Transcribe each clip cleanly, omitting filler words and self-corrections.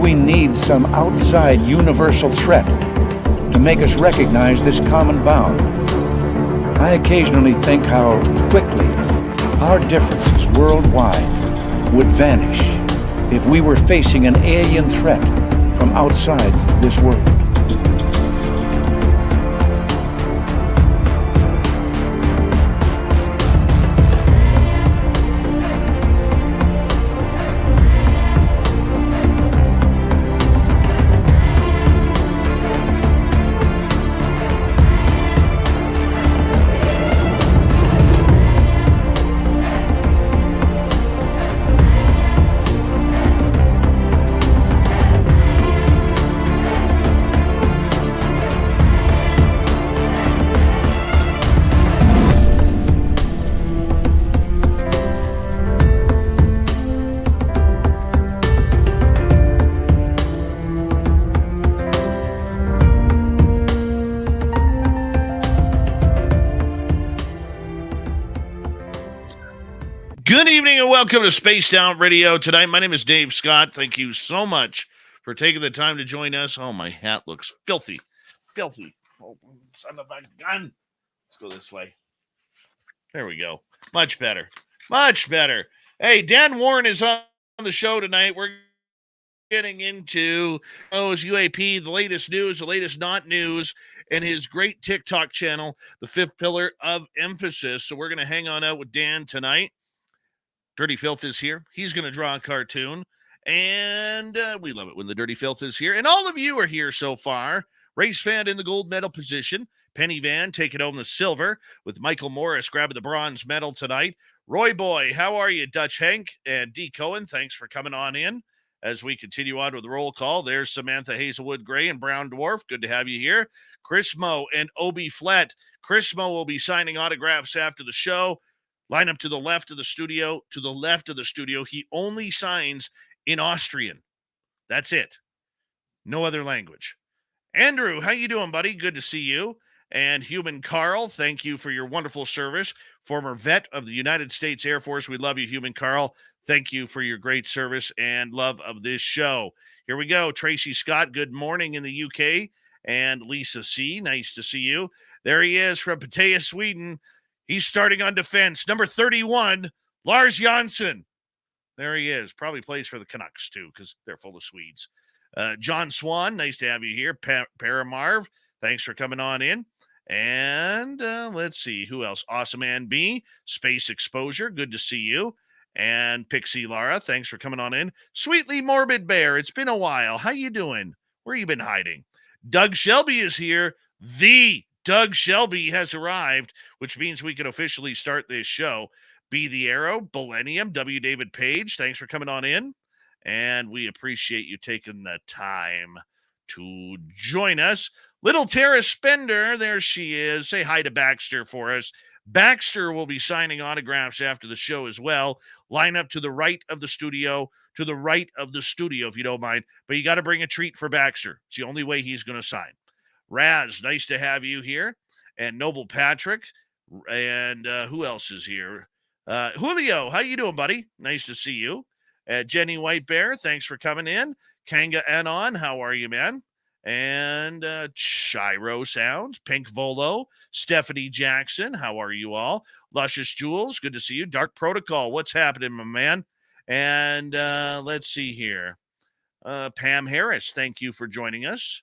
we need some outside universal threat to make us recognize this common bound. I occasionally think how quickly our differences worldwide would vanish if we were facing an alien threat from outside this world. Good evening and welcome to Spaced Out Radio tonight. My name is Dave Scott. Thank you so much for taking the time to join us. Oh, my hat looks filthy. Filthy. Oh, son of a gun. Let's go this way. There we go. Much better. Much better. Hey, Dan Warren is on the show tonight. We're getting into UAP, the latest news, the latest not news, and his great TikTok channel, The Fifth Pillar of Emphasis. So we're going to hang on out with Dan tonight. Dirty Fylth is here. He's going to draw a cartoon, and we love it when the Dirty Fylth is here. And all of you are here so far. Race fan in the gold medal position. Penny Van taking home the silver with Michael Morris grabbing the bronze medal tonight. Roy Boy, how are you? Dutch Hank and D. Cohen, thanks for coming on in. As we continue on with the roll call, there's Samantha Hazelwood Gray and Brown Dwarf. Good to have you here. Chris Mo and Obi Flett. Chris Mo will be signing autographs after the show. Line up to the left of the studio. To the left of the studio, he only signs in Austrian. That's it. No other language. Andrew, how you doing, buddy? Good to see you. And Human Carl, thank you for your wonderful service. Former vet of the United States Air Force. We love you, Human Carl. Thank you for your great service and love of this show. Here we go. Tracy Scott, good morning in the UK. And Lisa C., nice to see you. There he is from Pattaya, Sweden. He's starting on defense. Number 31, Lars Jansson. There he is. Probably plays for the Canucks, too, because they're full of Swedes. John Swan, nice to have you here. Paramarv, thanks for coming on in. And let's see, who else? Awesome Man B, Space Exposure, good to see you. And Pixie Lara, thanks for coming on in. Sweetly Morbid Bear, it's been a while. How you doing? Where you been hiding? Doug Shelby is here. The Doug Shelby has arrived, which means we can officially start this show. Be the Arrow, Millennium, W. David Page, thanks for coming on in. And we appreciate you taking the time to join us. Little Tara Spender, there she is. Say hi to Baxter for us. Baxter will be signing autographs after the show as well. Line up to the right of the studio, if you don't mind. But you got to bring a treat for Baxter. It's the only way he's going to sign. Raz, nice to have you here. And Noble Patrick. And who else is here? Julio, how you doing, buddy? Nice to see you. Jenny White Bear, thanks for coming in. Kanga Anon, how are you, man? And Shiro Sounds, Pink Volo, Stephanie Jackson, how are you all? Luscious Jules, good to see you. Dark Protocol, what's happening, my man? And let's see here. Pam Harris, thank you for joining us.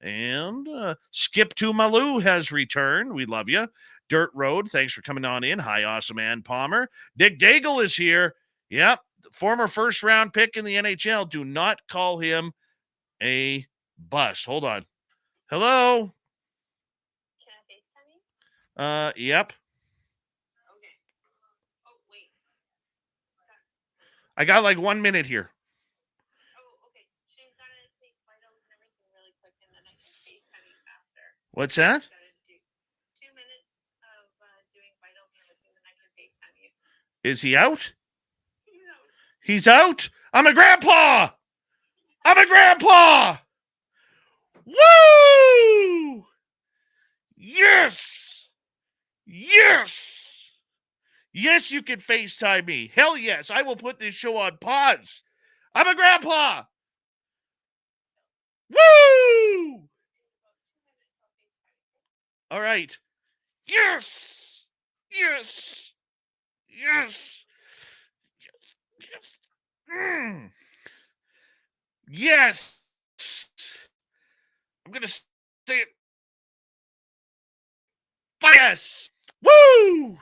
And Skip to Malou has returned. We love you. Dirt Road, thanks for coming on in. Hi, Awesome Man Palmer. Dick Daigle is here. Yep, former first-round pick in the NHL. Do not call him a bust. Hold on. Hello? Can I FaceTime you? Yep. Okay. Oh, wait. I got like 1 minute here. Oh, okay. She's got to take vitals and everything really quick, and then I can FaceTime you after. What's that? She's got to do 2 minutes of doing vitals and everything, then I can FaceTime you. Is he out? No. He's out? I'm a grandpa! I'm a grandpa! Woo! Yes! Yes! Yes, you can FaceTime me. Hell yes, I will put this show on pause. I'm a grandpa! Woo! All right. Yes. Yes. Yes. Yes. Yes. I'm going to say it. Yes. Woo!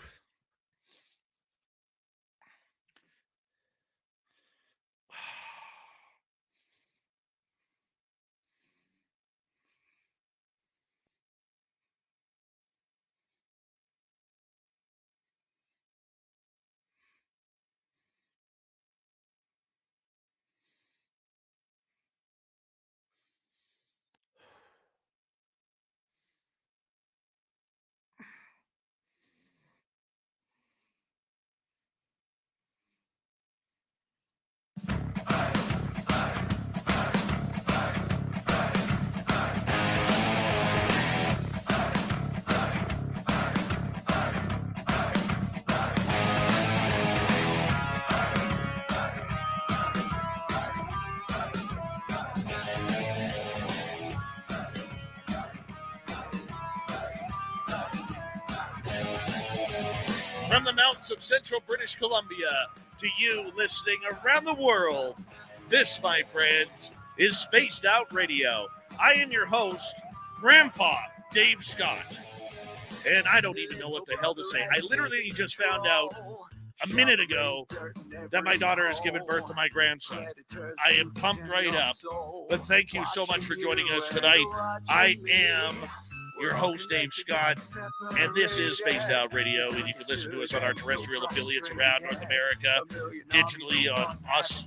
From the mountains of central British Columbia to you listening around the world, this, my friends, is Spaced Out Radio. I am your host, Grandpa Dave Scott. And I don't even know what the hell to say. I literally just found out a minute ago that my daughter has given birth to my grandson. I am pumped right up. But thank you so much for joining us tonight. I am your host, Dave Scott, and this is Spaced Out Radio, and you can listen to us on our terrestrial affiliates around North America, digitally on us,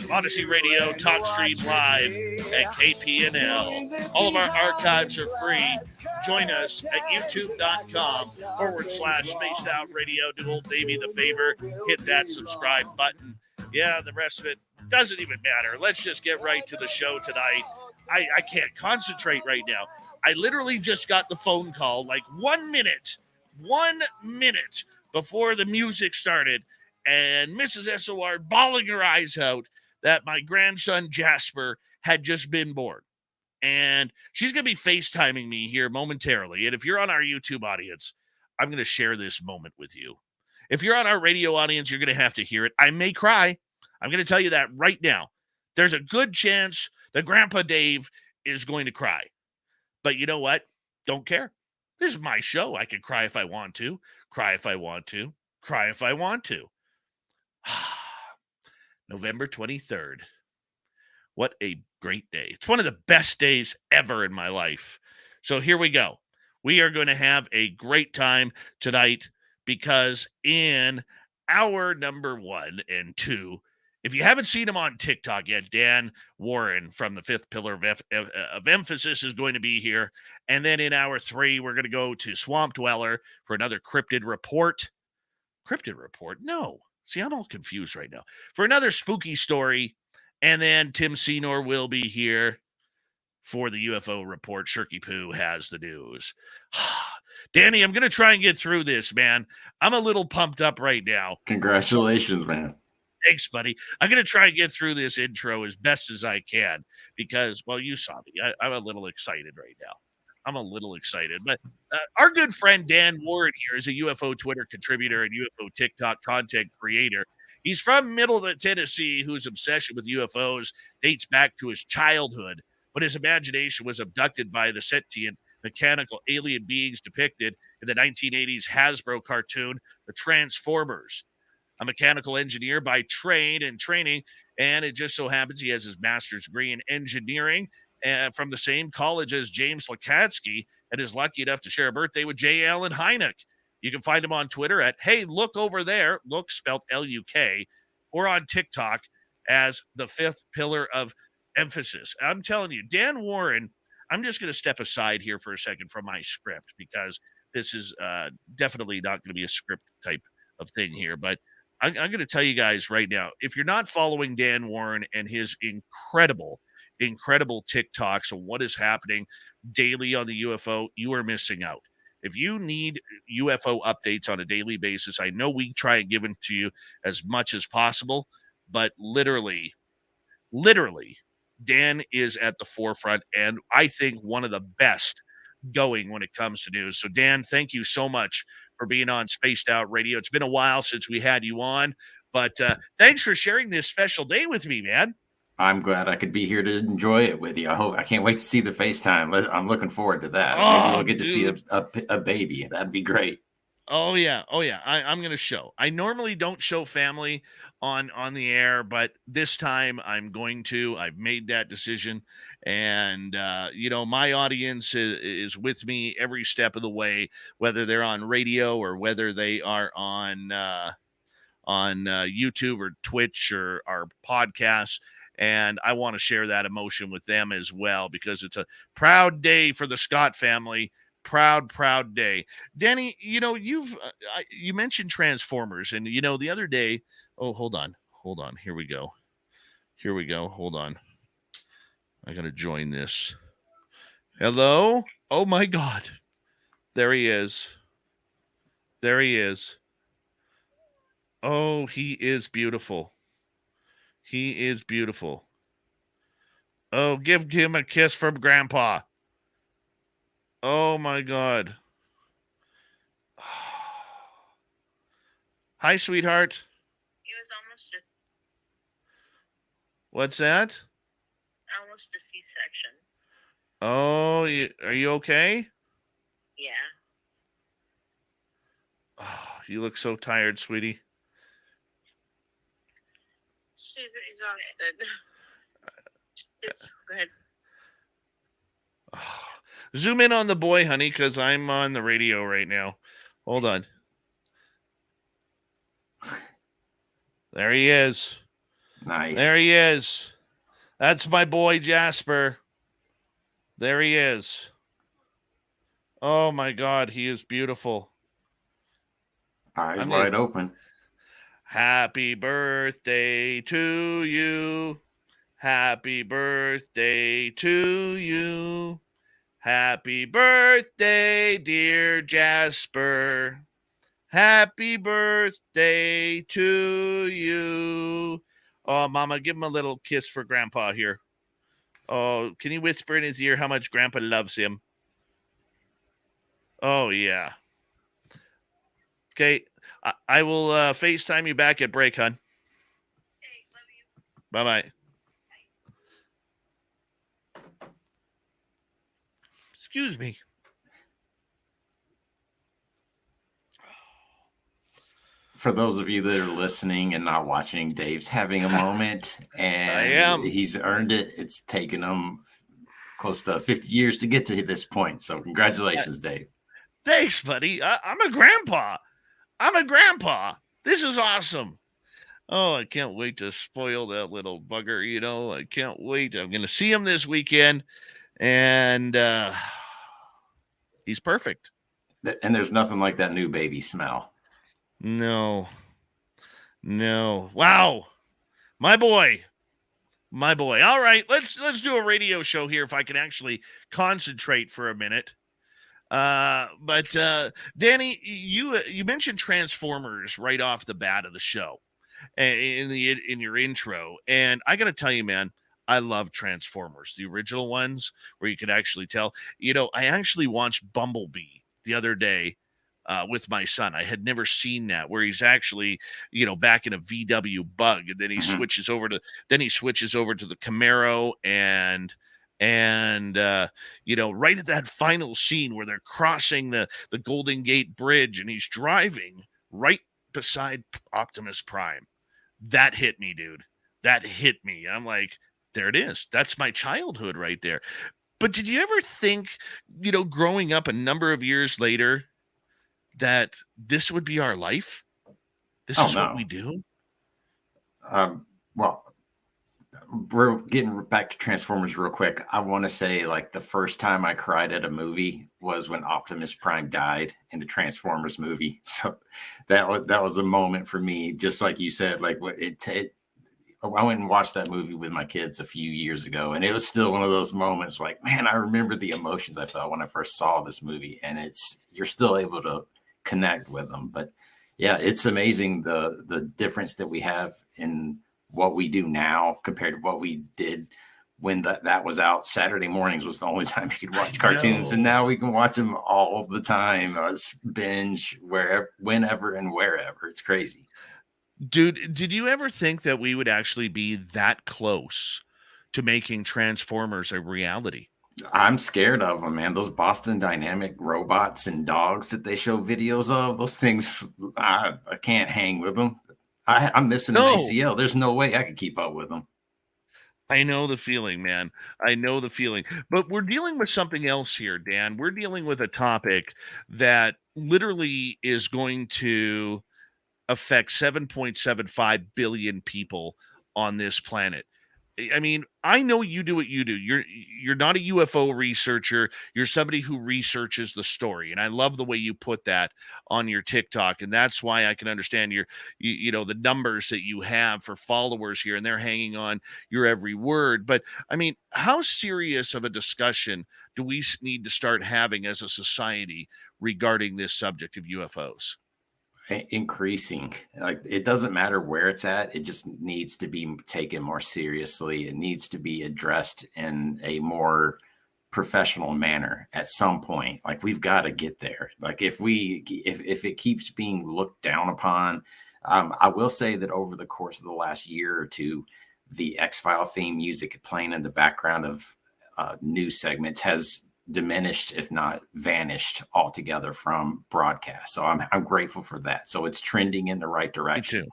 Odyssey Radio, TalkStream Live at KPNL. All of our archives are free. Join us at youtube.com/Spaced Out Radio. Do old baby the favor, hit that subscribe button. Yeah, the rest of it doesn't even matter. Let's just get right to the show tonight. I can't concentrate right now. I literally just got the phone call like 1 minute before the music started, and Mrs. SOR bawling her eyes out that my grandson Jasper had just been born. And she's going to be FaceTiming me here momentarily. And if you're on our YouTube audience, I'm going to share this moment with you. If you're on our radio audience, you're going to have to hear it. I may cry. I'm going to tell you that right now. There's a good chance that Grandpa Dave is going to cry. But you know what? Don't care. This is my show. I can cry if I want to, cry if I want to, cry if I want to. November 23rd. What a great day. It's one of the best days ever in my life. So here we go. We are going to have a great time tonight because in hour number 1 and 2, if you haven't seen him on TikTok yet, Dan Warren from the Fifth Pillar of Emphasis is going to be here. And then in hour 3, we're going to go to Swamp Dweller for another cryptid report. Cryptid report? No. See, I'm all confused right now. For another spooky story. And then Tim Senor will be here for the UFO report. Shirky Poo has the news. Danny, I'm going to try and get through this, man. I'm a little pumped up right now. Congratulations, man. Thanks, buddy. I'm going to try and get through this intro as best as I can because, well, you saw me. I'm a little excited right now. I'm a little excited. But our good friend Dan Warren here is a UFO Twitter contributor and UFO TikTok content creator. He's from Middle Tennessee, whose obsession with UFOs dates back to his childhood, when his imagination was abducted by the sentient mechanical alien beings depicted in the 1980s Hasbro cartoon, The Transformers. A mechanical engineer by training, and it just so happens he has his master's degree in engineering from the same college as James Lakatsky, and is lucky enough to share a birthday with J. Allen Hynek. You can find him on Twitter at Hey Look Over There, look spelled L-U-K, or on TikTok as the Fifth Pillar of Emphasis. I'm telling you, Dan Warren, I'm just going to step aside here for a second from my script because this is definitely not going to be a script type of thing here, but I'm going to tell you guys right now, if you're not following Dan Warren and his incredible TikToks on what is happening daily on the UFO, you are missing out. If you need UFO updates on a daily basis, I know we try and give them to you as much as possible, but literally, Dan is at the forefront, and I think one of the best going when it comes to news. So, Dan, thank you so much for being on Spaced Out Radio. It's been a while since we had you on, but thanks for sharing this special day with me, man. I'm glad I could be here to enjoy it with you. I can't wait to see the FaceTime. I'm looking forward to that. Maybe we'll get to see a baby. That'd be great. Oh yeah. I'm gonna show. I normally don't show family on the air, but this time I'm going to. I've made that decision, and my audience is with me every step of the way, whether they're on radio or whether they are on YouTube or Twitch or our podcasts. And I want to share that emotion with them as well, because it's a proud day for the Scott family. Proud day. Danny, you mentioned Transformers, and the other day, hold on. Here we go. Hold on. I got to join this. Hello? Oh my God. There he is. Oh, he is beautiful. Oh, give him a kiss from Grandpa. Oh my God. Hi, sweetheart. It was almost just What's that? almost a C-section. Oh, are you okay? Yeah. Oh, you look so tired, sweetie. She's exhausted. It's good. Oh. Zoom in on the boy, honey, because I'm on the radio right now. Hold on. There he is. Nice. There he is. That's my boy, Jasper. There he is. Oh, my God. He is beautiful. Eyes wide open. Happy birthday to you. Happy birthday to you. Happy birthday, dear Jasper. Happy birthday to you. Oh, Mama, give him a little kiss for Grandpa here. Oh, can you whisper in his ear how much Grandpa loves him? Oh, yeah. Okay, I will FaceTime you back at break, hon. Okay, love you. Bye-bye. Excuse me. For those of you that are listening and not watching, Dave's having a moment, and I am. He's earned it. It's taken him close to 50 years to get to this point. So congratulations, Dave. Thanks, buddy. I'm a grandpa. This is awesome. Oh, I can't wait to spoil that little bugger, I can't wait. I'm going to see him this weekend, and he's perfect. And there's nothing like that new baby smell. No. Wow. My boy. All right, let's do a radio show here if I can actually concentrate for a minute. But Danny, you mentioned Transformers right off the bat of the show, in your intro, and I got to tell you, man, I love Transformers, the original ones where you could actually tell. I actually watched Bumblebee the other day with my son. I had never seen that, where he's actually, back in a VW Bug, and then he switches over to the Camaro, and right at that final scene where they're crossing the Golden Gate Bridge, and he's driving right beside Optimus Prime. That hit me, dude. That hit me. I'm like, there it is. That's my childhood right there. But did you ever think, growing up a number of years later, that this would be our life? This is what we do? Well, we're getting back to Transformers real quick. I want to say, like, the first time I cried at a movie was when Optimus Prime died in the Transformers movie. So that was a moment for me, just like you said. Like, I went and watched that movie with my kids a few years ago, and it was still one of those moments like, man, I remember the emotions I felt when I first saw this movie, and you're still able to connect with them. But yeah, it's amazing the difference that we have in what we do now compared to what we did when that was out, Saturday mornings was the only time you could watch I cartoons, and know. now we can watch them all the time, binge wherever, whenever, and wherever. It's crazy. Dude, did you ever think that we would actually be that close to making Transformers a reality? I'm scared of them, man. Those Boston Dynamic robots and dogs that they show videos of, those things, I can't hang with them. I'm missing an No. ACL. There's no way I could keep up with them. I know the feeling, man. I know the feeling. But we're dealing with something else here, Dan. We're dealing with a topic that literally is going to affect 7.75 billion people on this planet. I mean, I know you do what you do. You're not a UFO researcher. You're somebody who researches the story, and I love the way you put that on your TikTok. And that's why I can understand you know, the numbers that you have for followers here, and they're hanging on your every word. But I mean, how serious of a discussion do we need to start having as a society regarding this subject of UFOs? Increasing. Like, it doesn't matter where it's at, it just needs to be taken more seriously. It needs to be addressed in a more professional manner at some point. Like, we've got to get there. Like, if it keeps being looked down upon, I will say that over the course of the last year or two, the X-File theme music playing in the background of news segments has diminished, if not vanished altogether from broadcast. So I'm grateful for that. So it's trending in the right direction. Me too.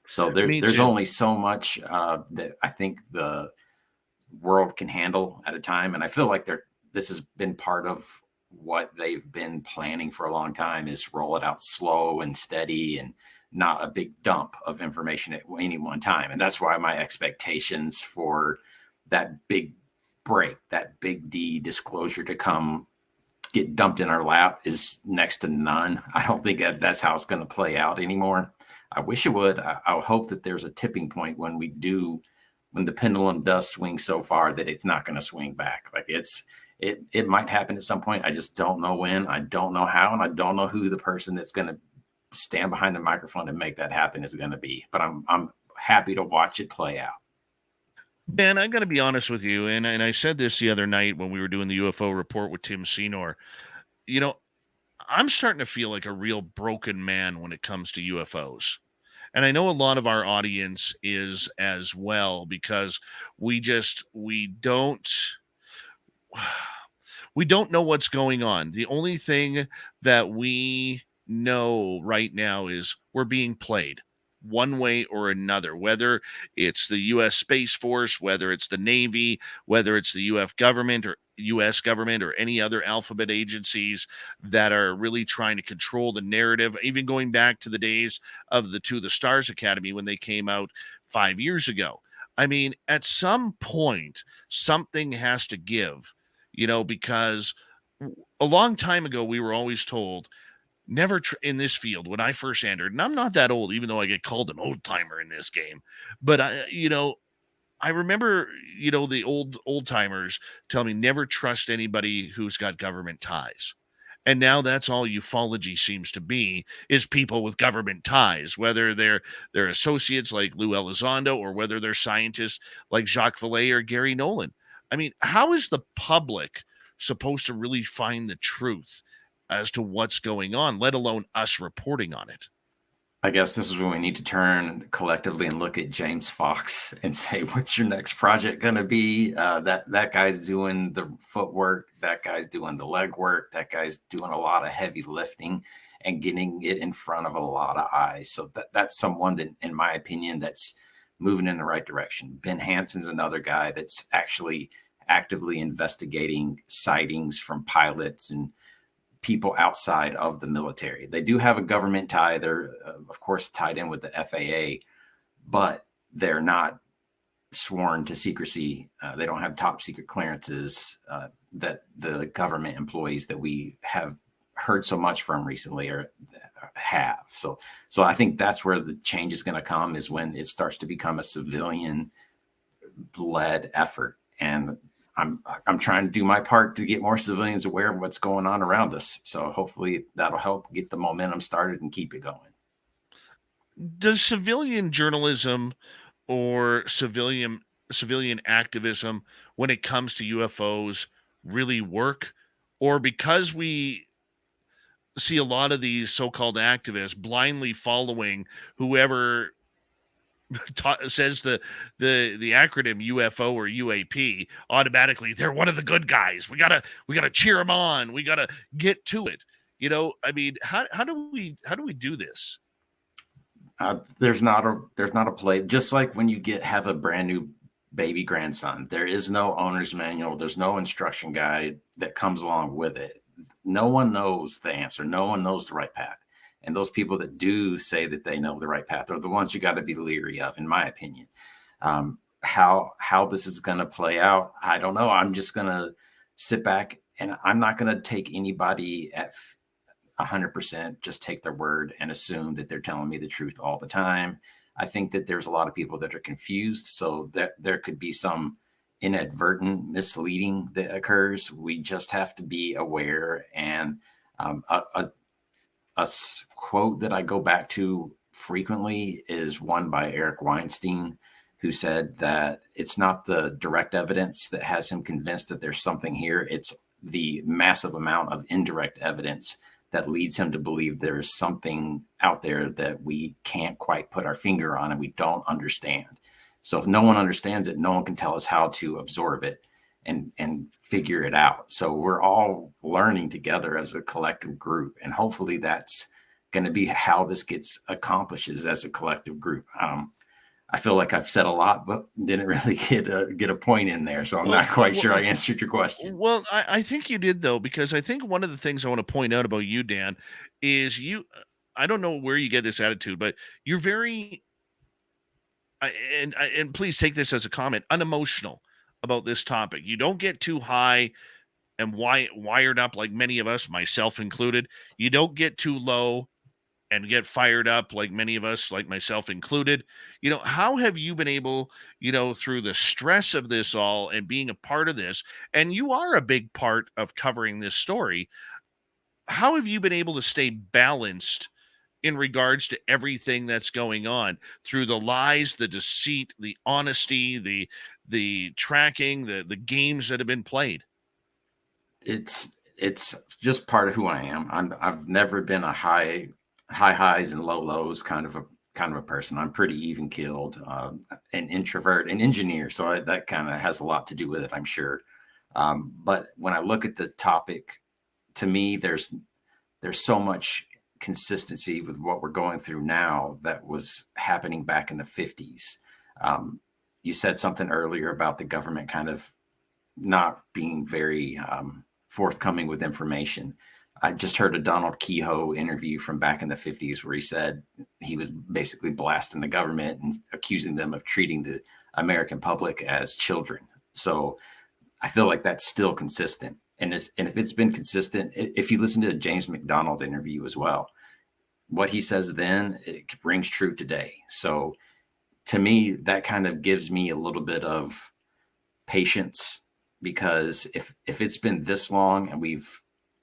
So Me there's too. only so much that I think the world can handle at a time. And I feel like this has been part of what they've been planning for a long time, is roll it out slow and steady and not a big dump of information at any one time. And that's why my expectations for that big break, that big D disclosure to come get dumped in our lap, is next to none. I don't think that's how it's going to play out anymore. I wish it would. I hope that there's a tipping point when the pendulum does swing so far that it's not going to swing back. Like, it might happen at some point. I just don't know when, I don't know how, and I don't know who the person that's going to stand behind the microphone and make that happen is going to be. But I'm happy to watch it play out. Ben, I'm going to be honest with you, and I said this the other night when we were doing the UFO report with Tim Senor. You know, I'm starting to feel like a real broken man when it comes to UFOs. And I know a lot of our audience is as well, because we don't we don't know what's going on. The only thing that we know right now is we're being played one way or another, whether it's the U.S. Space Force, whether it's the Navy, whether it's the U.S. government or any other alphabet agencies that are really trying to control the narrative, even going back to the days of the To the Stars Academy when they came out 5 years ago. I mean, at some point, something has to give, you know, because a long time ago, we were always told, never in this field when I first entered, and I'm not that old, even though I get called an old timer in this game. But I remember, the old timers tell me never trust anybody who's got government ties. And now that's all ufology seems to be, is people with government ties, whether they're associates like Lou Elizondo or whether they're scientists like Jacques Vallée or Gary Nolan. I mean, how is the public supposed to really find the truth as to what's going on, let alone us reporting on it? I guess this is when we need to turn collectively and look at James Fox and say, what's your next project going to be? That guy's doing the footwork. That guy's doing the leg work. That guy's doing a lot of heavy lifting and getting it in front of a lot of eyes. So that's someone that, in my opinion, that's moving in the right direction. Ben Hansen's another guy that's actually actively investigating sightings from pilots and people outside of the military. They do have a government tie. They're, of course, tied in with the FAA, but they're not sworn to secrecy. They don't have top secret clearances that the government employees that we have heard so much from recently have. So I think that's where the change is going to come, is when it starts to become a civilian led effort. And I'm trying to do my part to get more civilians aware of what's going on around us. So hopefully that'll help get the momentum started and keep it going. Does civilian journalism or civilian civilian activism when it comes to UFOs really work, or because we see a lot of these so-called activists blindly following whoever says the acronym UFO or UAP, automatically they're one of the good guys. We gotta cheer them on. We gotta get to it. I mean, how do we do this? There's not a play. Just like when you have a brand new baby grandson, there is no owner's manual. There's no instruction guide that comes along with it. No one knows the answer. No one knows the right path. And those people that do say that they know the right path are the ones you got to be leery of, in my opinion. How this is going to play out, I don't know. I'm just going to sit back, and I'm not going to take anybody at 100%, just take their word and assume that they're telling me the truth all the time. I think that there's a lot of people that are confused, so that there could be some inadvertent misleading that occurs. We just have to be aware. And a quote that I go back to frequently is one by Eric Weinstein, who said that it's not the direct evidence that has him convinced that there's something here. It's the massive amount of indirect evidence that leads him to believe there's something out there that we can't quite put our finger on and we don't understand. So if no one understands it, no one can tell us how to absorb it and figure it out. So we're all learning together as a collective group. And hopefully that's going to be how this gets accomplished, is as a collective group. I feel like I've said a lot, but didn't really get a point in there. So I'm not quite sure I answered your question. Well, I think you did, though, because I think one of the things I want to point out about you, Dan, is I don't know where you get this attitude, but you're very, and please take this as a comment, unemotional about this topic. You don't get too high and wired up like many of us, myself included. You don't get too low and get fired up like many of us, like myself included. How have you been able, through the stress of this all and being a part of this, and you are a big part of covering this story, how have you been able to stay balanced in regards to everything that's going on, through the lies, the deceit, the honesty, the tracking, the games that have been played? It's just part of who I am. I've never been a high highs and low lows kind of a person. I'm pretty even keeled, an introvert, an engineer. So that kind of has a lot to do with it, I'm sure. But when I look at the topic, to me, there's so much consistency with what we're going through now that was happening back in the 50s. You said something earlier about the government kind of not being very forthcoming with information. I just heard a Donald Kehoe interview from back in the 50s where he said he was basically blasting the government and accusing them of treating the American public as children. So I feel like that's still consistent. And if it's been consistent, if you listen to the James McDonald interview as well, what he says then, it rings true today. So to me, that kind of gives me a little bit of patience, because if it's been this long and we've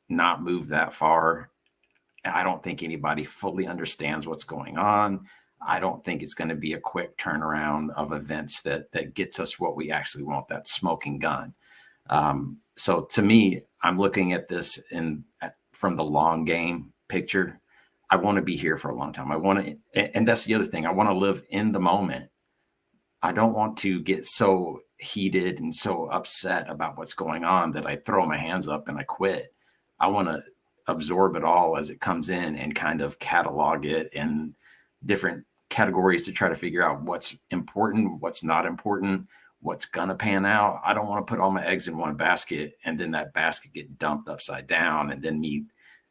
not moved that far, I don't think anybody fully understands what's going on. I don't think it's going to be a quick turnaround of events that gets us what we actually want, that smoking gun. So to me, I'm looking at this from the long game picture. I want to be here for a long time. And that's the other thing. I want to live in the moment. I don't want to get so heated and so upset about what's going on that I throw my hands up and I quit. I want to absorb it all as it comes in and kind of catalog it in different categories to try to figure out what's important, what's not important, what's going to pan out. I don't want to put all my eggs in one basket and then that basket get dumped upside down and then me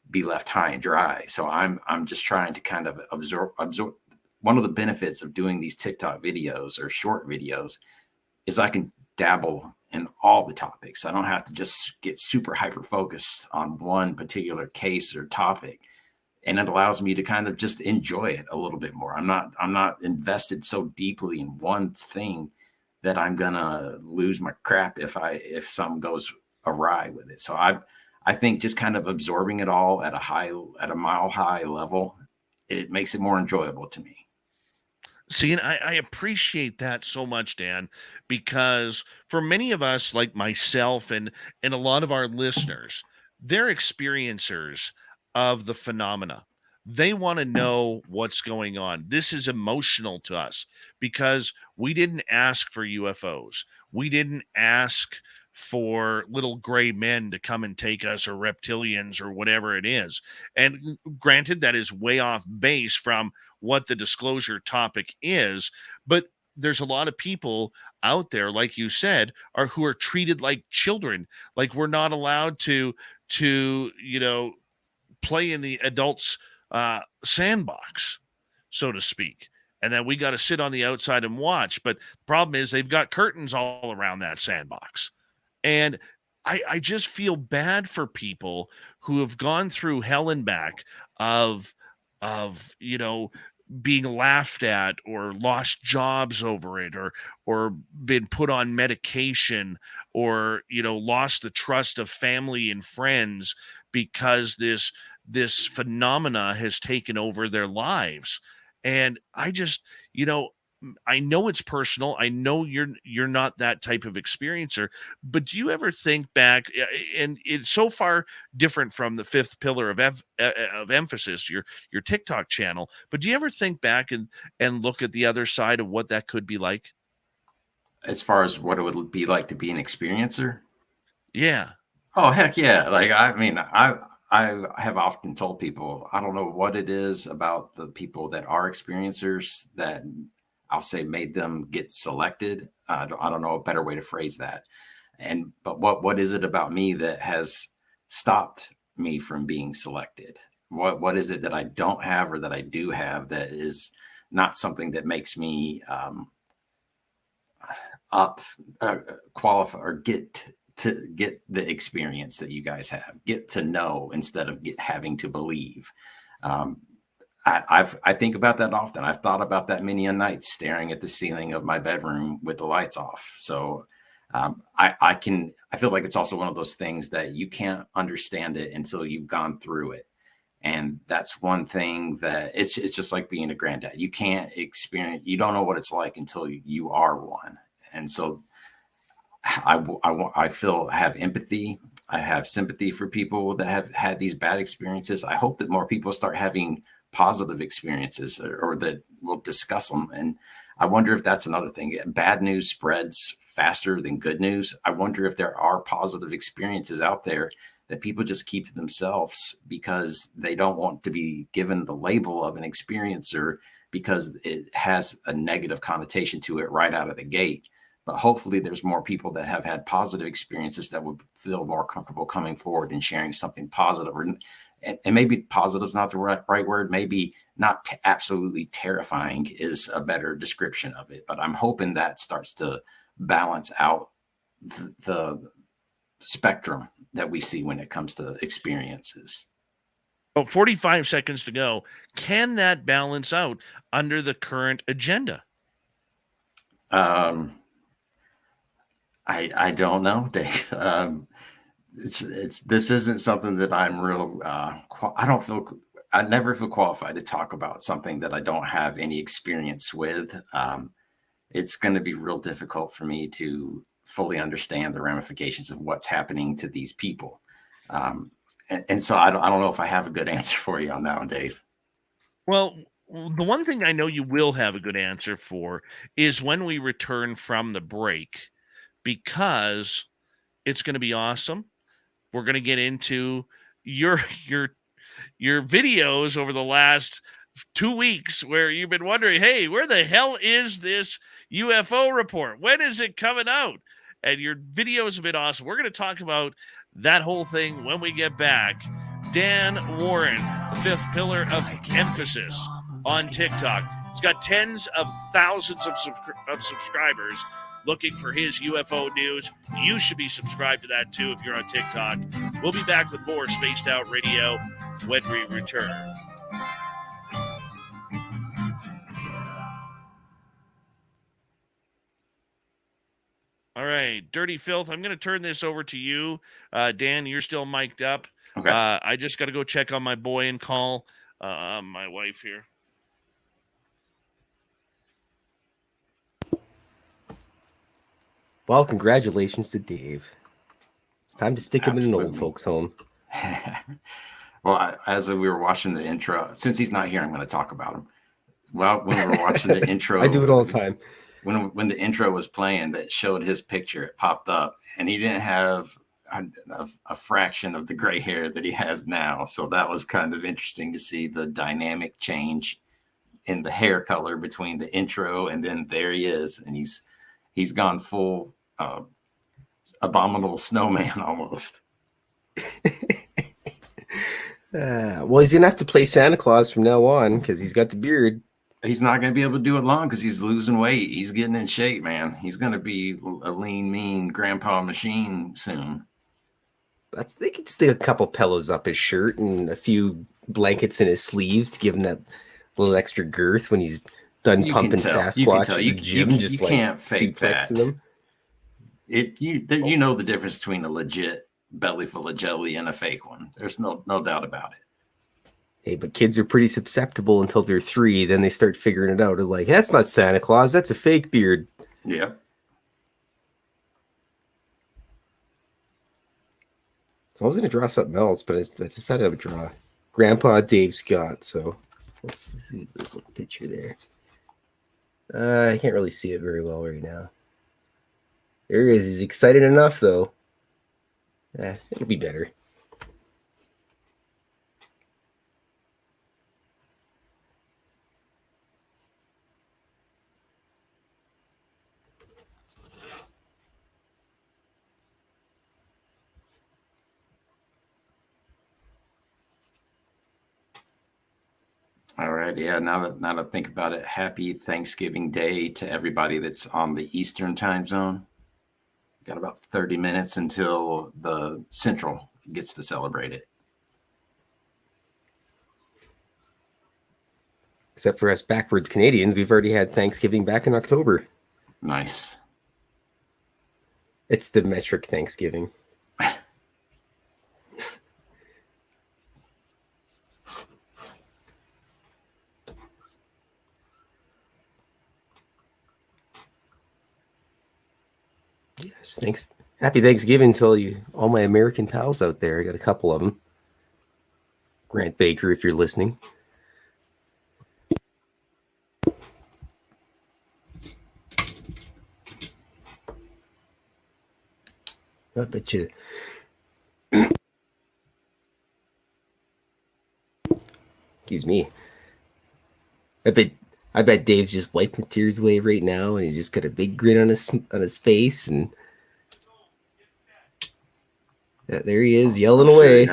be left high and dry. So I'm just trying to kind of absorb. One of the benefits of doing these TikTok videos or short videos is I can dabble in all the topics. I don't have to just get super hyper focused on one particular case or topic. And it allows me to kind of just enjoy it a little bit more. I'm not invested so deeply in one thing that I'm gonna lose my crap if something goes awry with it. So I think just kind of absorbing it all at a mile high level, it makes it more enjoyable to me. See, and I appreciate that so much, Dan, because for many of us, like myself and a lot of our listeners, they're experiencers of the phenomena. They want to know what's going on. This is emotional to us because we didn't ask for UFOs. We didn't ask for little gray men to come and take us, or reptilians, or whatever it is. And granted, that is way off base from what the disclosure topic is, but there's a lot of people out there, like you said, are who are treated like children, like we're not allowed to play in the adults sandbox, so to speak, and then we got to sit on the outside and watch. But the problem is they've got curtains all around that sandbox, and I just feel bad for people who have gone through hell and back of being laughed at, or lost jobs over it, or been put on medication, or lost the trust of family and friends because this phenomena has taken over their lives. And I just, I know it's personal. I know you're not that type of experiencer, but do you ever think back, and it's so far different from the fifth pillar of emphasis, your TikTok channel, but do you ever think back and look at the other side of what that could be like? As far as what it would be like to be an experiencer? Yeah. Oh, heck yeah. Like, I mean, I have often told people, I don't know what it is about the people that are experiencers that I'll say made them get selected. I don't know a better way to phrase that. But what is it about me that has stopped me from being selected? What is it that I don't have or that I do have that is not something that makes me qualify or get the experience that you guys have, get to know instead of having to believe. I think about that often. I've thought about that many a night staring at the ceiling of my bedroom with the lights off. So I feel like it's also one of those things that you can't understand it until you've gone through it. And that's one thing that it's just like being a granddad. You can't experience, you don't know what it's like until you are one. And so I have empathy. I have sympathy for people that have had these bad experiences. I hope that more people start having positive experiences or that we'll discuss them. And I wonder if that's another thing. Bad news spreads faster than good news. I wonder if there are positive experiences out there that people just keep to themselves because they don't want to be given the label of an experiencer because it has a negative connotation to it right out of the gate. But hopefully there's more people that have had positive experiences that would feel more comfortable coming forward and sharing something positive. And maybe positive is not the right word. Maybe not absolutely terrifying is a better description of it. But I'm hoping that starts to balance out the spectrum that we see when it comes to experiences. Oh, 45 seconds to go. Can that balance out under the current agenda? I don't know, Dave. This isn't something that I'm real. I never feel qualified to talk about something that I don't have any experience with. It's going to be real difficult for me to fully understand the ramifications of what's happening to these people. And so I don't know if I have a good answer for you on that one, Dave. Well, the one thing I know you will have a good answer for is when we return from the break, because it's going to be awesome. We're going to get into your videos over the last 2 weeks where you've been wondering, hey, where the hell is this UFO report? When is it coming out? And your videos have been awesome. We're going to talk about that whole thing when we get back. Dan Warren, the fifth pillar of emphasis on TikTok. He's got tens of thousands of subscribers looking for his UFO news. You should be subscribed to that too if you're on TikTok. We'll be back with more Spaced Out Radio when we return. All right, Dirty Filth, I'm going to turn this over to you. Dan, you're still mic'd up. Okay. I just got to go check on my boy and call my wife here. Well, congratulations to Dave. It's time to stick him in an old Absolutely. folks' home. Well, as we were watching the intro, since he's not here, I'm going to talk about him. Well, when we were watching the intro, I do it all the time. When the intro was playing, that showed his picture. It popped up, and he didn't have a fraction of the gray hair that he has now. So that was kind of interesting to see the dynamic change in the hair color between the intro and then there he is, and he's gone full abominable snowman almost. Well, he's gonna have to play Santa Claus from now on because he's got the beard. He's not going to be able to do it long because he's losing weight. He's getting in shape, man. He's going to be a lean, mean grandpa machine soon. They could stick a couple pillows up his shirt and a few blankets in his sleeves to give him that little extra girth when he's done pumping Sasquatch at the gym. You can't fake that. Them. You know the difference between a legit belly full of jelly and a fake one. There's no doubt about it. Hey, but kids are pretty susceptible until they're 3. Then they start figuring it out. They're like, that's not Santa Claus. That's a fake beard. Yeah. So I was going to draw something else, but I decided I would draw Grandpa Dave Scott. So let's see the little picture there. I can't really see it very well right now. There he is. He's excited enough, though. It'll be better. All right. Yeah. Now that I think about it, happy Thanksgiving Day to everybody that's on the Eastern time zone. Got about 30 minutes until the Central gets to celebrate it. Except for us backwards Canadians, we've already had Thanksgiving back in October. Nice. It's the metric Thanksgiving. Yes, thanks. Happy Thanksgiving to all my American pals out there. I got a couple of them. Grant Baker, if you're listening. I bet you. Excuse me. I bet Dave's just wiping tears away right now, and he's just got a big grin on his face, and there he is yelling away.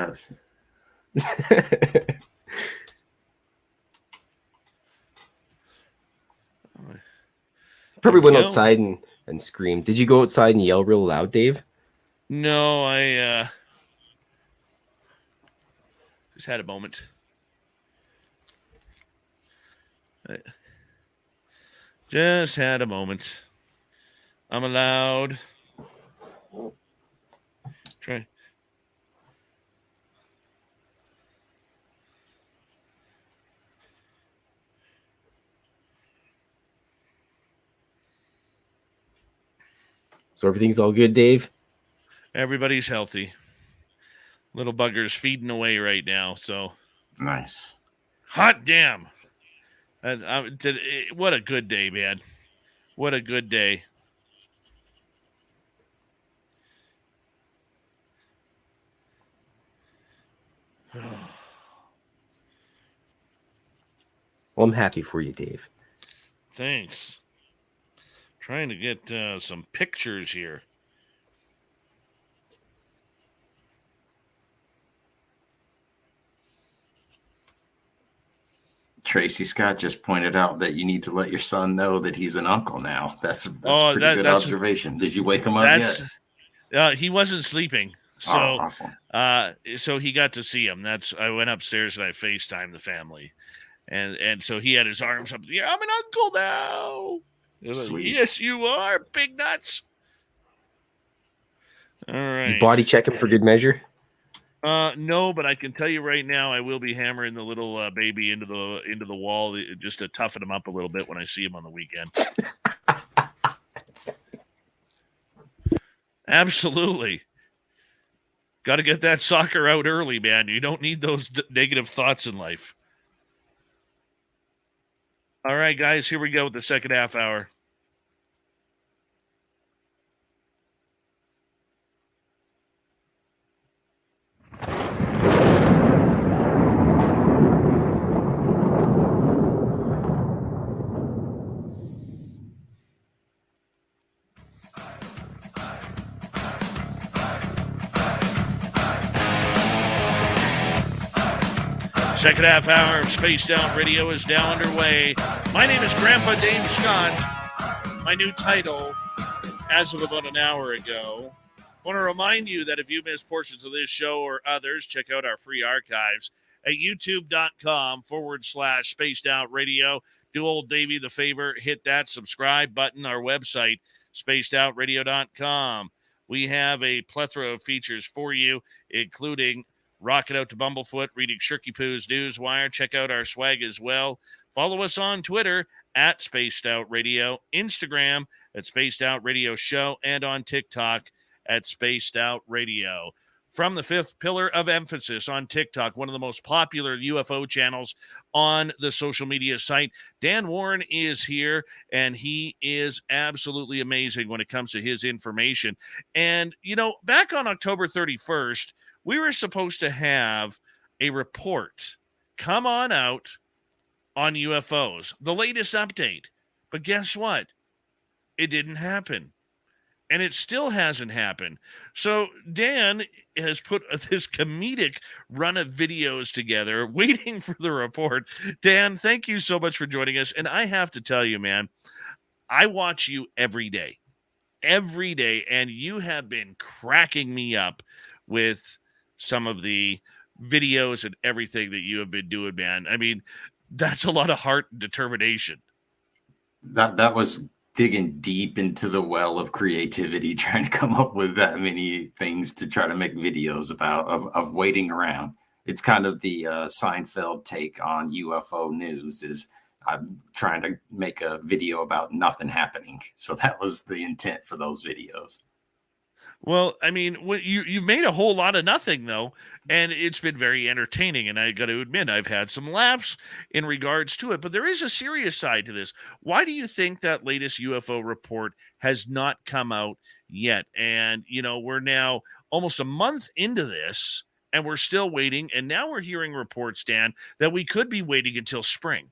Probably went outside and screamed. Did you go outside and yell real loud, Dave? No, I just had a moment. Just had a moment. I'm allowed. Try. So everything's all good, Dave? Everybody's healthy. Little bugger's feeding away right now, so. Nice. Hot damn. What a good day, man. What a good day. Well, I'm happy for you, Dave. Thanks. Trying to get some pictures here. Tracy Scott just pointed out that you need to let your son know that he's an uncle now. That's a pretty good observation. Did you wake him up yet? He wasn't sleeping. So, awesome. So he got to see him. I went upstairs and I FaceTimed the family. And so he had his arms up. Yeah, I'm an uncle now. Sweet. Yes, you are, big nuts. All right. You body check him for good measure? No, but I can tell you right now, I will be hammering the little baby into the wall just to toughen him up a little bit when I see him on the weekend. Absolutely. Got to get that soccer out early, man. You don't need those negative thoughts in life. All right, guys, here we go with the second half hour. Second half hour of Spaced Out Radio is now underway. My name is Grandpa Dave Scott. My new title, as of about an hour ago. I want to remind you that if you missed portions of this show or others, check out our free archives at youtube.com/Spaced Out Radio. Do old Davey the favor, hit that subscribe button. Our website, spacedoutradio.com. We have a plethora of features for you, including Rocking Out to Bumblefoot, reading Shirky Poo's Newswire. Check out our swag as well. Follow us on Twitter at Spaced Out Radio, Instagram at Spaced Out Radio Show, and on TikTok at Spaced Out Radio. From the fifth pillar of emphasis on TikTok, one of the most popular UFO channels on the social media site, Dan Warren is here, and he is absolutely amazing when it comes to his information. And, you know, back on October 31st, we were supposed to have a report come on out on UFOs, the latest update. But guess what? It didn't happen. And it still hasn't happened. So Dan has put this comedic run of videos together, waiting for the report. Dan, thank you so much for joining us. And I have to tell you, man, I watch you every day, and you have been cracking me up with some of the videos and everything that you have been doing, man. I mean, that's a lot of heart and determination. That was digging deep into the well of creativity, trying to come up with that many things to try to make videos about, of waiting around. It's kind of the Seinfeld take on UFO news, is I'm trying to make a video about nothing happening. So that was the intent for those videos. Well, I mean, you've made a whole lot of nothing, though, and it's been very entertaining, and I got to admit, I've had some laughs in regards to it, but there is a serious side to this. Why do you think that latest UFO report has not come out yet? And, you know, we're now almost a month into this, and we're still waiting, and now we're hearing reports, Dan, that we could be waiting until spring.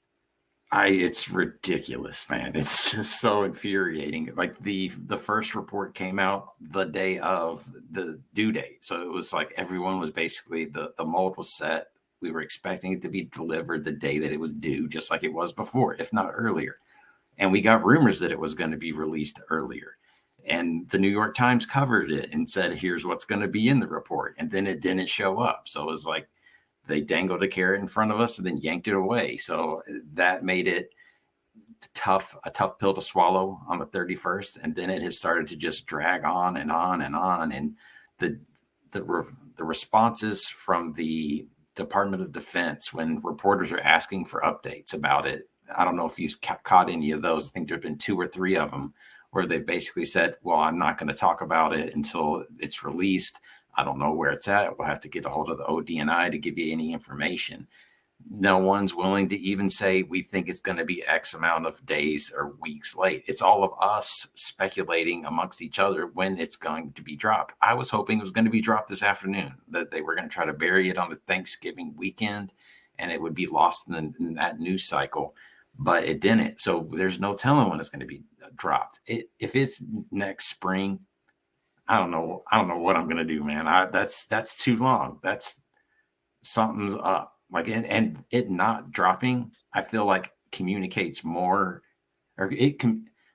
It's ridiculous, man. It's just so infuriating. Like the first report came out the day of the due date. So it was like everyone was basically, the mold was set. We were expecting it to be delivered the day that it was due, just like it was before, if not earlier. And we got rumors that it was going to be released earlier. And the New York Times covered it and said, here's what's going to be in the report. And then it didn't show up. So it was like, they dangled a carrot in front of us and then yanked it away. So that made it a tough pill to swallow on the 31st. And then it has started to just drag on and on and on. And the responses from the Department of Defense, when reporters are asking for updates about it, I don't know if you've caught any of those. I think there've been 2 or 3 of them where they basically said, well, I'm not going to talk about it until it's released. I don't know where it's at. We'll have to get a hold of the ODNI to give you any information. No one's willing to even say, we think it's going to be X amount of days or weeks late. It's all of us speculating amongst each other when it's going to be dropped. I was hoping it was going to be dropped this afternoon, that they were going to try to bury it on the Thanksgiving weekend and it would be lost in that news cycle, but it didn't. So there's no telling when it's going to be dropped. If it's next spring, I don't know what I'm going to do, man. That's too long. That's something's up. Like, and it not dropping, I feel like communicates more, or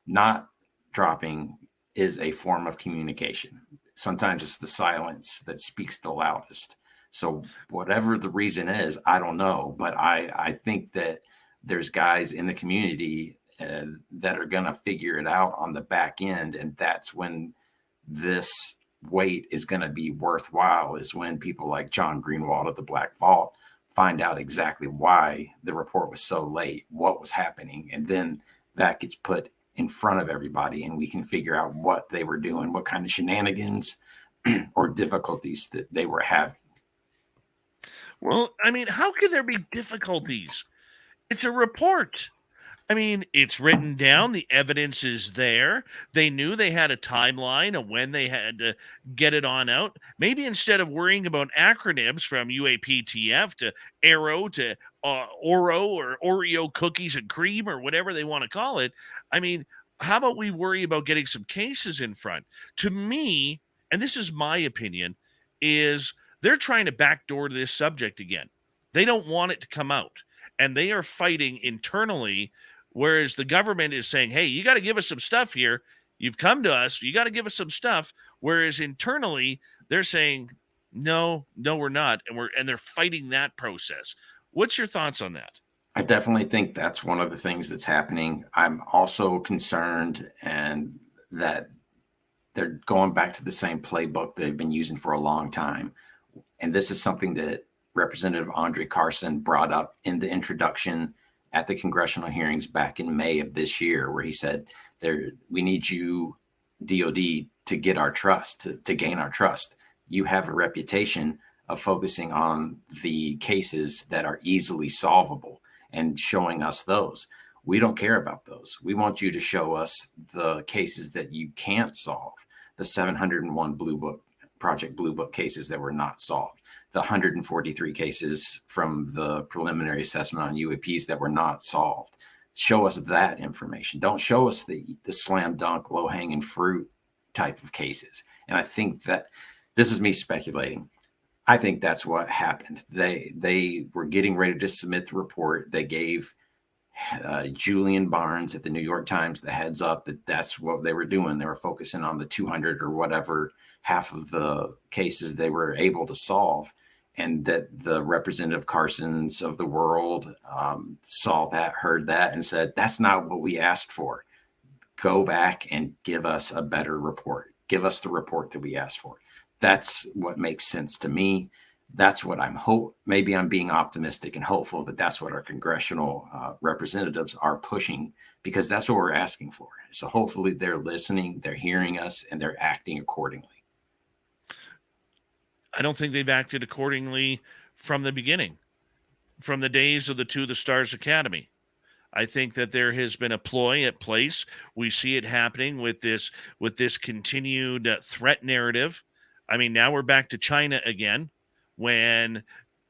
not dropping is a form of communication. Sometimes it's the silence that speaks the loudest. So whatever the reason is, I don't know, but I think that there's guys in the community that are going to figure it out on the back end. And that's when this wait is going to be worthwhile, is when people like John Greenwald of the Black Vault find out exactly why the report was so late, what was happening. And then that gets put in front of everybody, and we can figure out what they were doing, what kind of shenanigans or difficulties that they were having. Well, I mean, how could there be difficulties? It's a report. I mean, it's written down. The evidence is there. They knew they had a timeline of when they had to get it on out. Maybe instead of worrying about acronyms from UAPTF to Arrow to Oro or Oreo cookies and cream or whatever they want to call it, I mean, how about we worry about getting some cases in front? To me, and this is my opinion, is they're trying to backdoor this subject again. They don't want it to come out, and they are fighting internally. Whereas the government is saying, hey, you got to give us some stuff here. You've come to us. You got to give us some stuff. Whereas internally, they're saying, no, we're not. And they're fighting that process. What's your thoughts on that? I definitely think that's one of the things that's happening. I'm also concerned and that they're going back to the same playbook they've been using for a long time. And this is something that Representative Andre Carson brought up in the introduction at the congressional hearings back in May of this year, where he said, we need you, DOD, to get our trust, to gain our trust. You have a reputation of focusing on the cases that are easily solvable and showing us those. We don't care about those. We want you to show us the cases that you can't solve, the 701 Project Blue Book cases that were not solved, the 143 cases from the preliminary assessment on UAPs that were not solved. Show us that information. Don't show us the slam dunk, low hanging fruit type of cases. And I think that this is me speculating. I think that's what happened. They were getting ready to submit the report. They gave Julian Barnes at the New York Times the heads up that that's what they were doing. They were focusing on the 200 or whatever, half of the cases they were able to solve. And that the Representative Carsons of the world saw that, heard that, and said, that's not what we asked for. Go back and give us a better report. Give us the report that we asked for. That's what makes sense to me. That's what maybe I'm being optimistic and hopeful that that's what our congressional representatives are pushing, because that's what we're asking for. So hopefully they're listening, they're hearing us, and they're acting accordingly. I don't think they've acted accordingly from the beginning, from the days of the To the Stars Academy. I think that there has been a ploy at place. We see it happening with this continued threat narrative. I mean, now we're back to China again, when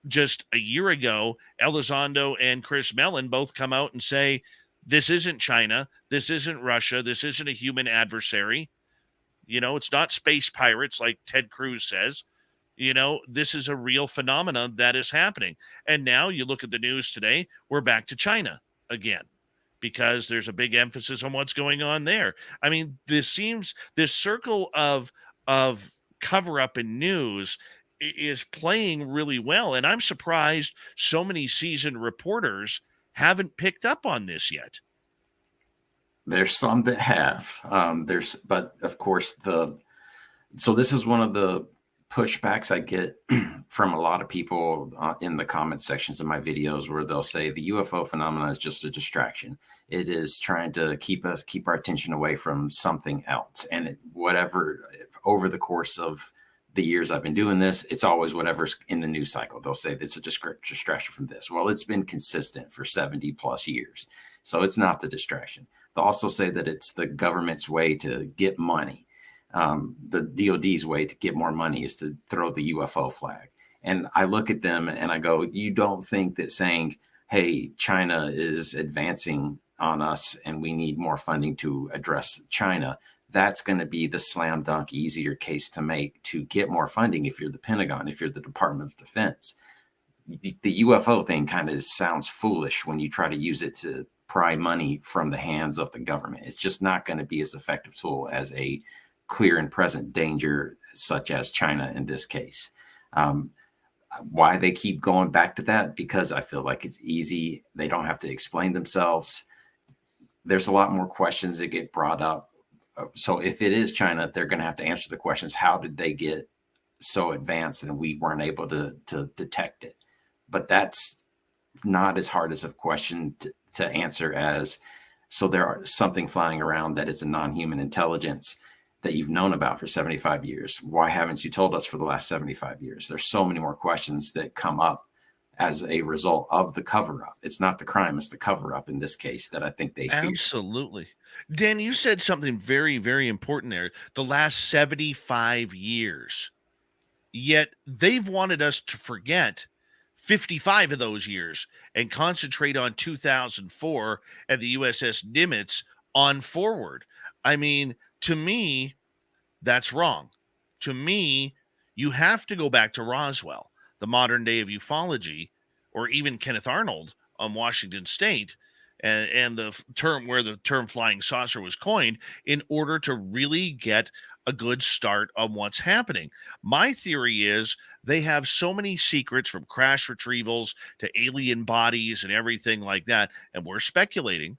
just a year ago, Elizondo and Chris Mellon both come out and say, this isn't China, this isn't Russia, this isn't a human adversary. It's not space pirates like Ted Cruz says. This is a real phenomenon that is happening. And now you look at the news today, we're back to China again, because there's a big emphasis on what's going on there. I mean, this circle of cover up in news is playing really well. And I'm surprised so many seasoned reporters haven't picked up on this yet. There's some that have, but of course so this is one of the pushbacks I get from a lot of people in the comment sections of my videos, where they'll say the UFO phenomenon is just a distraction. It is trying to keep our attention away from something else. And whatever, over the course of the years I've been doing this, it's always whatever's in the news cycle. They'll say it's a distraction from this. Well, it's been consistent for 70 plus years. So it's not the distraction. They'll also say that it's the government's way to get money. The DOD's way to get more money is to throw the UFO flag. And I look at them and I go, you don't think that saying, hey, China is advancing on us and we need more funding to address China, that's going to be the slam dunk easier case to make to get more funding if you're the Pentagon, if you're the Department of Defense. The UFO thing kind of sounds foolish when you try to use it to pry money from the hands of the government. It's just not going to be as effective tool as a clear and present danger, such as China in this case. Why they keep going back to that? Because I feel like it's easy. They don't have to explain themselves. There's a lot more questions that get brought up. So if it is China, they're going to have to answer the questions. How did they get so advanced and we weren't able to detect it? But that's not as hard as a question to answer as So there are something flying around that is a non-human intelligence that you've known about for 75 years. Why haven't you told us for the last 75 years? There's so many more questions that come up as a result of the cover-up. It's not the crime, it's the cover-up in this case that I think they fear. Absolutely. Dan, you said something very, very important there. The last 75 years. Yet they've wanted us to forget 55 of those years and concentrate on 2004 and the USS Nimitz on forward. I mean, to me, that's wrong. To me, you have to go back to Roswell, the modern day of ufology, or even Kenneth Arnold on Washington State, and the term where the term flying saucer was coined, in order to really get a good start on what's happening. My theory is they have so many secrets, from crash retrievals to alien bodies and everything like that. And we're speculating,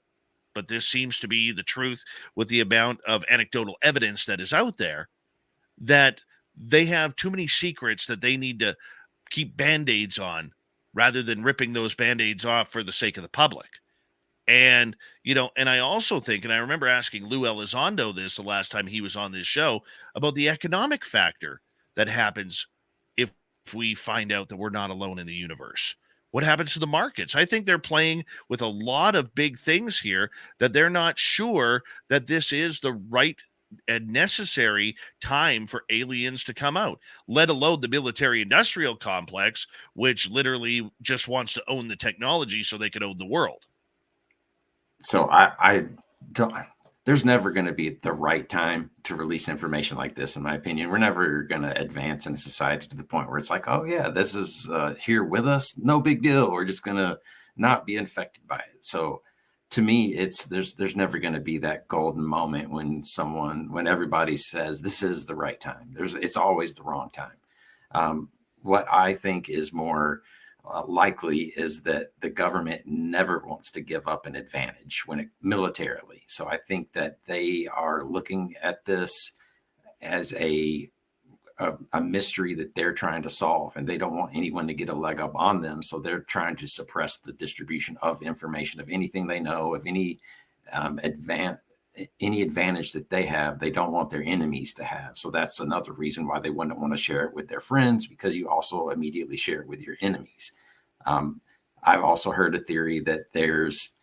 but this seems to be the truth with the amount of anecdotal evidence that is out there, that they have too many secrets that they need to keep band-aids on rather than ripping those band-aids off for the sake of the public. And, and I also think, and I remember asking Lou Elizondo this the last time he was on this show, about the economic factor that happens if we find out that we're not alone in the universe. What happens to the markets? I think they're playing with a lot of big things here, that they're not sure that this is the right and necessary time for aliens to come out, let alone the military-industrial complex, which literally just wants to own the technology so they can own the world. So I don't, there's never going to be the right time to release information like this, in my opinion. We're never going to advance in a society to the point where it's like, oh yeah, this is here with us. No big deal. We're just going to not be infected by it. So to me, there's never going to be that golden moment when everybody says this is the right time. It's always the wrong time. What I think is more likely is that the government never wants to give up an advantage militarily. So I think that they are looking at this as a mystery that they're trying to solve, and they don't want anyone to get a leg up on them. So they're trying to suppress the distribution of information, of anything they know, of any advantage that they have. They don't want their enemies to have. So that's another reason why they wouldn't want to share it with their friends, because you also immediately share it with your enemies. I've also heard a theory that there's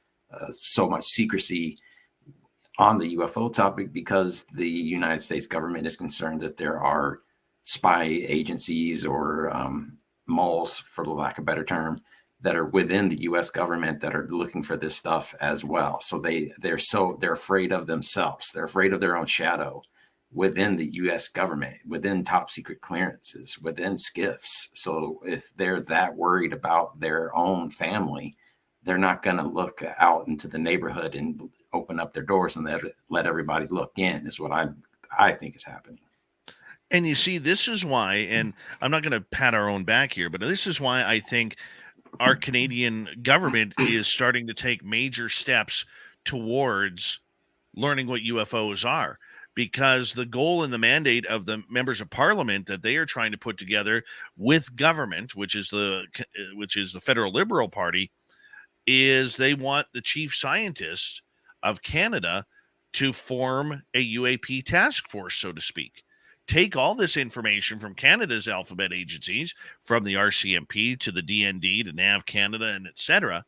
so much secrecy on the UFO topic because the United States government is concerned that there are spy agencies or moles, for the lack of a better term, that are within the U.S. government that are looking for this stuff as well. So they're afraid of themselves. They're afraid of their own shadow within the U.S. government, within top secret clearances, within SCIFs. So if they're that worried about their own family, they're not going to look out into the neighborhood and open up their doors and let everybody look in, is what I think is happening. And you see, this is why, and I'm not going to pat our own back here, but this is why I think our Canadian government is starting to take major steps towards learning what UFOs are, because the goal and the mandate of the members of parliament that they are trying to put together with government, which is the Federal Liberal Party, is they want the chief scientist of Canada to form a UAP task force, so to speak. Take all this information from Canada's alphabet agencies, from the RCMP to the DND to NAV Canada and etc.,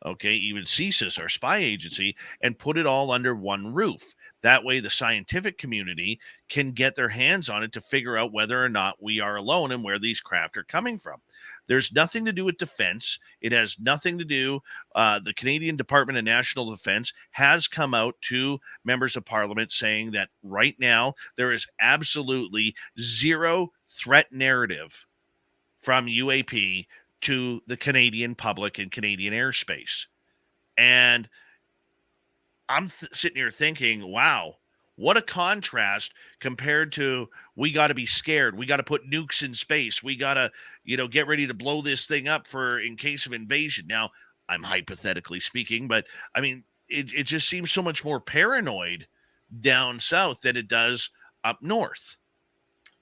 okay, even CSIS, our spy agency, and put it all under one roof. That way the scientific community can get their hands on it to figure out whether or not we are alone and where these craft are coming from. There's nothing to do with defense. It has nothing to do. The Canadian Department of National Defense has come out to members of parliament saying that right now there is absolutely zero threat narrative from UAP to the Canadian public and Canadian airspace. And I'm sitting here thinking, wow, what a contrast compared to, we got to be scared. We got to put nukes in space. We got to, get ready to blow this thing up in case of invasion. Now, I'm hypothetically speaking, but I mean, it just seems so much more paranoid down south than it does up north.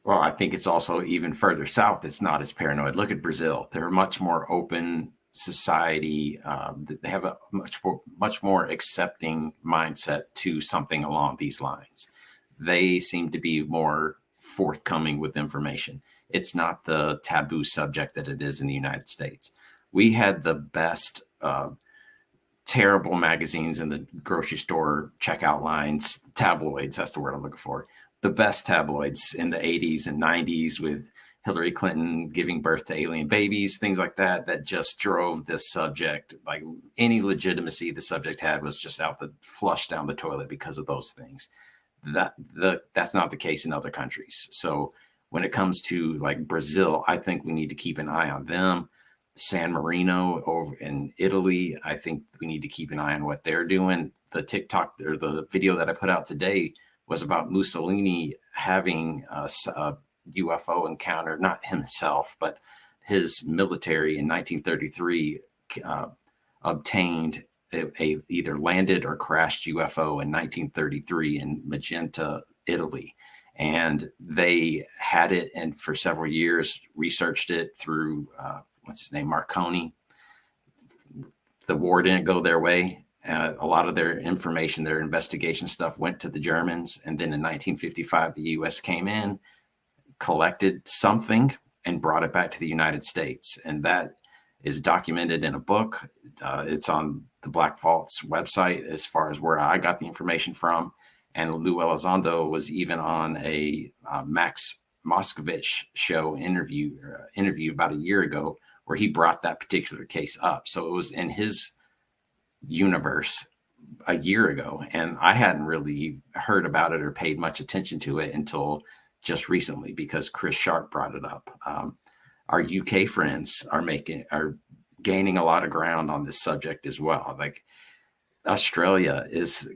Well, I think it's also even further south. It's not as paranoid. Look at Brazil. They're much more open society. They have a much more accepting mindset to something along these lines. They seem to be more forthcoming with information. It's not the taboo subject that it is in the United States. We had the best terrible magazines in the grocery store checkout lines, tabloids, that's the word I'm looking for. The best tabloids in the 80s and 90s with Hillary Clinton giving birth to alien babies, things like that, that just drove this subject. Like any legitimacy the subject had was just flushed down the toilet because of those things. That's not the case in other countries. So when it comes to like Brazil, I think we need to keep an eye on them. San Marino over in Italy, I think we need to keep an eye on what they're doing. The TikTok or the video that I put out today was about Mussolini having a UFO encounter, not himself, but his military in 1933 obtained a either landed or crashed UFO in 1933 in Magenta, Italy. And they had it and for several years researched it through what's his name, Marconi. The war didn't go their way. A lot of their information, their investigation stuff went to the Germans. And then in 1955, the US came in, collected something and brought it back to the United States. And that is documented in a book. It's on the Black Vault's website as far as where I got the information from. And Lou Elizondo was even on a Max Moscovitch show interview about a year ago, where he brought that particular case up. So it was in his universe a year ago. And I hadn't really heard about it or paid much attention to it until just recently, because Chris Sharp brought it up. Our UK friends are gaining a lot of ground on this subject as well. Like Australia is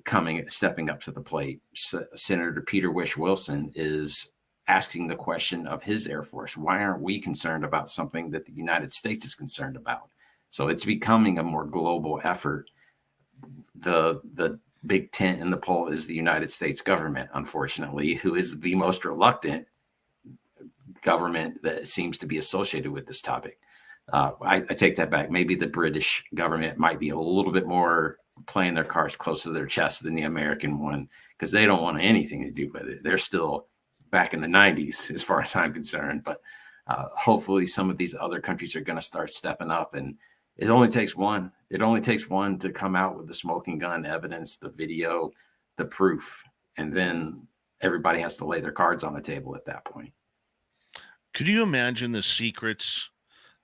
stepping up to the plate. Senator Peter Wish-Wilson is asking the question of his Air Force, why aren't we concerned about something that the United States is concerned about? So it's becoming a more global effort. The big tent in the pole is the United States government, unfortunately, who is the most reluctant government that seems to be associated with this topic. I take that back. Maybe the British government might be a little bit more playing their cards close to their chest than the American one, because they don't want anything to do with it. They're still back in the 90s, as far as I'm concerned. But hopefully some of these other countries are going to start stepping up. And it only takes one. It only takes one to come out with the smoking gun evidence, the video, the proof. And then everybody has to lay their cards on the table at that point. Could you imagine the secrets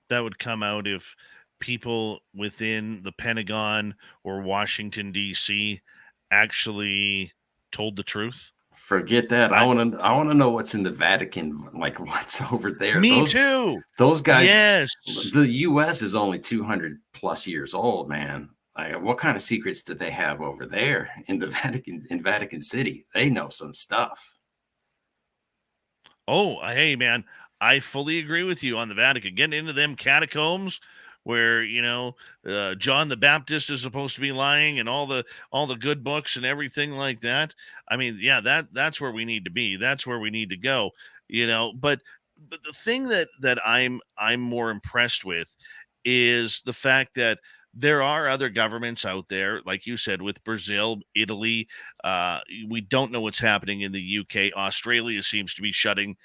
that would come out if people within the Pentagon or Washington, D.C. actually told the truth? Forget that. I want to know what's in the Vatican, like what's over there. Me too. Those guys. Yes. The U.S. is only 200 plus years old, man. Like, what kind of secrets do they have over there in the Vatican, in Vatican City? They know some stuff. Oh, hey, man. I fully agree with you on the Vatican. Getting into them catacombs where, John the Baptist is supposed to be lying, and all the good books and everything like that. I mean, yeah, that's where we need to be. That's where we need to go, but the thing that I'm more impressed with is the fact that there are other governments out there, like you said, with Brazil, Italy. We don't know what's happening in the UK. Australia seems to be shutting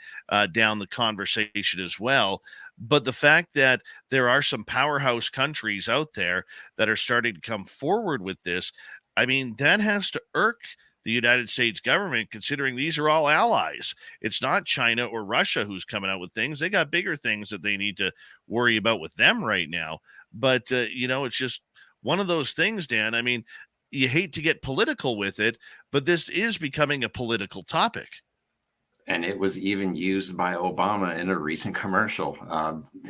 down the conversation as well. But the fact that there are some powerhouse countries out there that are starting to come forward with this, I mean, that has to irk the United States government, considering these are all allies. It's not China or Russia who's coming out with things. They got bigger things that they need to worry about with them right now. But, it's just one of those things, Dan. I mean, you hate to get political with it, but this is becoming a political topic. And it was even used by Obama in a recent commercial.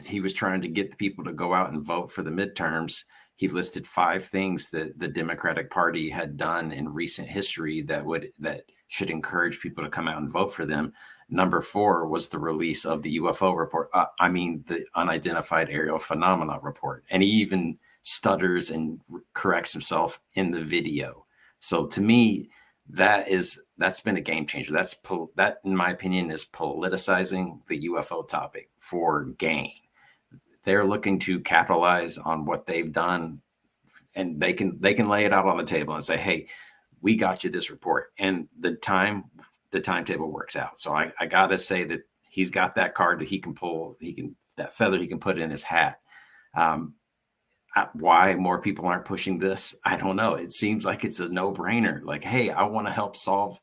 He was trying to get the people to go out and vote for the midterms. He listed 5 things that the Democratic Party had done in recent history that should encourage people to come out and vote for them. Number 4 was the release of the UFO report. The unidentified aerial phenomena report. And he even stutters and corrects himself in the video. So to me, that's been a game changer. That, in my opinion, is politicizing the UFO topic for gain. they're looking to capitalize on what they've done, and they can lay it out on the table and say, hey, we got you this report, and the timetable works out. So I gotta say that he's got that card that he can pull, that feather he can put in his hat. Why more people aren't pushing this, I don't know. It seems like it's a no-brainer. Like, hey, I want to help solve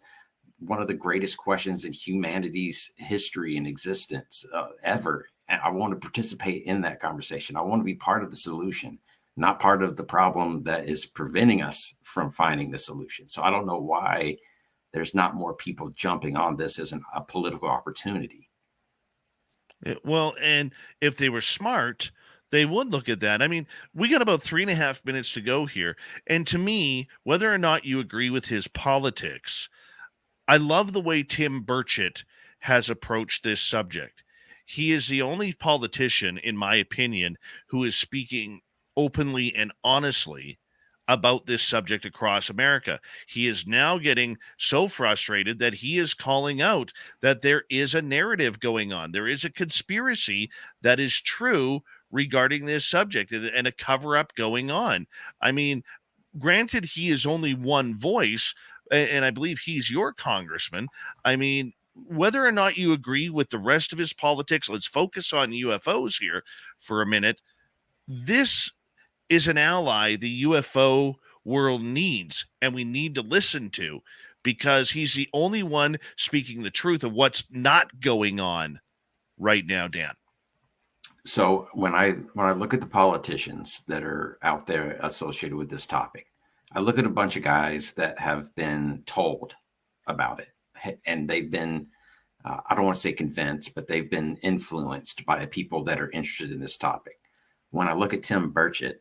one of the greatest questions in humanity's history and existence ever. And I want to participate in that conversation. I want to be part of the solution, not part of the problem that is preventing us from finding the solution. So I don't know why there's not more people jumping on this as a political opportunity. Well, and if they were smart, they would look at that. I mean, we got about 3.5 minutes to go here. And to me, whether or not you agree with his politics, I love the way Tim Burchett has approached this subject. He is the only politician, in my opinion, who is speaking openly and honestly about this subject across America. He is now getting so frustrated that he is calling out that there is a narrative going on. There is a conspiracy that is true regarding this subject and a cover-up going on. I mean, granted, he is only one voice, and I believe he's your congressman. I mean, whether or not you agree with the rest of his politics, let's focus on UFOs here for a minute. This is an ally the UFO world needs, and we need to listen to, because he's the only one speaking the truth of what's not going on right now, Dan. So when I look at the politicians that are out there associated with this topic, I look at a bunch of guys that have been told about it, and they've been, I don't want to say convinced, but they've been influenced by people that are interested in this topic. When I look at Tim Burchett,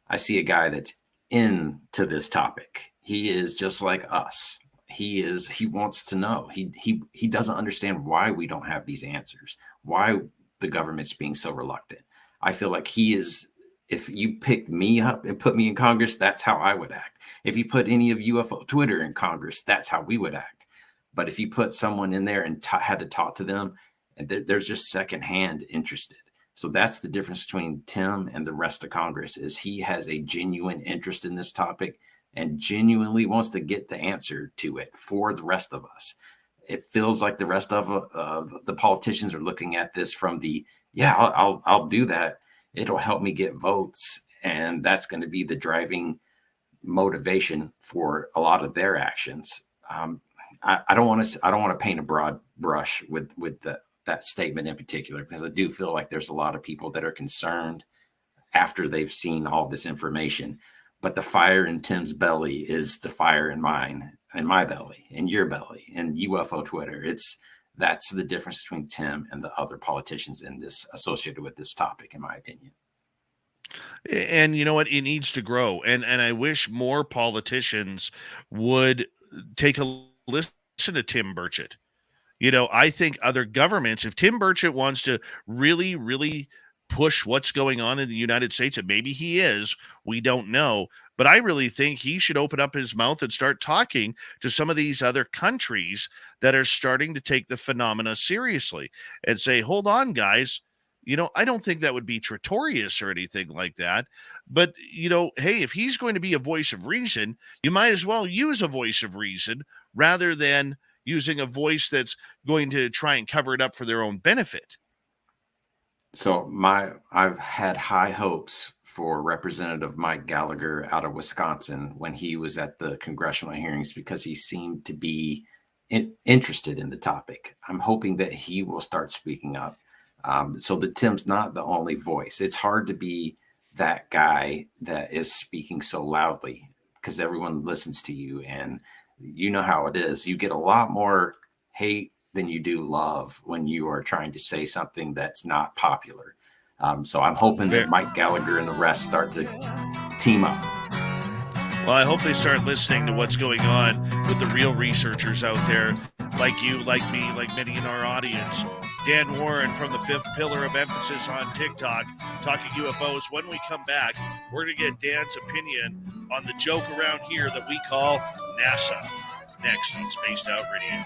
I see a guy that's into this topic. He is just like us. He wants to know. He doesn't understand why we don't have these answers, why the government's being so reluctant. I feel like he is, if you picked me up and put me in Congress, that's how I would act. If you put any of UFO Twitter in Congress, that's how we would act. But if you put someone in there and had to talk to them, and there's just secondhand interested. So that's the difference between Tim and the rest of Congress, is he has a genuine interest in this topic and genuinely wants to get the answer to it for the rest of us. It feels like the rest of the politicians are looking at this from the, I'll do that. It'll help me get votes. And that's going to be the driving motivation for a lot of their actions. I don't want to paint a broad brush with that statement in particular, because I do feel like there's a lot of people that are concerned after they've seen all this information. But the fire in Tim's belly is the fire in mine, in my belly, in your belly, in UFO Twitter. That's the difference between Tim and the other politicians in this associated with this topic, in my opinion. And you know what? It needs to grow. And I wish more politicians would take a listen to Tim Burchett. You know, I think other governments, if Tim Burchett wants to really, really push what's going on in the United States, and maybe he is, we don't know, but I really think he should open up his mouth and start talking to some of these other countries that are starting to take the phenomena seriously and say, hold on, guys. You know, I don't think that would be traitorous or anything like that. But, you know, hey, if he's going to be a voice of reason, you might as well use a voice of reason rather than using a voice that's going to try and cover it up for their own benefit. So I've had high hopes for Representative Mike Gallagher out of Wisconsin when he was at the congressional hearings, because he seemed to be interested in the topic. I'm hoping that he will start speaking up. So that Tim's not the only voice. It's hard to be that guy that is speaking so loudly because everyone listens to you, and you know how it is. You get a lot more hate than you do love when you are trying to say something that's not popular. So I'm hoping that Mike Gallagher and the rest start to team up. Well, I hope they start listening to what's going on with the real researchers out there, like you, like me, like many in our audience. Dan Warren from the Fifth Pillar of Emphasis on TikTok, talking UFOs. When we come back, we're going to get Dan's opinion on the joke around here that we call NASA. Next on Spaced Out Radio.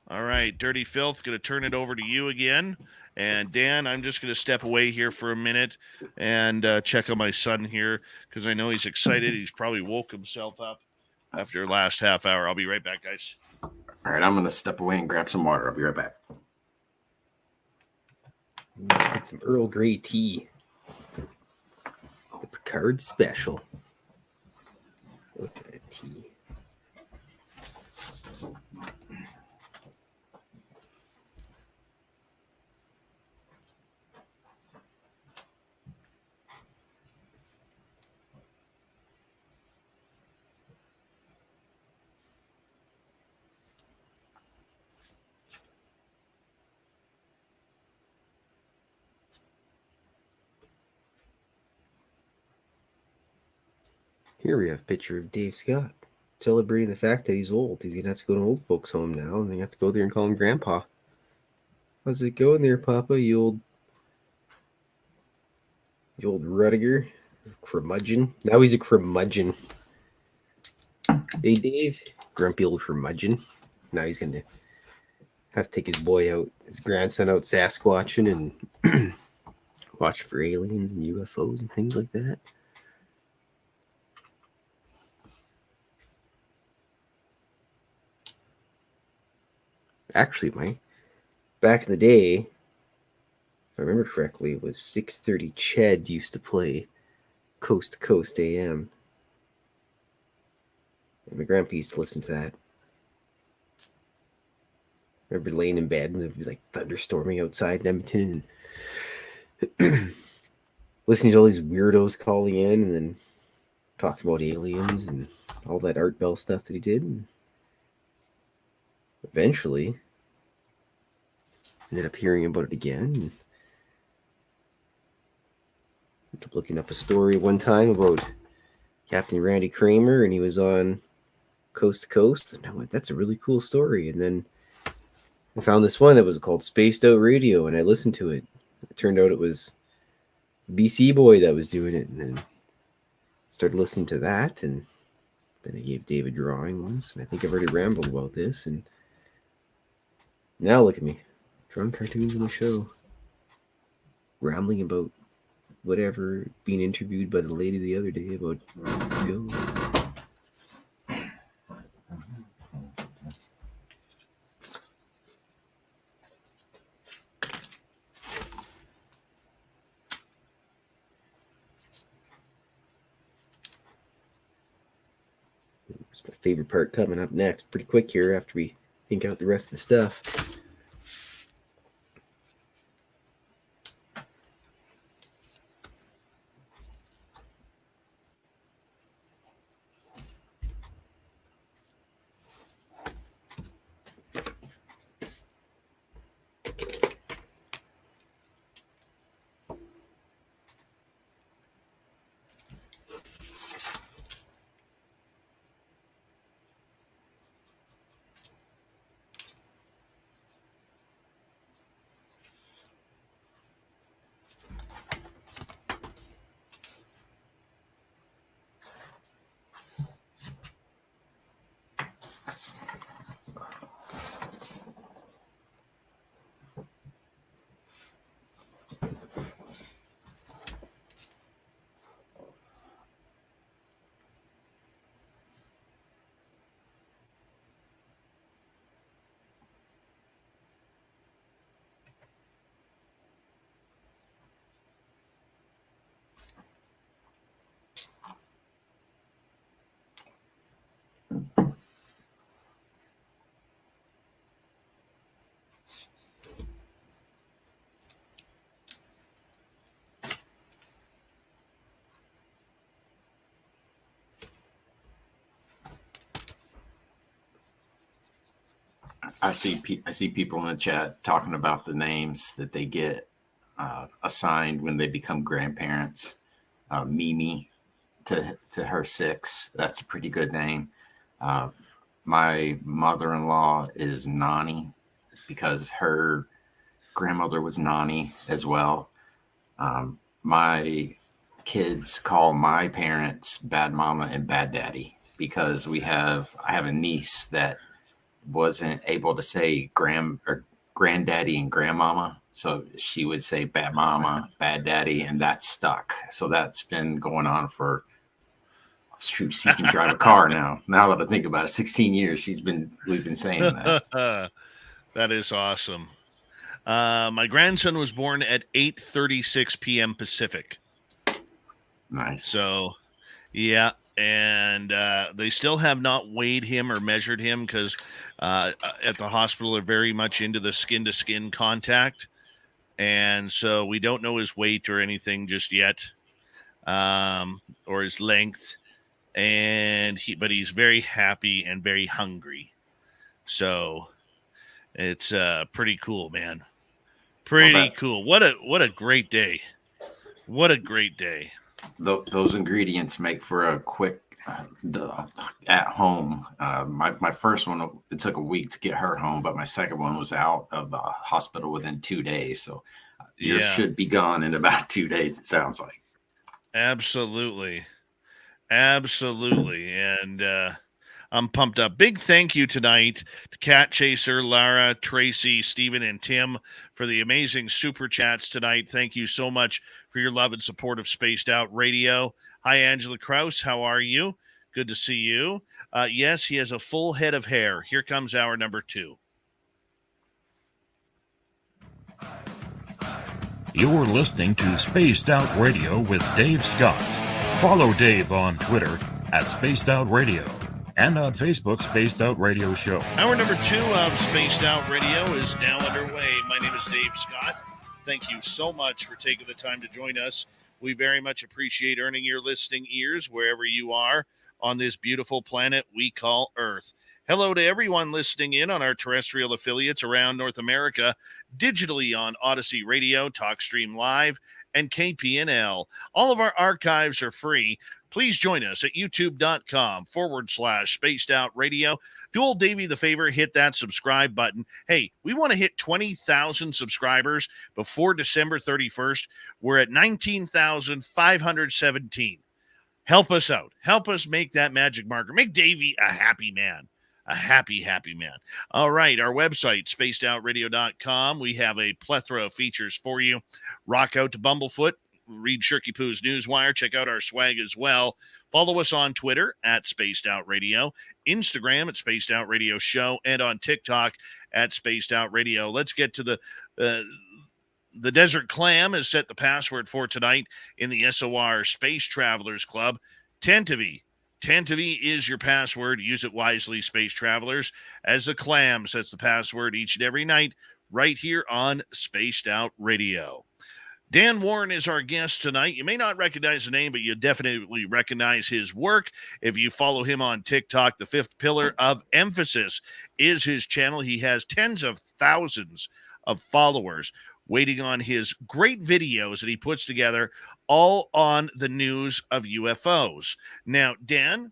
All right, Dirty Fylth, going to turn it over to you again. And Dan, I'm just going to step away here for a minute and check on my son here because I know he's excited. He's probably woke himself up after last half hour. I'll be right back, guys. All right, I'm going to step away and grab some water. I'll be right back. Get some Earl Grey tea. Oh, Picard special. Look at that tea. Here we have a picture of Dave Scott celebrating the fact that he's old. He's going to have to go to old folks' home now, and they have to go there and call him Grandpa. How's it going there, Papa, you old Rudiger? Curmudgeon. Now he's a curmudgeon. Hey, Dave. Grumpy old curmudgeon. Now he's going to have to take his boy out, his grandson out Sasquatching and watch for aliens and UFOs and things like that. Actually, back in the day, if I remember correctly, it was 6:30 Ched used to play Coast to Coast AM. And my grandpa used to listen to that. I remember laying in bed and it would be like thunderstorming outside in Edmonton and listening to all these weirdos calling in and then talking about aliens and all that Art Bell stuff that he did. And eventually ended up hearing about it again. And ended up looking up a story one time about Captain Randy Kramer, and he was on Coast to Coast, and I went, that's a really cool story. And then I found this one that was called Spaced Out Radio, and I listened to it. It turned out it was BC Boy that was doing it, and then started listening to that, and then I gave Dave a drawing once, and I think I've already rambled about this, and now look at me, drawing cartoons on the show, rambling about whatever, being interviewed by the lady the other day about ghosts. It's my favorite part coming up next, pretty quick here after we think out the rest of the stuff. I see people in the chat talking about the names that they get assigned when they become grandparents. Mimi to her 6. That's a pretty good name. My mother-in-law is Nani because her grandmother was Nani as well. My kids call my parents Bad Mama and Bad Daddy because I have a niece that wasn't able to say granddaddy and grandmama. So she would say bad mama, bad daddy, and that's stuck. So that's been going on for, shoot, she can drive a car now. Now that I think about it, 16 years we've been saying that. That is awesome. My grandson was born at 8:36 p.m. Pacific. Nice. So, yeah. And they still have not weighed him or measured him because at the hospital they're very much into the skin-to-skin contact. And so we don't know his weight or anything just yet, or his length. But he's very happy and very hungry. So it's pretty cool, man. Pretty cool. What a great day. What a great day. Those ingredients make for a quick at home. My first one, it took a week to get her home, but my second one was out of the hospital within 2 days. So yours should be gone in about 2 days, it sounds like. Absolutely. And I'm pumped up. Big thank you tonight to Cat Chaser, Lara, Tracy, Stephen, and Tim for the amazing super chats tonight. Thank you so much for your love and support of Spaced Out Radio. Hi, Angela Krause. How are you? Good to see you. Yes, he has a full head of hair. Here comes our number 2. You're listening to Spaced Out Radio with Dave Scott. Follow Dave on Twitter at Spaced Out Radio and on Facebook, Spaced Out Radio Show. Hour number 2 of Spaced Out Radio is now underway. My name is Dave Scott. Thank you so much for taking the time to join us. We very much appreciate earning your listening ears wherever you are on this beautiful planet we call Earth. Hello to everyone listening in on our terrestrial affiliates around North America, digitally on Odyssey Radio, TalkStream Live, and KPNL. All of our archives are free. Please join us at youtube.com/Spaced Out Radio. Do old Davey the favor, hit that subscribe button. Hey, we want to hit 20,000 subscribers before December 31st. We're at 19,517. Help us out. Help us make that magic marker. Make Davey a happy man. A happy, happy man. All right, our website, spacedoutradio.com. We have a plethora of features for you. Rock out to Bumblefoot. Read Shirky Poo's Newswire. Check out our swag as well. Follow us on Twitter at Spaced Out Radio, Instagram at Spaced Out Radio Show, and on TikTok at Spaced Out Radio. Let's get to the Desert Clam has set the password for tonight in the SOR Space Travelers Club. Tantivy. Tantivy is your password. Use it wisely, Space Travelers, as the Clam sets the password each and every night right here on Spaced Out Radio. Dan Warren is our guest tonight. You may not recognize the name, but you definitely recognize his work. If you follow him on TikTok, the Fifth Pillar of Emphasis is his channel. He has tens of thousands of followers waiting on his great videos that he puts together, all on the news of UFOs. Now, Dan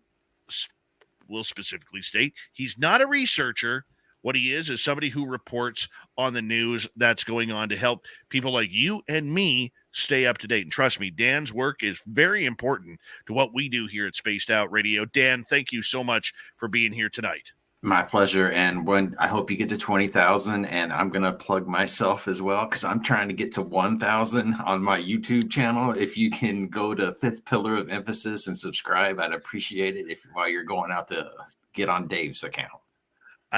will specifically state he's not a researcher. What he is somebody who reports on the news that's going on to help people like you and me stay up to date. And trust me, Dan's work is very important to what we do here at Spaced Out Radio. Dan, thank you so much for being here tonight. My pleasure. And when I hope you get to 20,000, and I'm going to plug myself as well, because I'm trying to get to 1,000 on my YouTube channel. If you can go to Fifth Pillar of Emphasis and subscribe, I'd appreciate it while you're going out to get on Dave's account.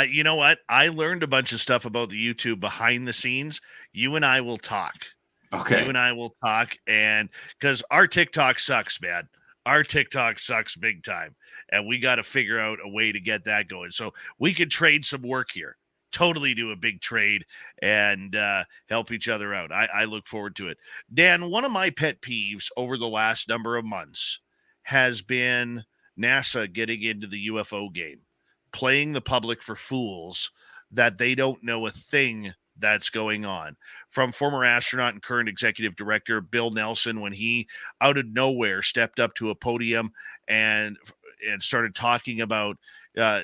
You know what? I learned a bunch of stuff about the YouTube behind the scenes. You and I will talk. Okay. You and I will talk, and because our TikTok sucks, man. Our TikTok sucks big time, and we got to figure out a way to get that going. So we could trade some work here. Totally do a big trade and help each other out. I look forward to it. Dan, one of my pet peeves over the last number of months has been NASA getting into the UFO game, playing the public for fools that they don't know a thing that's going on. From former astronaut and current executive director Bill Nelson, when he out of nowhere stepped up to a podium and started talking about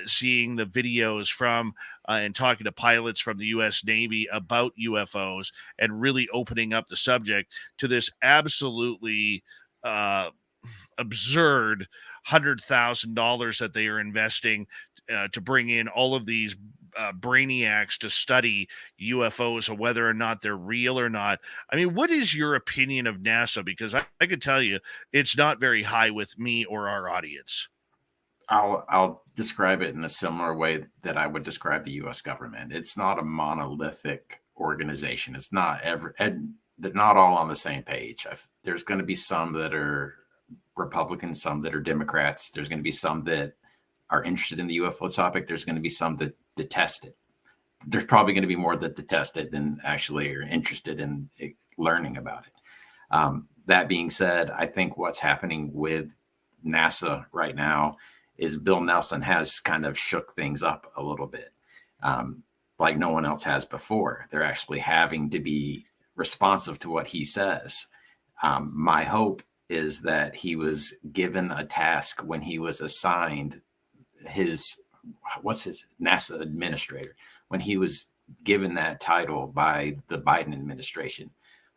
seeing the videos from and talking to pilots from the U.S. Navy about UFOs and really opening up the subject to this absolutely absurd $100,000 that they are investing to bring in all of these brainiacs to study UFOs or whether or not they're real or not. I mean, what is your opinion of NASA? Because I could tell you it's not very high with me or our audience. I'll describe it in a similar way that I would describe the U.S. government. It's not a monolithic organization. It's not they're not all on the same page. There's going to be some that are Republicans, some that are Democrats. There's going to be some that are interested in the UFO topic. There's going to be some that detest it. There's probably going to be more that detest it than actually are interested in learning about it. That being said, I think what's happening with NASA right now is Bill Nelson has kind of shook things up a little bit, like no one else has before. They're actually having to be responsive to what he says. My hope is that he was given a task when he was assigned his NASA administrator, when he was given that title by the Biden administration.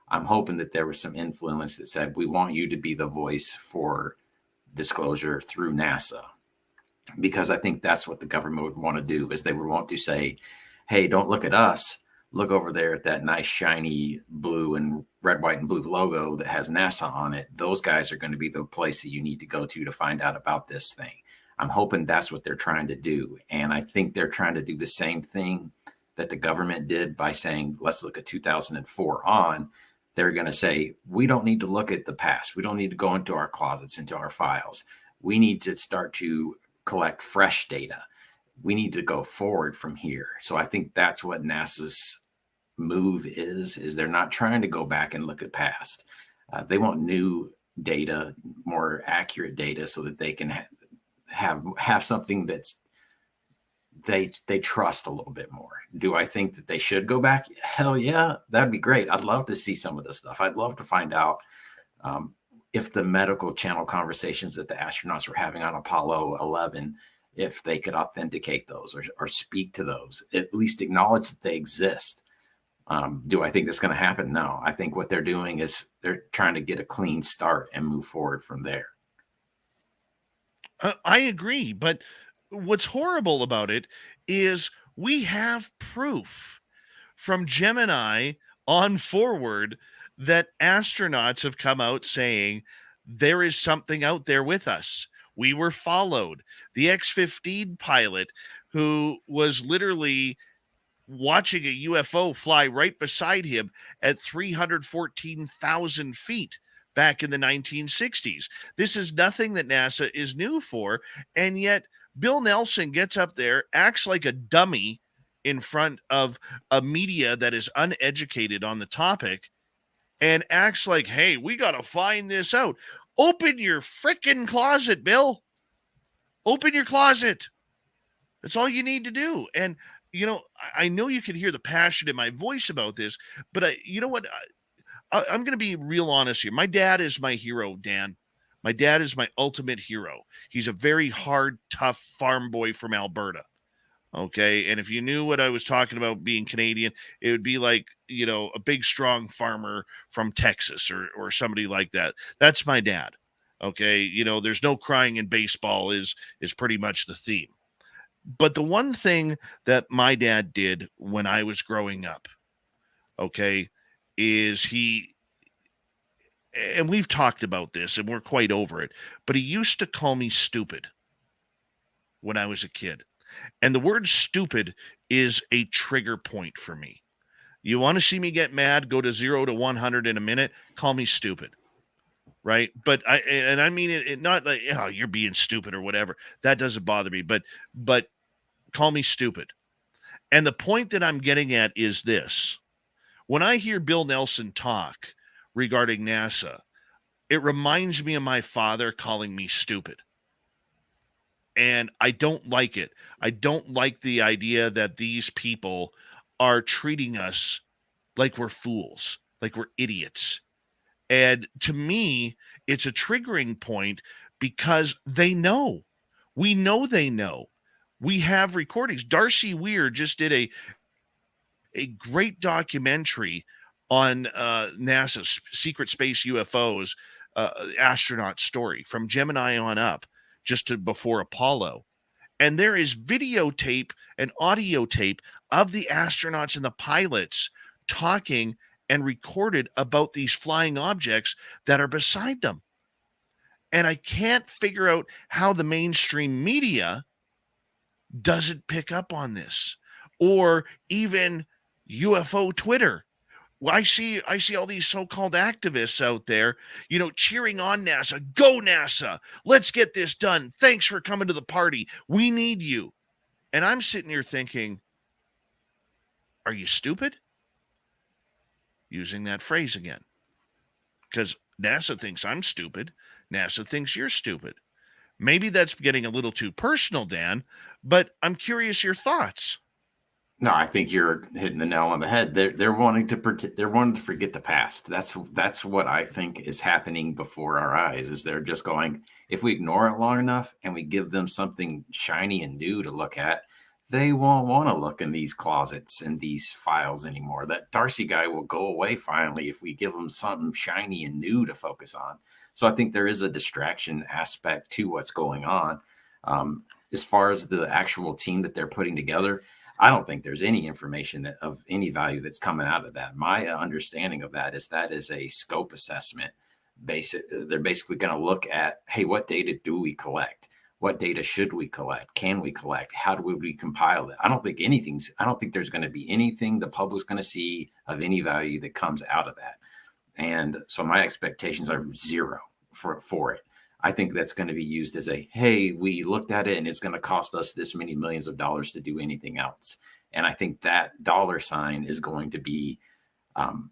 I'm hoping that there was some influence that said, we want you to be the voice for disclosure through NASA. Because I think that's what the government would want to do, is they would want to say, hey, don't look at us. Look over there at that nice shiny blue and red, white, and blue logo that has NASA on it. Those guys are going to be the place that you need to go to find out about this thing. I'm hoping that's what they're trying to do. And I think they're trying to do the same thing that the government did by saying, let's look at 2004 on. They're going to say, we don't need to look at the past. We don't need to go into our closets, into our files. We need to start to collect fresh data. We need to go forward from here. So I think that's what NASA's move is they're not trying to go back and look at past. They want new data, more accurate data, so that they can have something that's they trust a little bit more. Do I think that they should go back? Hell yeah, that'd be great. I'd love to see some of this stuff. I'd love to find out if the medical channel conversations that the astronauts were having on Apollo 11, if they could authenticate those or speak to those, at least acknowledge that they exist. Do I think that's going to happen? No. I think what they're doing is they're trying to get a clean start and move forward from there. I agree. But what's horrible about it is we have proof from Gemini on forward that astronauts have come out saying there is something out there with us. We were followed. The X-15 pilot, who was literally watching a UFO fly right beside him at 314,000 feet back in the 1960s. This is nothing that NASA is new for. And yet Bill Nelson gets up there, acts like a dummy in front of a media that is uneducated on the topic, and acts like, hey, we got to find this out. Open your frickin' closet, Bill. Open your closet. That's all you need to do. And, you know, I know you can hear the passion in my voice about this, but you know what? I'm going to be real honest here. My dad is my hero, Dan. My dad is my ultimate hero. He's a very hard, tough farm boy from Alberta. Okay. And if you knew what I was talking about being Canadian, it would be like, you know, a big, strong farmer from Texas or somebody like that. That's my dad. Okay. You know, there's no crying in baseball is pretty much the theme. But the one thing that my dad did when I was growing up, okay, is and we've talked about this and we're quite over it, but he used to call me stupid when I was a kid. And the word stupid is a trigger point for me. You want to see me get mad, go to 0 to 100 in a minute, call me stupid. Right. But I mean it not like, oh, you're being stupid or whatever. That doesn't bother me. But call me stupid. And the point that I'm getting at is this. When I hear Bill Nelson talk regarding NASA, it reminds me of my father calling me stupid. And I don't like it. I don't like the idea that these people are treating us like we're fools, like we're idiots. And to me, it's a triggering point because they know. We know they know. We have recordings. Darcy Weir just did a great documentary on NASA's secret space UFOs, astronaut story from Gemini on up, just to before Apollo. And there is videotape and audio tape of the astronauts and the pilots talking and recorded about these flying objects that are beside them. And I can't figure out how the mainstream media doesn't pick up on this, or even UFO Twitter. Well, I see all these so-called activists out there, cheering on NASA. Go NASA. Let's get this done. Thanks for coming to the party. We need you. And I'm sitting here thinking, are you stupid? Using that phrase again. Because NASA thinks I'm stupid. NASA thinks you're stupid. Maybe that's getting a little too personal, Dan, but I'm curious your thoughts. No, I think you're hitting the nail on the head. They're wanting to forget the past. That's what I think is happening before our eyes. Is they're just going, if we ignore it long enough and we give them something shiny and new to look at, they won't want to look in these closets and these files anymore. That Darcy guy will go away finally if we give them something shiny and new to focus on. So I think there is a distraction aspect to what's going on. As far as the actual team that they're putting together, I don't think there's any information of any value that's coming out of that. My understanding of that is a scope assessment. They're basically going to look at, hey, what data do we collect? What data should we collect? Can we collect? How do we compile it? I don't think there's going to be anything the public's going to see of any value that comes out of that. And so my expectations are zero for it. I think that's going to be used as hey, we looked at it and it's going to cost us this many millions of dollars to do anything else. And I think that dollar sign is going to be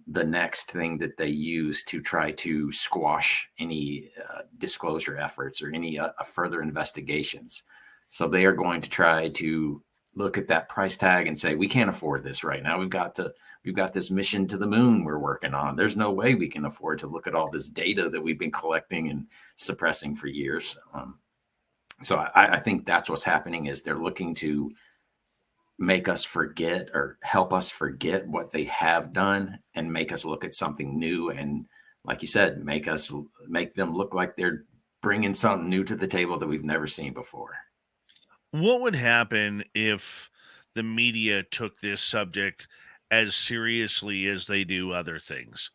the next thing that they use to try to squash any disclosure efforts or any further investigations. So they are going to try to look at that price tag and say, we can't afford this right now. We've got this mission to the moon we're working on. There's no way we can afford to look at all this data that we've been collecting and suppressing for years. So I think that's what's happening, is they're looking to make us forget or help us forget what they have done and make us look at something new. And like you said, make them look like they're bringing something new to the table that we've never seen before. What would happen if the media took this subject as seriously as they do other things?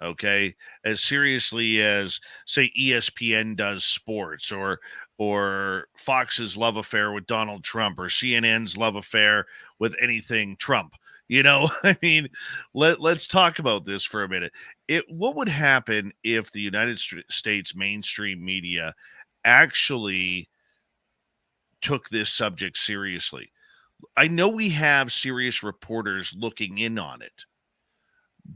Okay, as seriously as, say, ESPN does sports, or Fox's love affair with Donald Trump, or CNN's love affair with anything Trump. I mean, let's talk about this for a minute. What would happen if the United States mainstream media actually took this subject seriously? I know we have serious reporters looking in on it,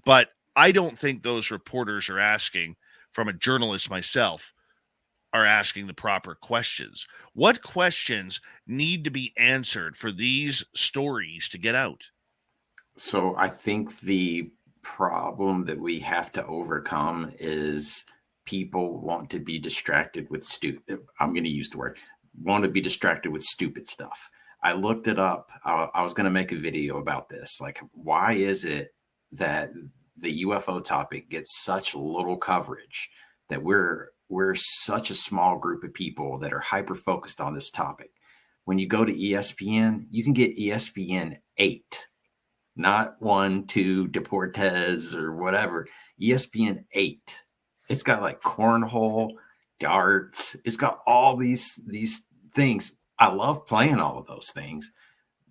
but I don't think those reporters are asking, from a journalist myself, are asking the proper questions. What questions need to be answered for these stories to get out? So I think the problem that we have to overcome is people want to be distracted with I'm going to use the word, want to be distracted with stupid stuff. I looked it up. I was going to make a video about this. Like, why is it that the UFO topic gets such little coverage, that we're such a small group of people that are hyper focused on this topic? When you go to ESPN, you can get ESPN 8, not 1, 2, Deportes or whatever. ESPN 8. It's got like cornhole, darts. It's got all these things. I love playing all of those things.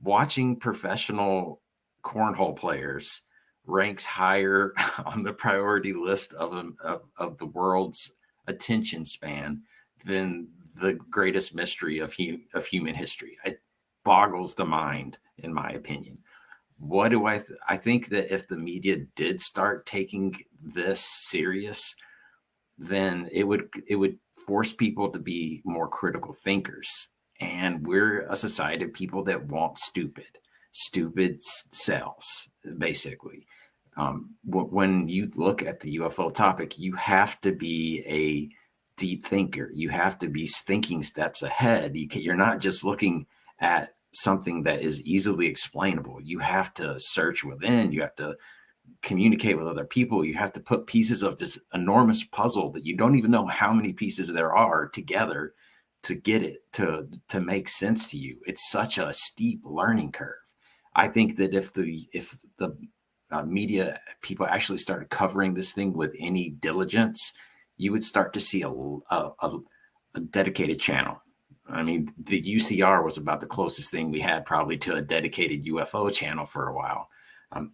Watching professional cornhole players ranks higher on the priority list of the world's attention span than the greatest mystery of human history. It boggles the mind, in my opinion. What do I think that if the media did start taking this serious, then it would force people to be more critical thinkers. And we're a society of people that want stupid sells, basically. When you look at the UFO topic, you have to be a deep thinker. You have to be thinking steps ahead. You're not just looking at something that is easily explainable. You have to search within. You have to communicate with other people. You have to put pieces of this enormous puzzle that you don't even know how many pieces there are together get it to make sense to you. It's such a steep learning curve. I think that if the media people actually started covering this thing with any diligence, you would start to see a dedicated channel. I mean, the UCR was about the closest thing we had probably to a dedicated UFO channel for a while.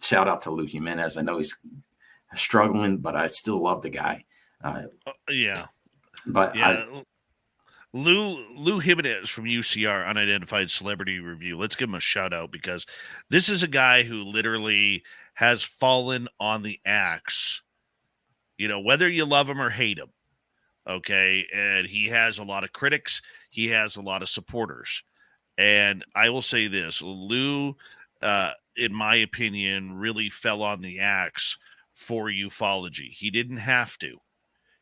Shout out to Lou Jimenez. I know he's struggling, but I still love the guy. Yeah. But Yeah. Lou Jimenez from UCR, Unidentified Celebrity Review. Let's give him a shout out, because this is a guy who literally has fallen on the axe, whether you love him or hate him. Okay. And he has a lot of critics. He has a lot of supporters. And I will say this, Lou, in my opinion, really fell on the axe for ufology. He didn't have to.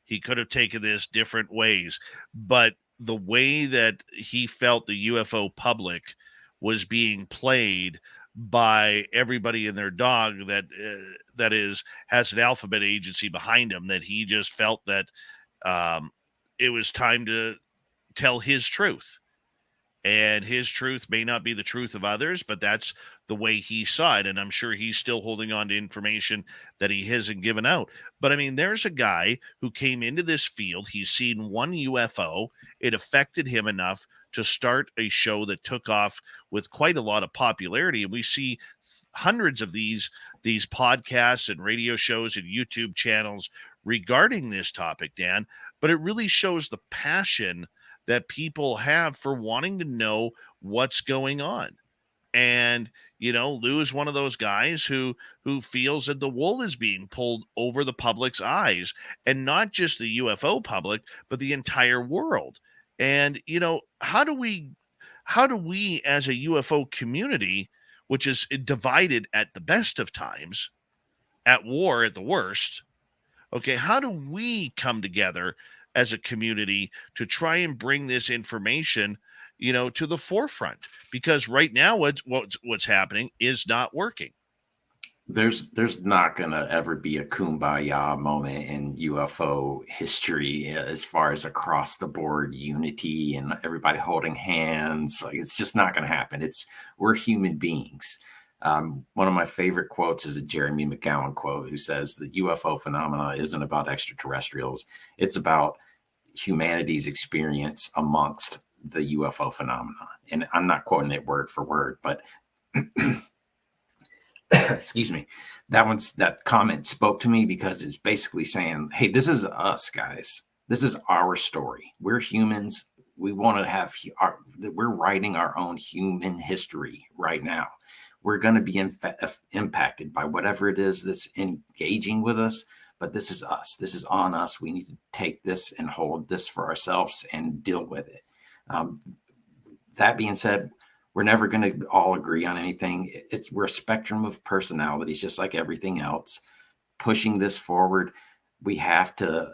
He could have taken this different ways, but the way that he felt the UFO public was being played by everybody and their dog that has an alphabet agency behind him, that he just felt that it was time to tell his truth. And his truth may not be the truth of others, but that's the way he saw it. And I'm sure he's still holding on to information that he hasn't given out. But I mean, there's a guy who came into this field. He's seen one UFO. It affected him enough to start a show that took off with quite a lot of popularity. And we see hundreds of these podcasts and radio shows and YouTube channels regarding this topic, Dan. But it really shows the passion that people have for wanting to know what's going on. And, Lou is one of those guys who feels that the wool is being pulled over the public's eyes, and not just the UFO public, but the entire world. And, how do we as a UFO community, which is divided at the best of times, at war at the worst, okay, how do we come together as a community to try and bring this information, to the forefront? Because right now what's happening is not working. There's not going to ever be a kumbaya moment in UFO history as far as across the board unity and everybody holding hands. Like, it's just not going to happen. We're human beings. One of my favorite quotes is a Jeremy McGowan quote, who says the UFO phenomena isn't about extraterrestrials. It's about humanity's experience amongst the UFO phenomena. And I'm not quoting it word for word, but excuse me, that comment spoke to me, because it's basically saying, hey, this is us, guys. This is our story. We're humans. We want to have we're writing our own human history right now. We're going to be impacted by whatever it is that's engaging with us, but this is us. This is on us. We need to take this and hold this for ourselves and deal with it. That being said, we're never going to all agree on anything. We're a spectrum of personalities, just like everything else. Pushing this forward, we have to.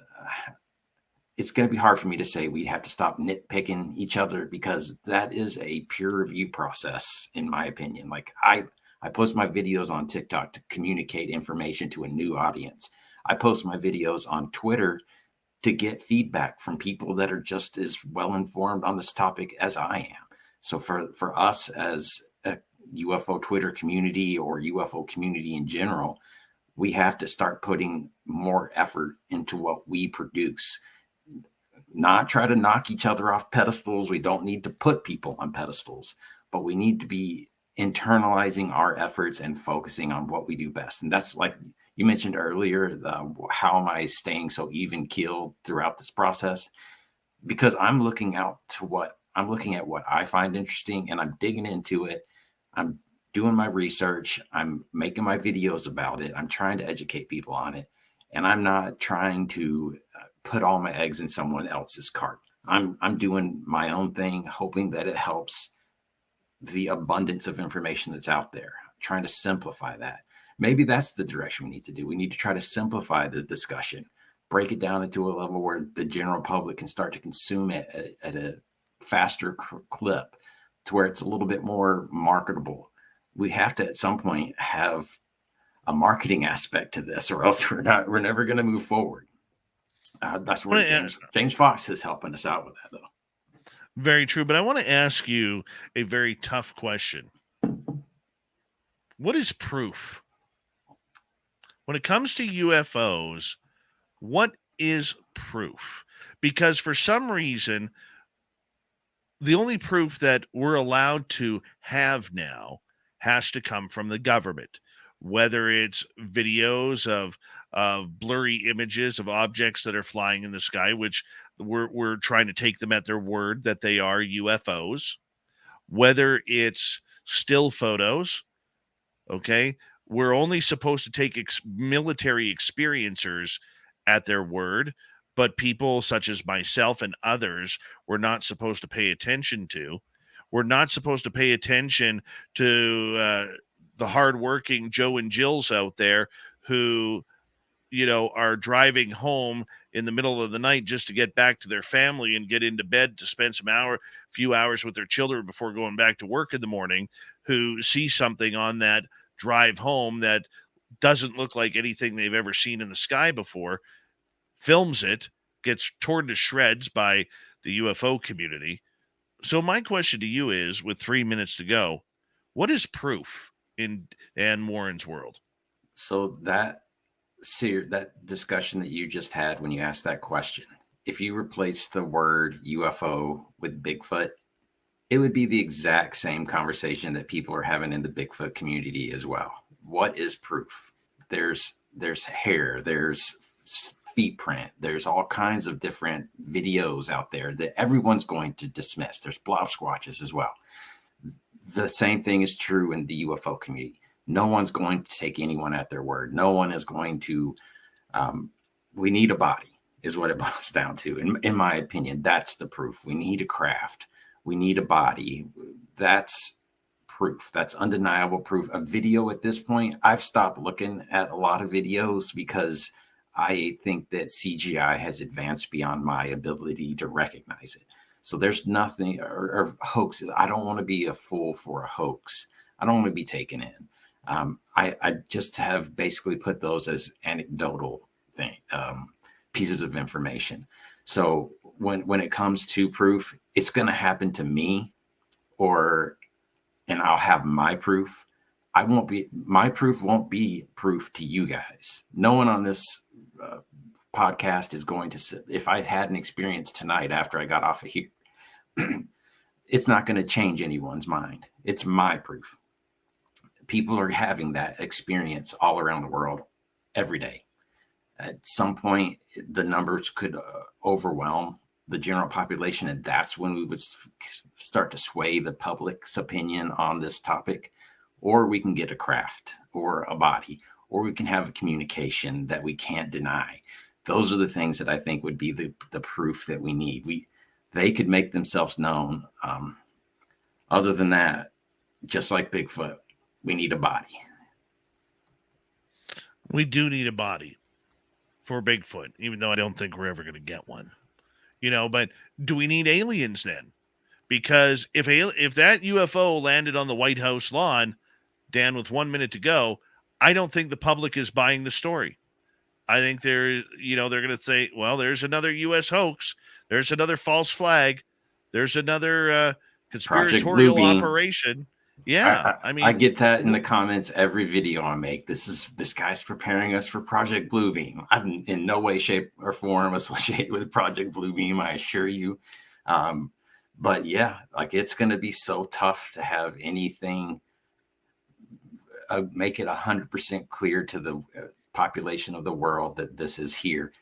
It's going to be hard for me to say we have to stop nitpicking each other, because that is a peer review process, in my opinion. Like, I post my videos on TikTok to communicate information to a new audience. I post my videos on Twitter to get feedback from people that are just as well informed on this topic as I am. So for us as a UFO Twitter community, or UFO community in general, we have to start putting more effort into what we produce. Not try to knock each other off pedestals. We don't need to put people on pedestals, but we need to be internalizing our efforts and focusing on what we do best. And that's, like you mentioned earlier, how am I staying so even keeled throughout this process? Because I'm looking at what I find interesting, and I'm digging into it. I'm doing my research. I'm making my videos about it. I'm trying to educate people on it. And I'm not trying to put all my eggs in someone else's cart. I'm doing my own thing, hoping that it helps the abundance of information that's out there, trying to simplify that. Maybe that's the direction we need to do. We need to try to simplify the discussion, break it down into a level where the general public can start to consume it at a faster clip, to where it's a little bit more marketable. We have to, at some point, have a marketing aspect to this, or else we're never going to move forward. That's where James Fox is helping us out with that, though. Very true. But I want to ask you a very tough question. What is proof? When it comes to UFOs, what is proof? Because for some reason, the only proof that we're allowed to have now has to come from the government, whether it's videos of blurry images of objects that are flying in the sky, which we're trying to take them at their word that they are UFOs, whether it's still photos. Okay, we're only supposed to take military experiencers at their word, but people such as myself and others we're not supposed to pay attention to. We're not supposed to pay attention to the hardworking Joe and Jills out there who, are driving home in the middle of the night just to get back to their family and get into bed to spend few hours with their children before going back to work in the morning, who see something on that drive home that doesn't look like anything they've ever seen in the sky before, films it, gets torn to shreds by the UFO community. So my question to you is, with 3 minutes to go, what is proof in Dan Warren's world? So that discussion that you just had when you asked that question, if you replace the word UFO with Bigfoot, it would be the exact same conversation that people are having in the Bigfoot community as well. What is proof? There's hair, there's feet print, there's all kinds of different videos out there that everyone's going to dismiss. There's blob squatches as well. The same thing is true in the UFO community. No one's going to take anyone at their word. No one is going to, we need a body is what it boils down to. In my opinion, that's the proof. We need a craft. We need a body. That's proof. That's undeniable proof. A video at this point, I've stopped looking at a lot of videos because I think that CGI has advanced beyond my ability to recognize it. So there's nothing, or hoaxes. I don't want to be a fool for a hoax. I don't want to be taken in. I just have basically put those as anecdotal pieces of information. So when it comes to proof, it's going to happen to me, and I'll have my proof. My proof won't be proof to you guys. No one on this podcast is going to sit. If I had an experience tonight after I got off of here, it's not going to change anyone's mind. It's my proof. People are having that experience all around the world every day. At some point, the numbers could overwhelm the general population, and that's when we would start to sway the public's opinion on this topic. Or we can get a craft or a body, or we can have a communication that we can't deny. Those are the things that I think would be the proof that we need. They could make themselves known. Other than that, just like Bigfoot, we need a body. We do need a body for Bigfoot, even though I don't think we're ever going to get one. But do we need aliens then? Because if that UFO landed on the White House lawn, Dan, with 1 minute to go, I don't think the public is buying the story. I think they're going to say, well, there's another U.S. hoax. There's another false flag. There's another conspiratorial operation. Yeah. I get that in the comments every video I make. This guy's preparing us for Project Bluebeam. I'm in no way, shape, or form associated with Project Bluebeam, I assure you. But yeah, it's going to be so tough to have anything make it 100% clear to the population of the world that this is here,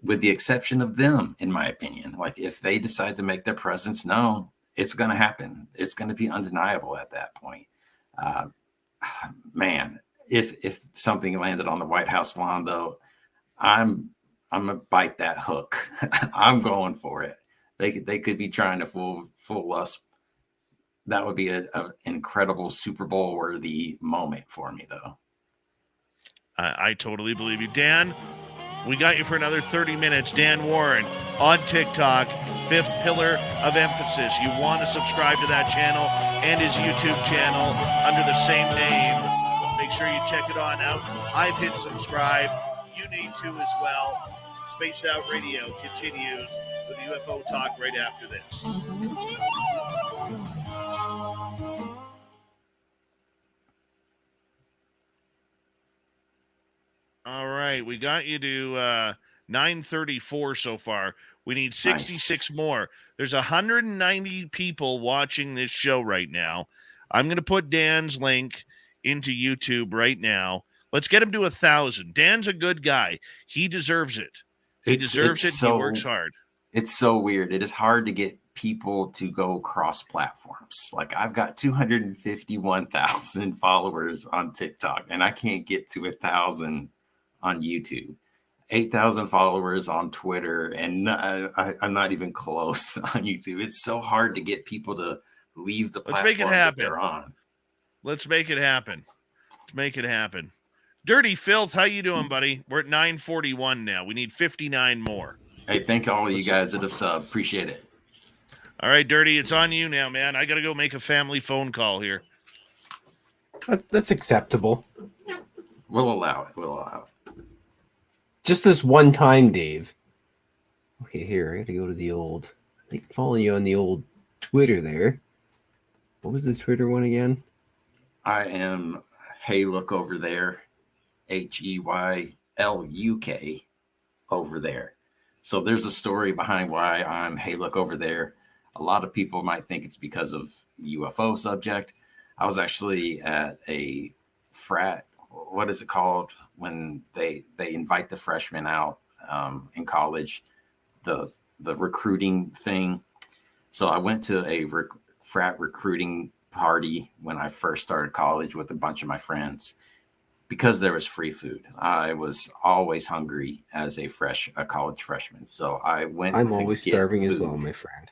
with the exception of them, in my opinion. If they decide to make their presence known, it's going to happen. It's going to be undeniable at that point. Man, if something landed on the White House lawn, though, I'm going to bite that hook. I'm going for it. They could be trying to fool us. That would be an incredible Super Bowl worthy moment for me, though. I totally believe you. Dan, we got you for another 30 minutes. Dan Warren on TikTok, Fifth Pillar of Emphasis. You want to subscribe to that channel and his YouTube channel under the same name. Make sure you check it on out. I've hit subscribe. You need to as well. Spaced Out Radio continues with UFO talk right after this. All right, we got you to 934 so far. We need 66 more. There's 190 people watching this show right now. I'm going to put Dan's link into YouTube right now. Let's get him to 1,000. Dan's a good guy. He deserves it. He deserves it. He works hard. It's so weird. It is hard to get people to go cross platforms. Like I've got 251,000 followers on TikTok, and I can't get to 1,000 on YouTube. 8,000 followers on Twitter, and I'm not even close on YouTube. It's so hard to get people to leave the platform that they're on. Let's make it happen. Let's make it happen. Dirty Fylth, how you doing, buddy? We're at 941 now. We need 59 more. Hey, thank all of you guys that have subbed. Appreciate it. All right, Dirty, it's on you now, man. I got to go make a family phone call here. That's acceptable. We'll allow it. We'll allow it. Just this one time, Dave. Okay, here, I got to go to the old... I think following you on the old Twitter there. What was the Twitter one again? I am Hey Look Over There. HEYLUK over there. So there's a story behind why I'm Hey Look Over There. A lot of people might think it's because of UFO subject. I was actually at a frat. What is it called when they invite the freshmen out in college? The recruiting thing. So I went to a frat recruiting party when I first started college with a bunch of my friends. Because there was free food, I was always hungry as a college freshman. So I went. I'm always starving as well, my friend.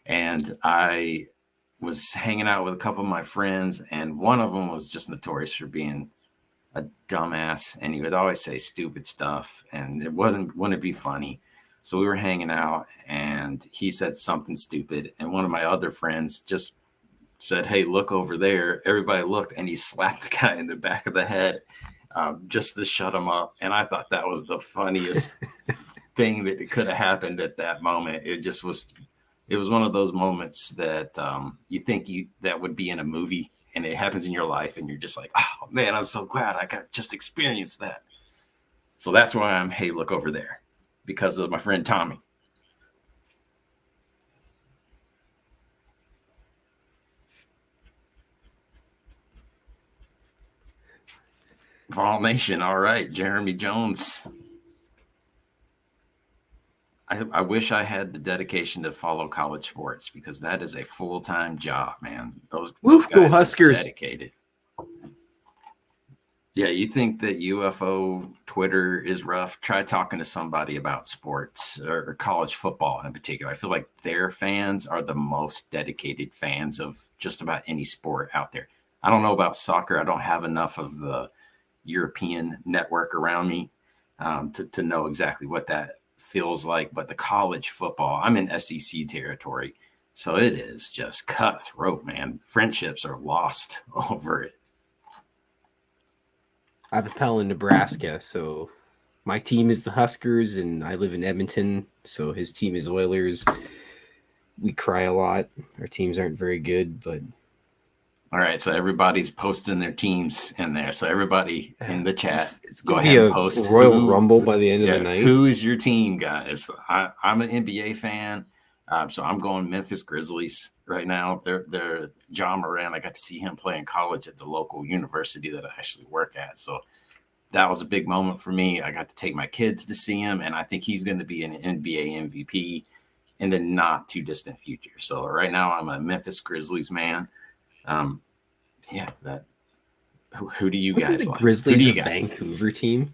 And I was hanging out with a couple of my friends, and one of them was just notorious for being a dumbass, and he would always say stupid stuff, and wouldn't be funny. So we were hanging out, and he said something stupid, and one of my other friends just said, "Hey, look over there." Everybody looked, and he slapped the guy in the back of the head just to shut him up. And I thought that was the funniest thing that could have happened at that moment. It was one of those moments that you think that would be in a movie, and it happens in your life, and you're just like, oh man, I'm so glad I got just experienced that. So that's why I'm Hey Look Over There, because of my friend Tommy. Vol Nation, all right, Jeremy Jones. I wish I had the dedication to follow college sports, because that is a full-time job, man. Those Woof, guys go Huskers. are dedicated. Yeah, you think that UFO Twitter is rough? Try talking to somebody about sports or college football in particular. I feel like their fans are the most dedicated fans of just about any sport out there. I don't know about soccer. I don't have enough of the European network around me to know exactly what that feels like. But the college football, I'm in SEC territory, so it is just cutthroat, man. Friendships are lost over it. I have a pal in Nebraska, so my team is the Huskers, and I live in Edmonton, so his team is Oilers. We cry a lot. Our teams aren't very good, but... All right, so everybody's posting their teams in there. So everybody in the chat, go ahead and post Royal Rumble by the end of the night. Who is your team, guys? I'm an NBA fan, so I'm going Memphis Grizzlies right now. They're John Moran. I got to see him play in college at the local university that I actually work at. So that was a big moment for me. I got to take my kids to see him, and I think he's going to be an NBA MVP in the not too distant future. So right now I'm a Memphis Grizzlies man. Who do you guys like? Grizzlies a Vancouver team?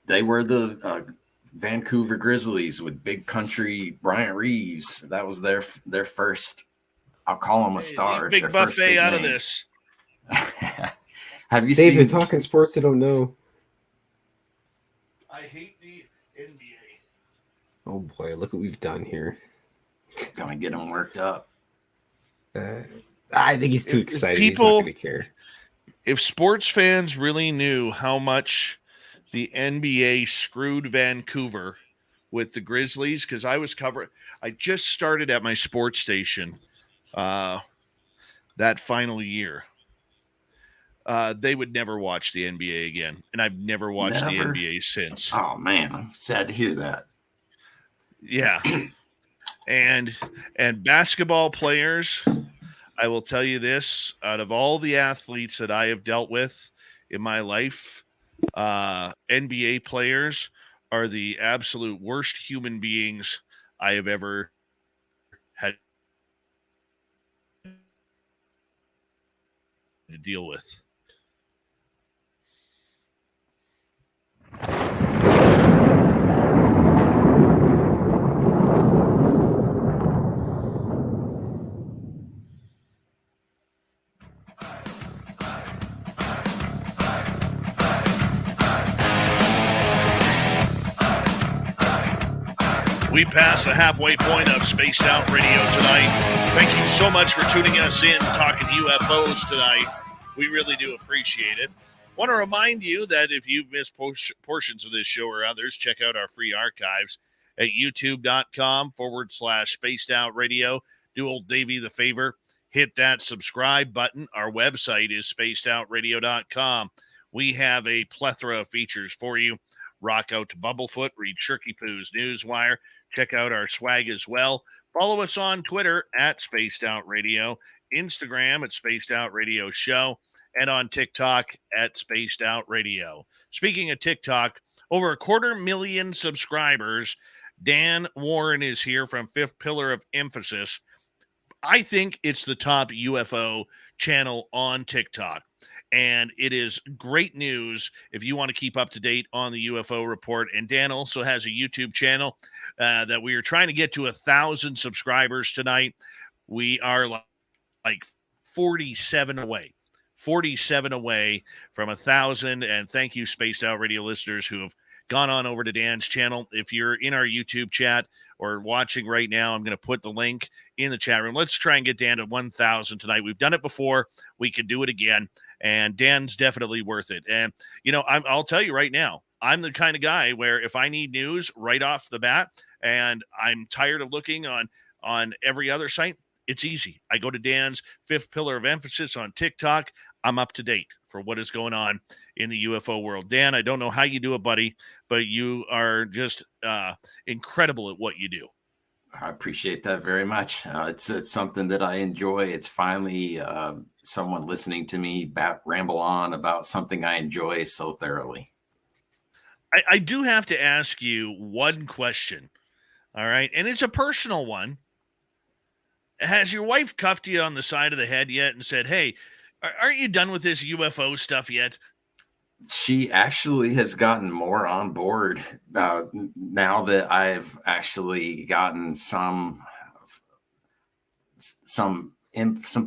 They were the Vancouver Grizzlies with Big Country Bryant Reeves. That was their first. I'll call them a star. Big buffet out of this. Have you Dave, seen? they're talking sports I don't know. I hate the NBA. Oh boy, look what we've done here. Gonna get him worked up. I think he's too excited. People, he's not going to care. If sports fans really knew how much the NBA screwed Vancouver with the Grizzlies because I just started at my sports station that final year. They would never watch the NBA again, and I've never watched the NBA since. Oh man, I'm sad to hear that. Yeah. And basketball players, I will tell you this, out of all the athletes that I have dealt with in my life, NBA players are the absolute worst human beings I have ever had to deal with. We pass the halfway point of Spaced Out Radio tonight. Thank you so much for tuning us in, talking UFOs tonight. We really do appreciate it. Want to remind you that if you've missed portions of this show or others, check out our free archives at youtube.com/Spaced Out Radio. Do old Davey the favor. Hit that subscribe button. Our website is spacedoutradio.com. We have a plethora of features for you. Rock out to Bumblefoot, read Shirky Poo's Newswire, check out our swag as well. Follow us on Twitter at Spaced Out Radio, Instagram at Spaced Out Radio Show, and on TikTok at Spaced Out Radio. Speaking of TikTok, over 250,000 subscribers. Dan Warren is here from Fifth Pillar of Emphasis. I think it's the top UFO channel on TikTok. And it is great news if you want to keep up to date on the UFO report. And Dan also has a YouTube channel that we are trying to get to 1,000 subscribers tonight. We are like 47 away from 1,000. And thank you, Spaced Out Radio listeners who have gone on over to Dan's channel. If you're in our YouTube chat or watching right now, I'm going to put the link in the chat room. Let's try and get Dan to 1,000 tonight. We've done it before. We can do it again. And Dan's definitely worth it. And, you know, I'll tell you right now, I'm the kind of guy where if I need news right off the bat and I'm tired of looking on every other site, it's easy. I go to Dan's Fifth Pillar of Emphasis on TikTok. I'm up to date for what is going on in the UFO world. Dan, I don't know how you do it, buddy, but you are just incredible at what you do. I appreciate that very much. It's something that I enjoy. It's finally someone listening to me ramble on about something I enjoy so thoroughly. I do have to ask you one question. All right. And it's a personal one. Has your wife cuffed you on the side of the head yet and said, hey, aren't you done with this UFO stuff yet? She actually has gotten more on board now that I've actually gotten some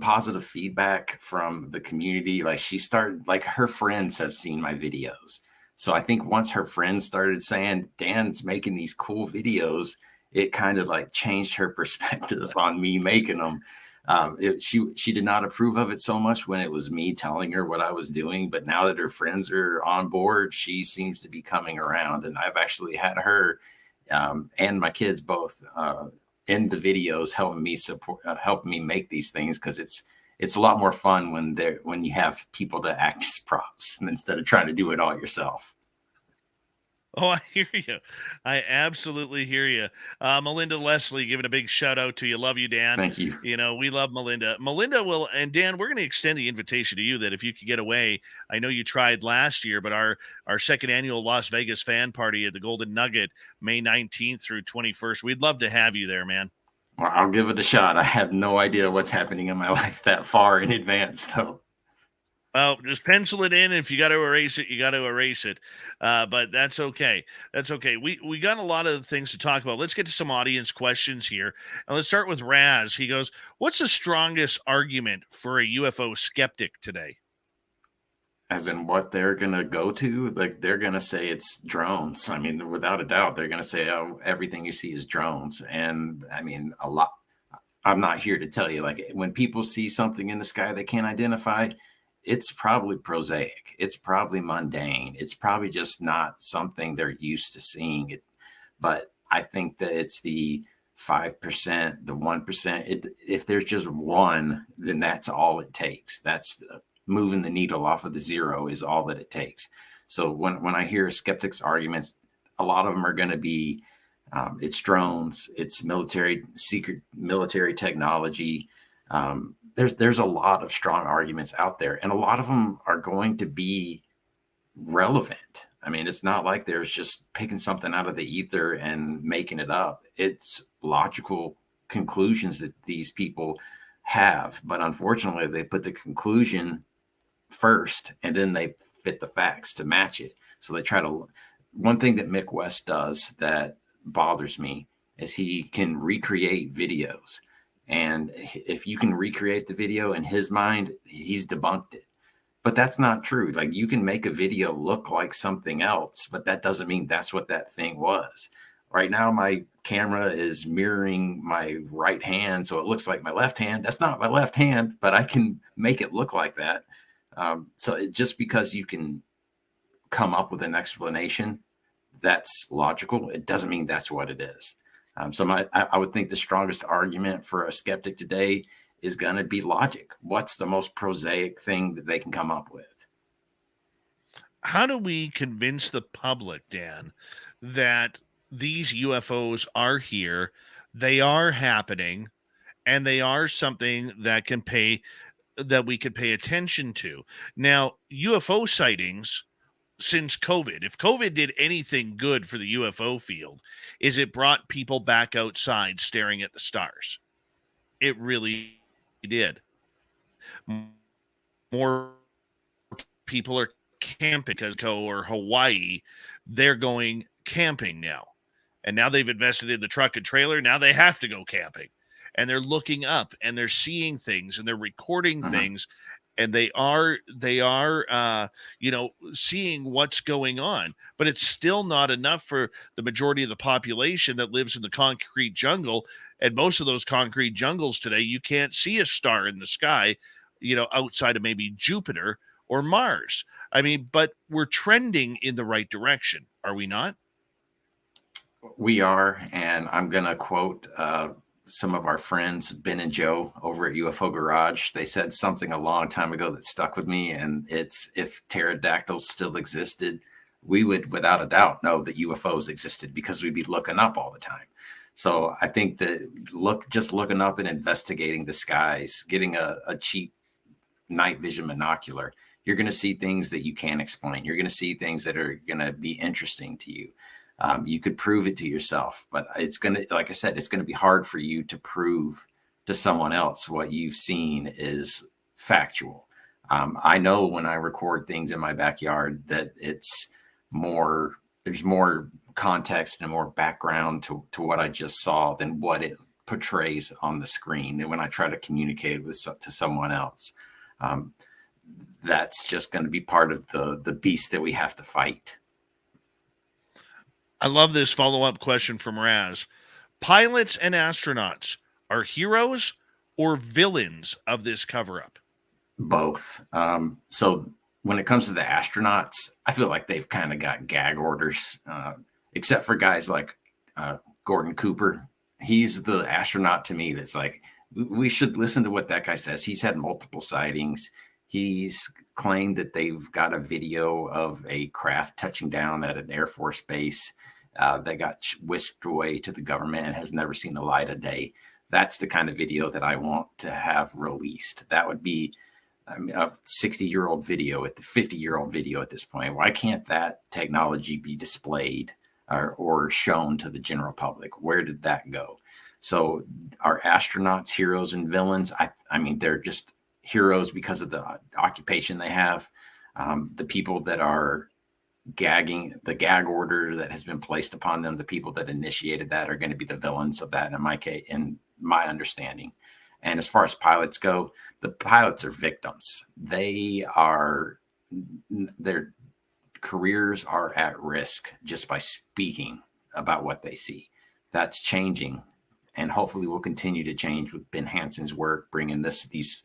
positive feedback from the community. Like her friends have seen my videos. So I think once her friends started saying Dan's making these cool videos, it kind of like changed her perspective on me making them. She did not approve of it so much when it was me telling her what I was doing, but now that her friends are on board, she seems to be coming around. And I've actually had her and my kids both in the videos helping me make these things, because it's a lot more fun when you have people to act as props instead of trying to do it all yourself. Oh, I hear you. I absolutely hear you. Melinda Leslie, giving a big shout out to you. Love you, Dan. Thank you. You know, we love Melinda. Melinda will, and Dan, we're going to extend the invitation to you that if you could get away, I know you tried last year, but our second annual Las Vegas fan party at the Golden Nugget, May 19th through 21st, we'd love to have you there, man. Well, I'll give it a shot. I have no idea what's happening in my life that far in advance, though. Well, just pencil it in. If you got to erase it, you got to erase it. But that's okay. That's okay. We got a lot of things to talk about. Let's get to some audience questions here. And let's start with Raz. He goes, what's the strongest argument for a UFO skeptic today? As in what they're going to go to? Like, they're going to say it's drones. I mean, without a doubt, they're going to say, oh, everything you see is drones. And I mean, a lot. I'm not here to tell you, like, when people see something in the sky they can't identify, it's probably prosaic. It's probably mundane. It's probably just not something they're used to seeing it. But I think that it's the 5%, the 1%. If there's just one, then that's all it takes. That's moving the needle off of the zero is all that it takes. So when I hear skeptics' arguments, a lot of them are going to be, it's drones, it's secret military technology. There's a lot of strong arguments out there, and a lot of them are going to be relevant. I mean, it's not like there's just picking something out of the ether and making it up. It's logical conclusions that these people have, but unfortunately they put the conclusion first and then they fit the facts to match it. So they try to, one thing that Mick West does that bothers me is he can recreate videos. And if you can recreate the video in his mind, he's debunked it. But that's not true. Like, you can make a video look like something else, but that doesn't mean that's what that thing was. Right now, my camera is mirroring my right hand, so it looks like my left hand. That's not my left hand, but I can make it look like that. Just because you can come up with an explanation that's logical, it doesn't mean that's what it is. I would think the strongest argument for a skeptic today is going to be logic. What's the most prosaic thing that they can come up with? How do we convince the public, Dan, that these UFOs are here, they are happening, and they are something that we could pay attention to? Now, UFO sightings since COVID, if COVID did anything good for the UFO field, is it brought people back outside staring at the stars. It really did. More people are camping because or Hawaii, they're going camping now. And now they've invested in the truck and trailer. Now they have to go camping. And they're looking up and they're seeing things and they're recording things. And they are seeing what's going on. But it's still not enough for the majority of the population that lives in the concrete jungle. And most of those concrete jungles today, you can't see a star in the sky, outside of maybe Jupiter or Mars. I mean, but we're trending in the right direction, are we not? We are, and I'm going to quote some of our friends, Ben and Joe, over at UFO Garage. They said something a long time ago that stuck with me, and it's, if pterodactyls still existed, we would, without a doubt, know that UFOs existed because we'd be looking up all the time. So I think that just looking up and investigating the skies, getting a cheap night vision binocular, you're going to see things that you can't explain. You're going to see things that are going to be interesting to you. You could prove it to yourself, but it's going to, like I said, it's going to be hard for you to prove to someone else what you've seen is factual. I know when I record things in my backyard that there's more context and more background to what I just saw than what it portrays on the screen. And when I try to communicate to someone else, that's just going to be part of the beast that we have to fight. I love this follow-up question from Raz. Pilots and astronauts are heroes or villains of this cover-up? Both. So when it comes to the astronauts, I feel like they've kind of got gag orders, except for guys like Gordon Cooper. He's the astronaut to me that's like, we should listen to what that guy says. He's had multiple sightings. He's claimed that they've got a video of a craft touching down at an Air Force base that got whisked away to the government and has never seen the light of day. That's the kind of video that I want to have released. That would be a 60-year-old video, at the 50-year-old video at this point. Why can't that technology be displayed or shown to the general public? Where did that go? So are astronauts heroes and villains? I mean, they're just heroes because of the occupation they have. The people that are gagging, the gag order that has been placed upon them, the people that initiated that are going to be the villains of that, in my case, in my understanding. And as far as pilots go, the pilots are victims. Their careers are at risk just by speaking about what they see. That's changing, and hopefully will continue to change with Ben Hanson's work, bringing these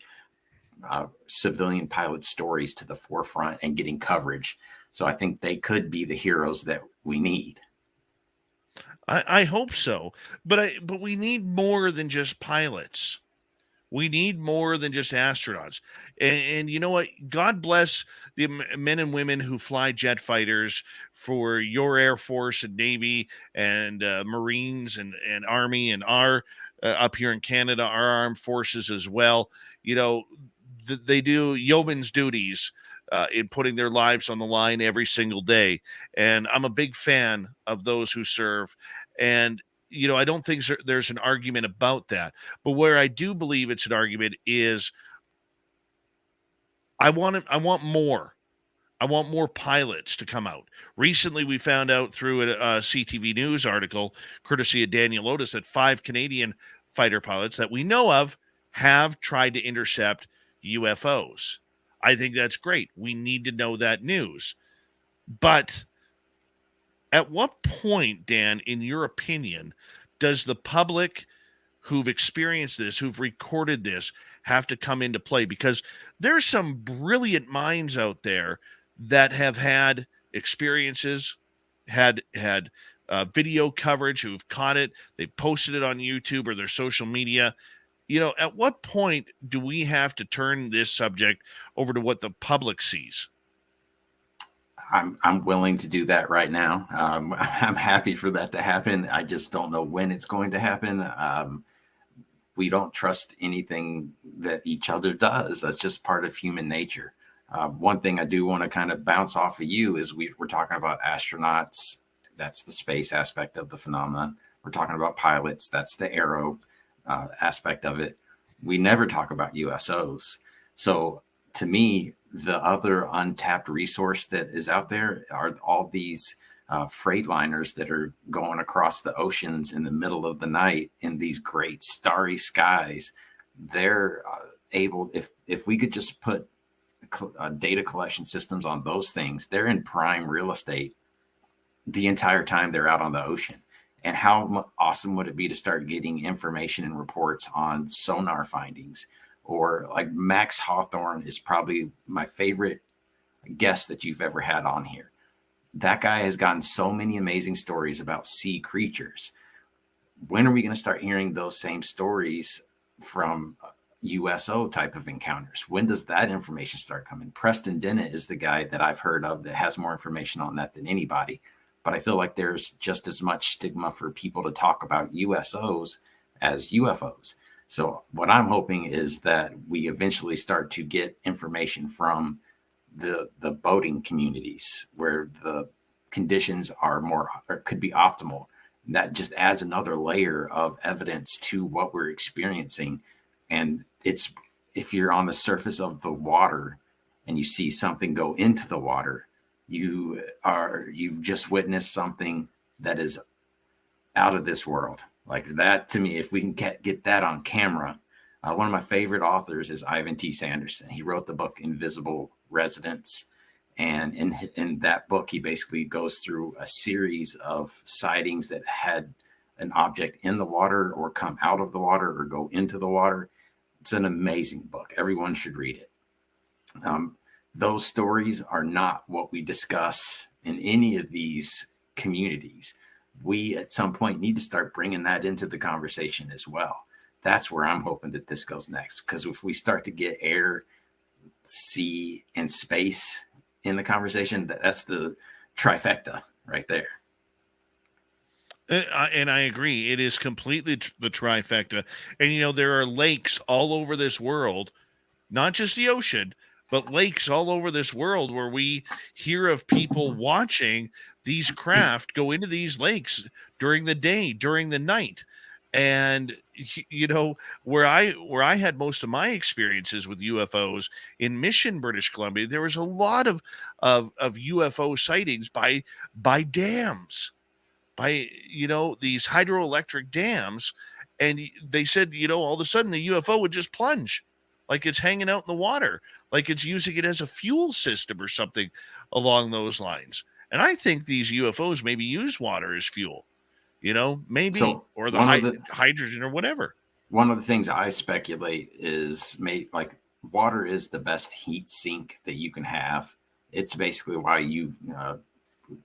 civilian pilot stories to the forefront and getting coverage. So I think they could be the heroes that we need. I hope so, but we need more than just pilots. We need more than just astronauts. And you know what? God bless the men and women who fly jet fighters for your Air Force and Navy and Marines and Army and our up here in Canada, our armed forces as well. You know, they do yeoman's duties in putting their lives on the line every single day. And I'm a big fan of those who serve. And you know, I don't think there's an argument about that. But where I do believe it's an argument is I want more. I want more pilots to come out. Recently, we found out through a CTV News article, courtesy of Daniel Otis, that 5 Canadian fighter pilots that we know of have tried to intercept UFOs. I think that's great. We need to know that news. But at what point, Dan, in your opinion, does the public who've experienced this, who've recorded this, have to come into play? Because there's some brilliant minds out there that have had experiences, had video coverage, who've caught it, they posted it on YouTube or their social media. You know, at what point do we have to turn this subject over to what the public sees? I'm willing to do that right now. I'm happy for that to happen. I just don't know when it's going to happen. We don't trust anything that each other does. That's just part of human nature. One thing I do want to kind of bounce off of you is we're talking about astronauts. That's the space aspect of the phenomenon. We're talking about pilots. That's the aero aspect of it. We never talk about USOs. So to me, the other untapped resource that is out there are all these freight liners that are going across the oceans in the middle of the night in these great starry skies. They're able, if we could just put data collection systems on those things, they're in prime real estate the entire time they're out on the ocean. And how awesome would it be to start getting information and reports on sonar findings? Or like Max Hawthorne is probably my favorite guest that you've ever had on here. That guy has gotten so many amazing stories about sea creatures. When are we going to start hearing those same stories from USO type of encounters? When does that information start coming? Preston Dennett is the guy that I've heard of that has more information on that than anybody. But I feel like there's just as much stigma for people to talk about USOs as UFOs. So what I'm hoping is that we eventually start to get information from the boating communities where the conditions are more or could be optimal. And that just adds another layer of evidence to what we're experiencing. And it's, if you're on the surface of the water and you see something go into the water, you've just witnessed something that is out of this world. Like that, to me, if we can get that on camera. One of my favorite authors is Ivan T. Sanderson. He wrote the book Invisible Residents. And in that book, he basically goes through a series of sightings that had an object in the water or come out of the water or go into the water. It's an amazing book. Everyone should read it. Those stories are not what we discuss in any of these communities. We at some point need to start bringing that into the conversation as well. That's where I'm hoping that this goes next. Because if we start to get air, sea, and space in the conversation, that's the trifecta right there. And I agree. It is completely the trifecta. And, you know, there are lakes all over this world, not just the ocean, but lakes all over this world where we hear of people watching these craft go into these lakes during the day, during the night. And, you know, where I had most of my experiences with UFOs in Mission, British Columbia, there was a lot of UFO sightings by dams, by, you know, these hydroelectric dams. And they said, you know, all of a sudden the UFO would just plunge like it's hanging out in the water, like it's using it as a fuel system or something along those lines. And I think these UFOs maybe use water as fuel, you know, maybe, so or the hydrogen or whatever. One of the things I speculate is like water is the best heat sink that you can have. It's basically why you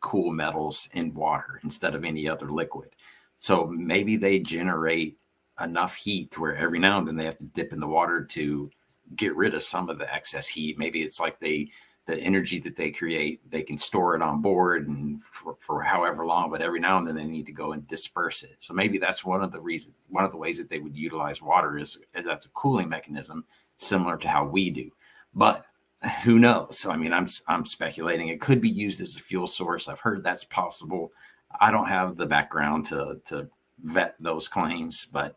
cool metals in water instead of any other liquid. So maybe they generate enough heat to where every now and then they have to dip in the water to get rid of some of the excess heat. Maybe it's like the energy that they create, they can store it on board and for however long, but every now and then they need to go and disperse it. So maybe that's one of the reasons, one of the ways that they would utilize water is that's a cooling mechanism similar to how we do. But who knows? I mean, I'm speculating. It could be used as a fuel source. I've heard that's possible. I don't have the background to vet those claims, but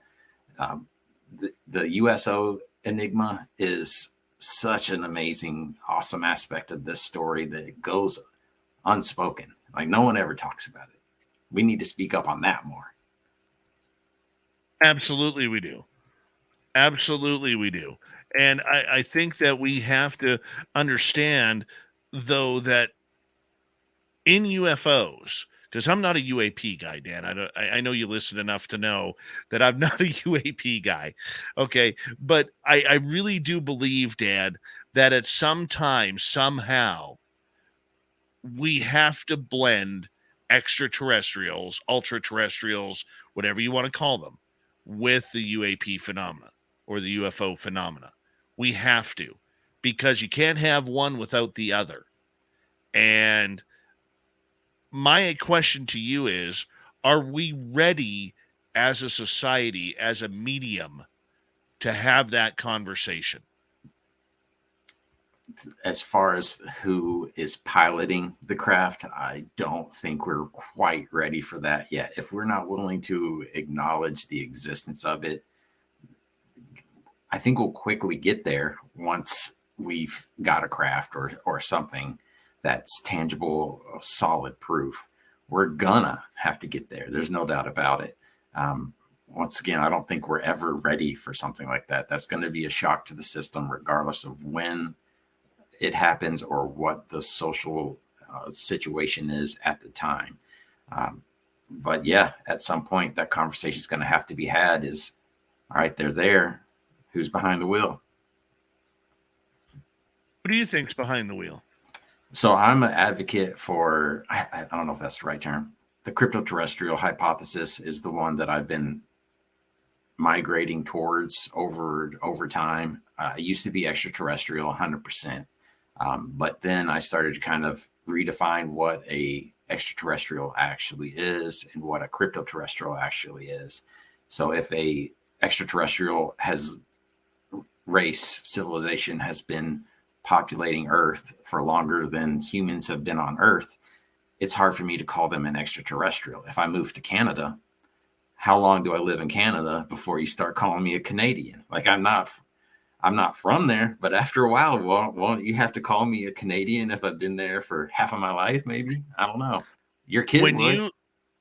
the USO enigma is such an amazing, awesome aspect of this story that it goes unspoken. Like no one ever talks about it. We need to speak up on that more. Absolutely, we do. Absolutely, we do. And I think that we have to understand, though, that in UFOs, because I'm not a UAP guy, Dan. I know you listen enough to know that I'm not a UAP guy. Okay. But I really do believe, Dan, that at some time, somehow, we have to blend extraterrestrials, ultra terrestrials, whatever you want to call them, with the UAP phenomena or the UFO phenomena. We have to, because you can't have one without the other. And my question to you is, are we ready as a society, as a medium, to have that conversation? As far as who is piloting the craft, I don't think we're quite ready for that yet. If we're not willing to acknowledge the existence of it, I think we'll quickly get there once we've got a craft or something that's tangible, solid proof. We're gonna have to get there. There's no doubt about it. Once again, I don't think we're ever ready for something like that. That's going to be a shock to the system, regardless of when it happens or what the social situation is at the time. But yeah, at some point, that conversation is going to have to be had. Is all right, they're there. Who's behind the wheel? Who do you think's behind the wheel? So I'm an advocate for, I don't know if that's the right term. The crypto-terrestrial hypothesis is the one that I've been migrating towards over time. I used to be extraterrestrial 100%. But then I started to kind of redefine what a extraterrestrial actually is and what a crypto-terrestrial actually is. So if a extraterrestrial civilization has been populating Earth for longer than humans have been on Earth, it's hard for me to call them an extraterrestrial. If I move to Canada, how long do I live in Canada before you start calling me a Canadian? Like I'm not from there, but after a while, won't you have to call me a Canadian if I've been there for half of my life? Maybe, I don't know. Your kid would.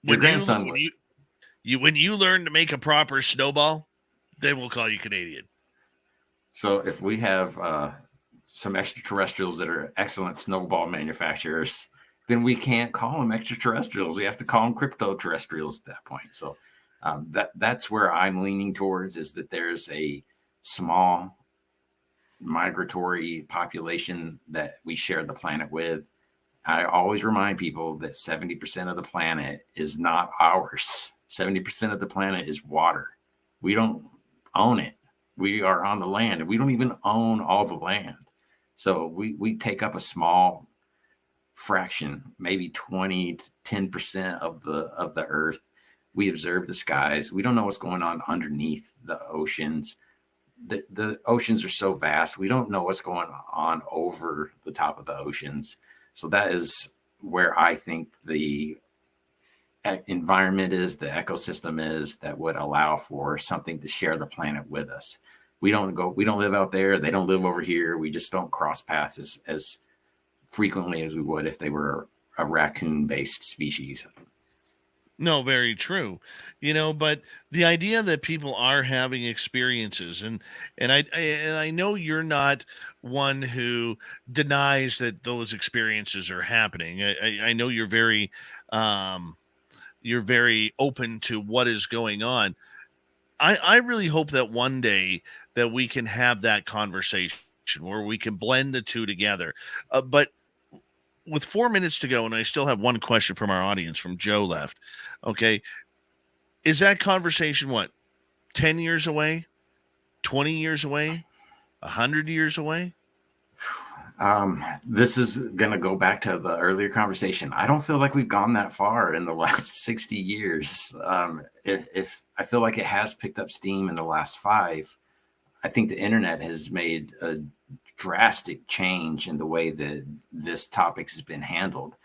Your grandson would. When you learn to make a proper snowball, then we'll call you Canadian. So if we have some extraterrestrials that are excellent snowball manufacturers, then we can't call them extraterrestrials. We have to call them crypto-terrestrials at that point. So that's where I'm leaning towards, is that there's a small migratory population that we share the planet with. I always remind people that 70% of the planet is not ours. 70% of the planet is water. We don't own it. We are on the land, and we don't even own all the land. So we take up a small fraction, maybe 20 to 10% of the earth. We observe the skies. We don't know what's going on underneath the oceans. The oceans are so vast. We don't know what's going on over the top of the oceans. So that is where I think the environment is, the ecosystem is, that would allow for something to share the planet with us. We don't live out there. They don't live over here. We just don't cross paths as frequently as we would if they were a raccoon-based species. No, very true. But the idea that people are having experiences, and I know you're not one who denies that those experiences are happening. I know you're very open to what is going on. I really hope that one day that we can have that conversation, where we can blend the two together. But with 4 minutes to go, and I still have one question from our audience, from Joe left. Okay. Is that conversation, what, 10 years away, 20 years away, 100 years away? This is going to go back to the earlier conversation. I don't feel like we've gone that far in the last 60 years. If I feel like it has picked up steam in the last 5, I think the internet has made a drastic change in the way that this topic has been handled.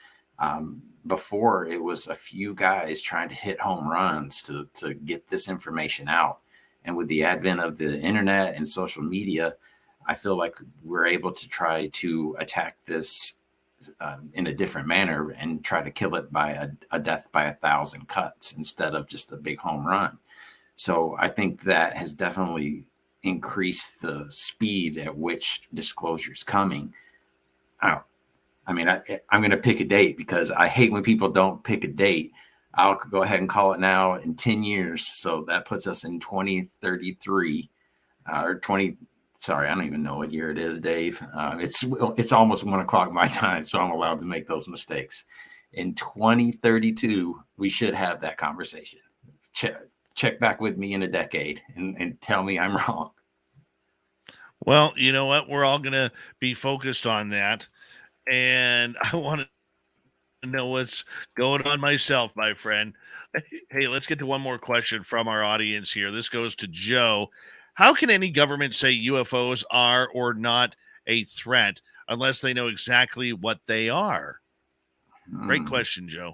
Before, it was a few guys trying to hit home runs to get this information out. And with the advent of the internet and social media, I feel like we're able to try to attack this in a different manner and try to kill it by a death by 1,000 cuts instead of just a big home run. So I think that has definitely increased the speed at which disclosure is coming. I'm going to pick a date because I hate when people don't pick a date. I'll go ahead and call it now in 10 years. So that puts us in 2033 or 20. Sorry, I don't even know what year it is, Dave. It's almost 1 o'clock my time, so I'm allowed to make those mistakes. In 2032, we should have that conversation. Check back with me in a decade and tell me I'm wrong. Well, you know what? We're all going to be focused on that. And I want to know what's going on myself, my friend. Hey, let's get to one more question from our audience here. This goes to Joe. How can any government say UFOs are or not a threat unless they know exactly what they are? Great question, Joe.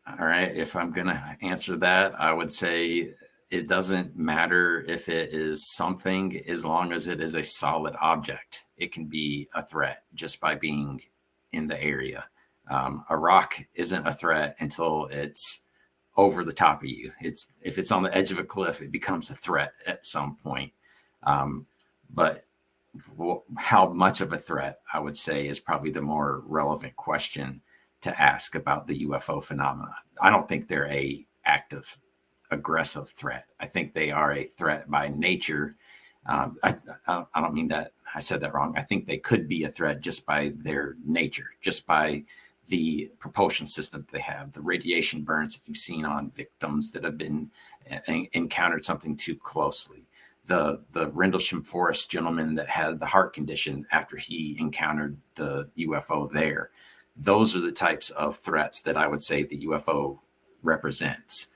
All right. If I'm going to answer that, I would say it doesn't matter if it is something, as long as it is a solid object. It can be a threat just by being in the area. A rock isn't a threat until it's over the top of you. If it's on the edge of a cliff, it becomes a threat at some point. But how much of a threat, I would say, is probably the more relevant question to ask about the UFO phenomena. I don't think they're a active, aggressive threat. I think they are a threat by nature. I don't mean that I said that wrong. I think they could be a threat just by their nature, just by the propulsion system they have, the radiation burns that you've seen on victims that have been encountered something too closely. The Rendlesham Forest gentleman that had the heart condition after he encountered the UFO there. Those are the types of threats that I would say the UFO represents.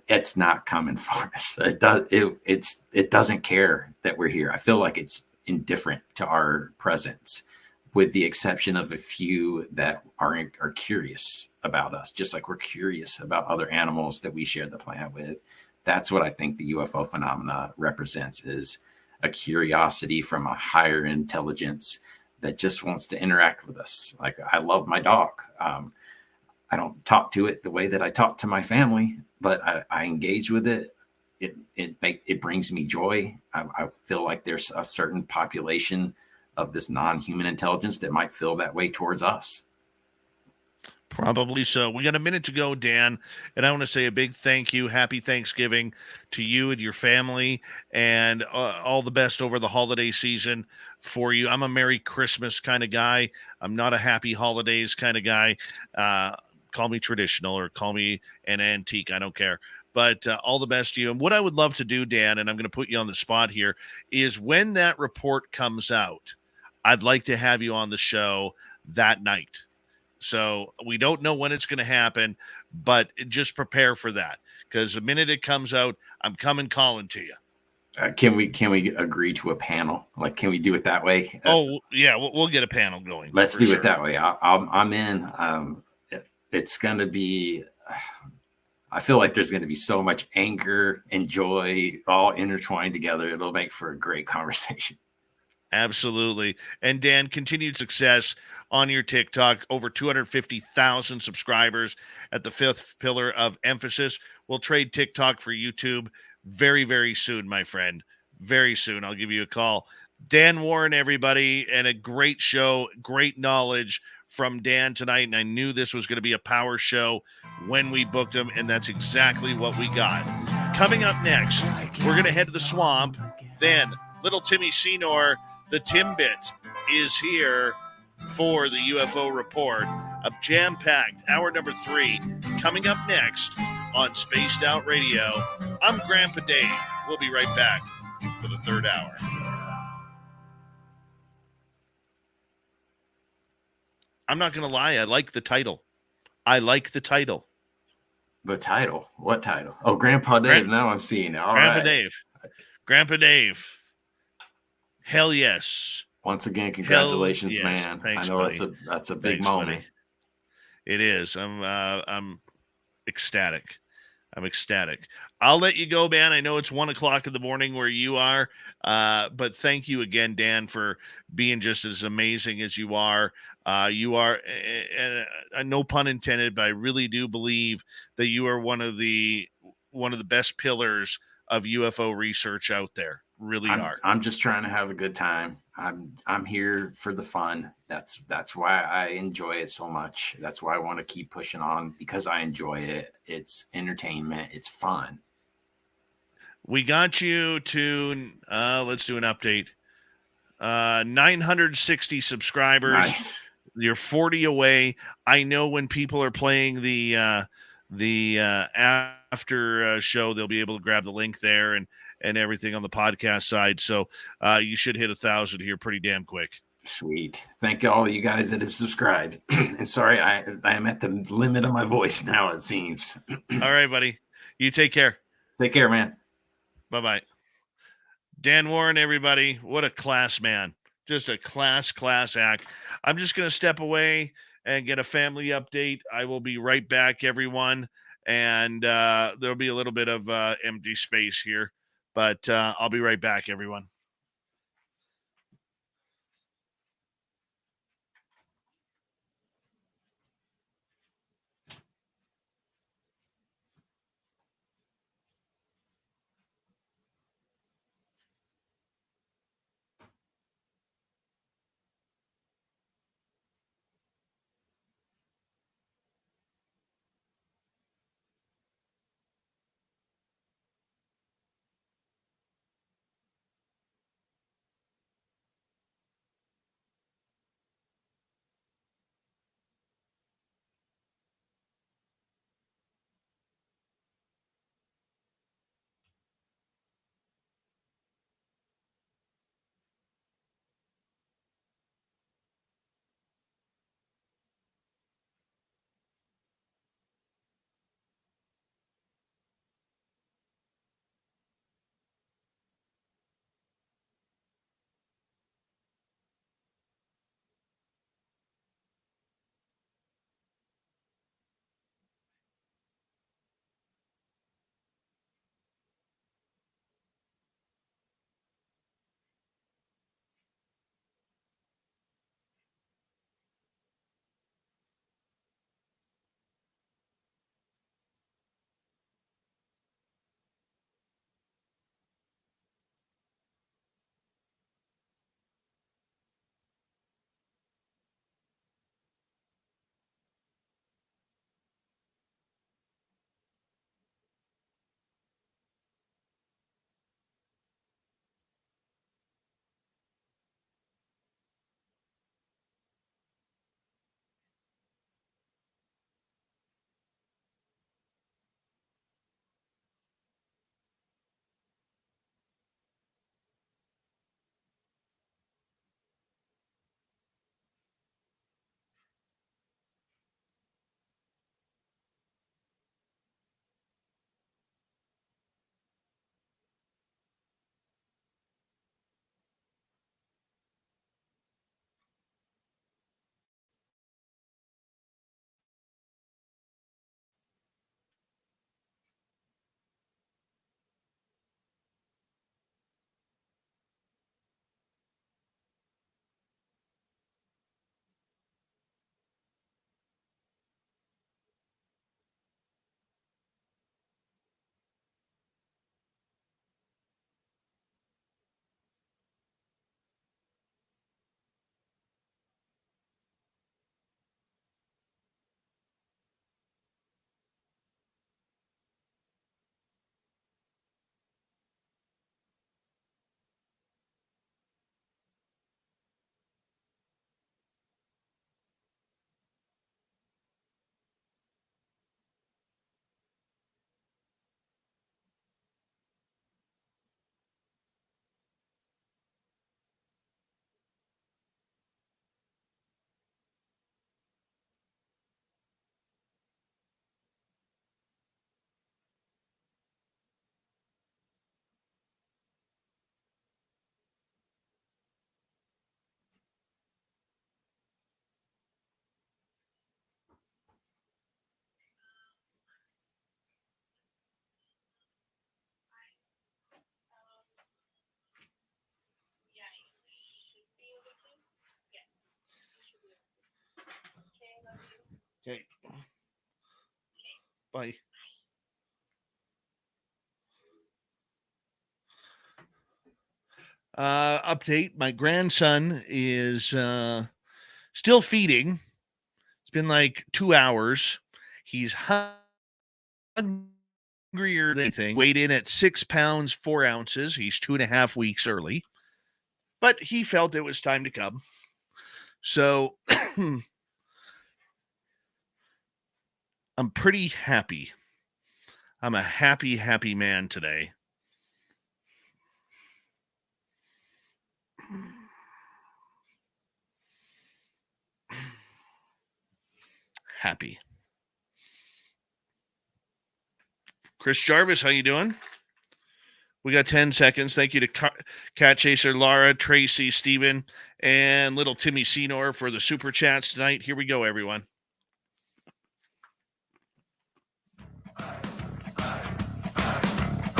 It's not coming for us. It doesn't care that we're here. I feel like it's indifferent to our presence, with the exception of a few that are curious about us, just like we're curious about other animals that we share the planet with. That's what I think the UFO phenomena represents, is a curiosity from a higher intelligence that just wants to interact with us. Like, I love my dog. I don't talk to it the way that I talk to my family, but I engage with it. It brings me joy. I feel like there's a certain population of this non-human intelligence that might feel that way towards us. Probably so. We got a minute to go, Dan, and I want to say a big thank you, happy Thanksgiving to you and your family, and all the best over the holiday season for you. I'm a Merry Christmas kind of guy. I'm not a Happy Holidays kind of guy. Call me traditional or call me an antique. I don't care. But all the best to you. And what I would love to do, Dan, and I'm going to put you on the spot here, is when that report comes out, I'd like to have you on the show that night. So we don't know when it's going to happen, but just prepare for that, because the minute it comes out, I'm coming calling to you. Can we agree to a panel? Like, can we do it that way? Yeah, we'll get a panel going. Let's do it that way. I'm in. It's going to be. I feel like there's going to be so much anger and joy all intertwined together. It'll make for a great conversation. Absolutely. And Dan, continued success on your TikTok. Over 250,000 subscribers at the 5th pillar of emphasis. We'll trade TikTok for YouTube very, very soon, my friend. Very soon. I'll give you a call. Dan Warren, everybody, and a great show, great knowledge from Dan tonight. And I knew this was going to be a power show when we booked him, and that's exactly what we got. Coming up next, we're going to head to the swamp. Then little Timmy Senor The Timbit is here for the UFO report. A jam-packed hour number 3 coming up next on Spaced Out Radio. I'm Grandpa Dave. We'll be right back for the third hour. I'm not going to lie. I like the title. The title? What title? Oh, Grandpa Dave. Now I'm seeing it. All right. Grandpa Dave. Hell yes. Once again, congratulations, Hell yes. man. Thanks, I know buddy. that's a big Thanks, moment. buddy. It is. I'm ecstatic. I'm ecstatic. I'll let you go, man. I know it's 1:00 in the morning where you are, but thank you again, Dan, for being just as amazing as you are. You are, no pun intended, but I really do believe that you are one of the best pillars of UFO research out there. Really are. I'm just trying to have a good time. I'm here for the fun. That's why I enjoy it so much. That's why I want to keep pushing on, because I enjoy it. It's entertainment. It's fun. We got you to let's do an update. 960 subscribers. Nice. You're 40 away. I know when people are playing the after show, they'll be able to grab the link there and everything on the podcast side. So you should hit 1,000 here pretty damn quick. Sweet. Thank all of you guys that have subscribed. And sorry, I am at the limit of my voice now, it seems. All right, buddy. You take care. Take care, man. Bye-bye. Dan Warren, everybody. What a class man. Just a class act. I'm just going to step away and get a family update. I will be right back, everyone. And there'll be a little bit of empty space here. But I'll be right back, everyone. Bye. Update. My grandson is still feeding. It's been like 2 hours. He's hungrier than anything. Weighed in at 6 pounds, 4 ounces. He's 2.5 weeks early. But he felt it was time to come. So I'm pretty happy. I'm a happy, happy man today. Happy. Chris Jarvis, how you doing? We got 10 seconds. Thank you to Cat Chaser, Laura, Tracy, Steven, and little Timmy Senor for the super chats tonight. Here we go, everyone.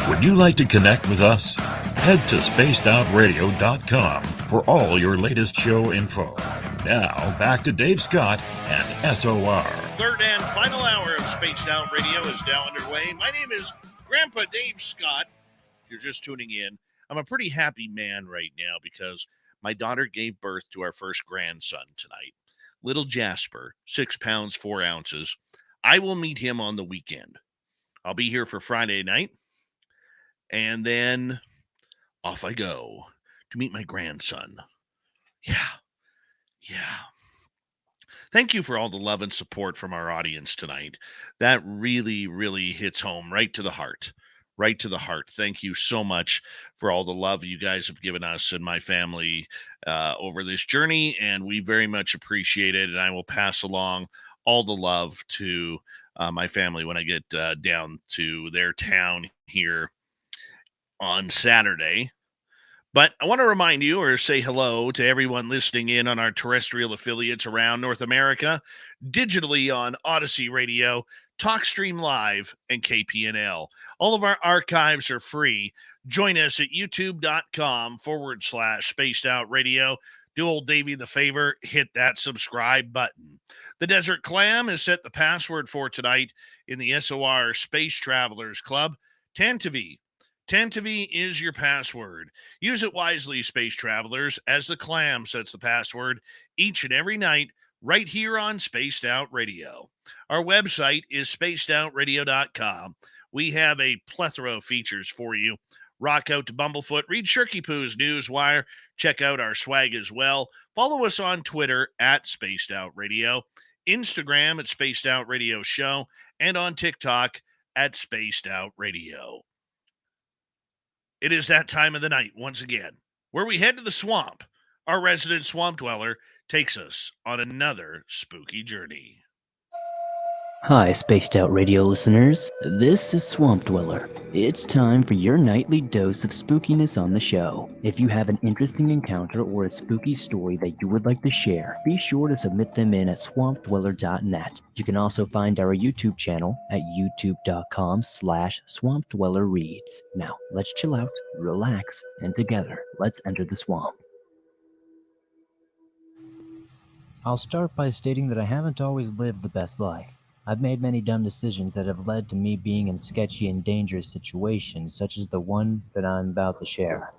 Would you like to connect with us? Head to spacedoutradio.com for all your latest show info. Now, back to Dave Scott and SOR. Third and final hour of Spaced Out Radio is now underway. My name is Grandpa Dave Scott. If you're just tuning in, I'm a pretty happy man right now because my daughter gave birth to our first grandson tonight. Little Jasper, 6 pounds, 4 ounces. I will meet him on the weekend. I'll be here for Friday night. And then off I go to meet my grandson. Yeah. Thank you for all the love and support from our audience tonight. That really, really hits home right to the heart. Right to the heart. Thank you so much for all the love you guys have given us and my family over this journey, and we very much appreciate it. And I will pass along all the love to my family when I get down to their town here on Saturday. But I want to remind you or say hello to everyone listening in on our terrestrial affiliates around North America, digitally on Odyssey Radio, TalkStream Live, and KPNL. All of our archives are free. Join us at youtube.com/Spaced Out Radio. Do old Davey the favor, hit that subscribe button. The Desert Clam has set the password for tonight in the SOR Space Travelers Club, Tantavi. Tantavi is your password. Use it wisely, space travelers, as the Clam sets the password each and every night right here on Spaced Out Radio. Our website is spacedoutradio.com. We have a plethora of features for you. Rock out to Bumblefoot, read Shirky Poo's Newswire, check out our swag as well. Follow us on Twitter at Spaced Out Radio, Instagram at Spaced Out Radio Show, and on TikTok at Spaced Out Radio. It is that time of the night, once again, where we head to the swamp. Our resident swamp dweller takes us on another spooky journey. Hi, Spaced Out Radio listeners. This is Swamp Dweller. It's time for your nightly dose of spookiness on the show. If you have an interesting encounter or a spooky story that you would like to share, be sure to submit them in at swampdweller.net. You can also find our YouTube channel at youtube.com/swampdwellerreads. Now, let's chill out, relax, and together, let's enter the swamp. I'll start by stating that I haven't always lived the best life. I've made many dumb decisions that have led to me being in sketchy and dangerous situations, such as the one that I'm about to share.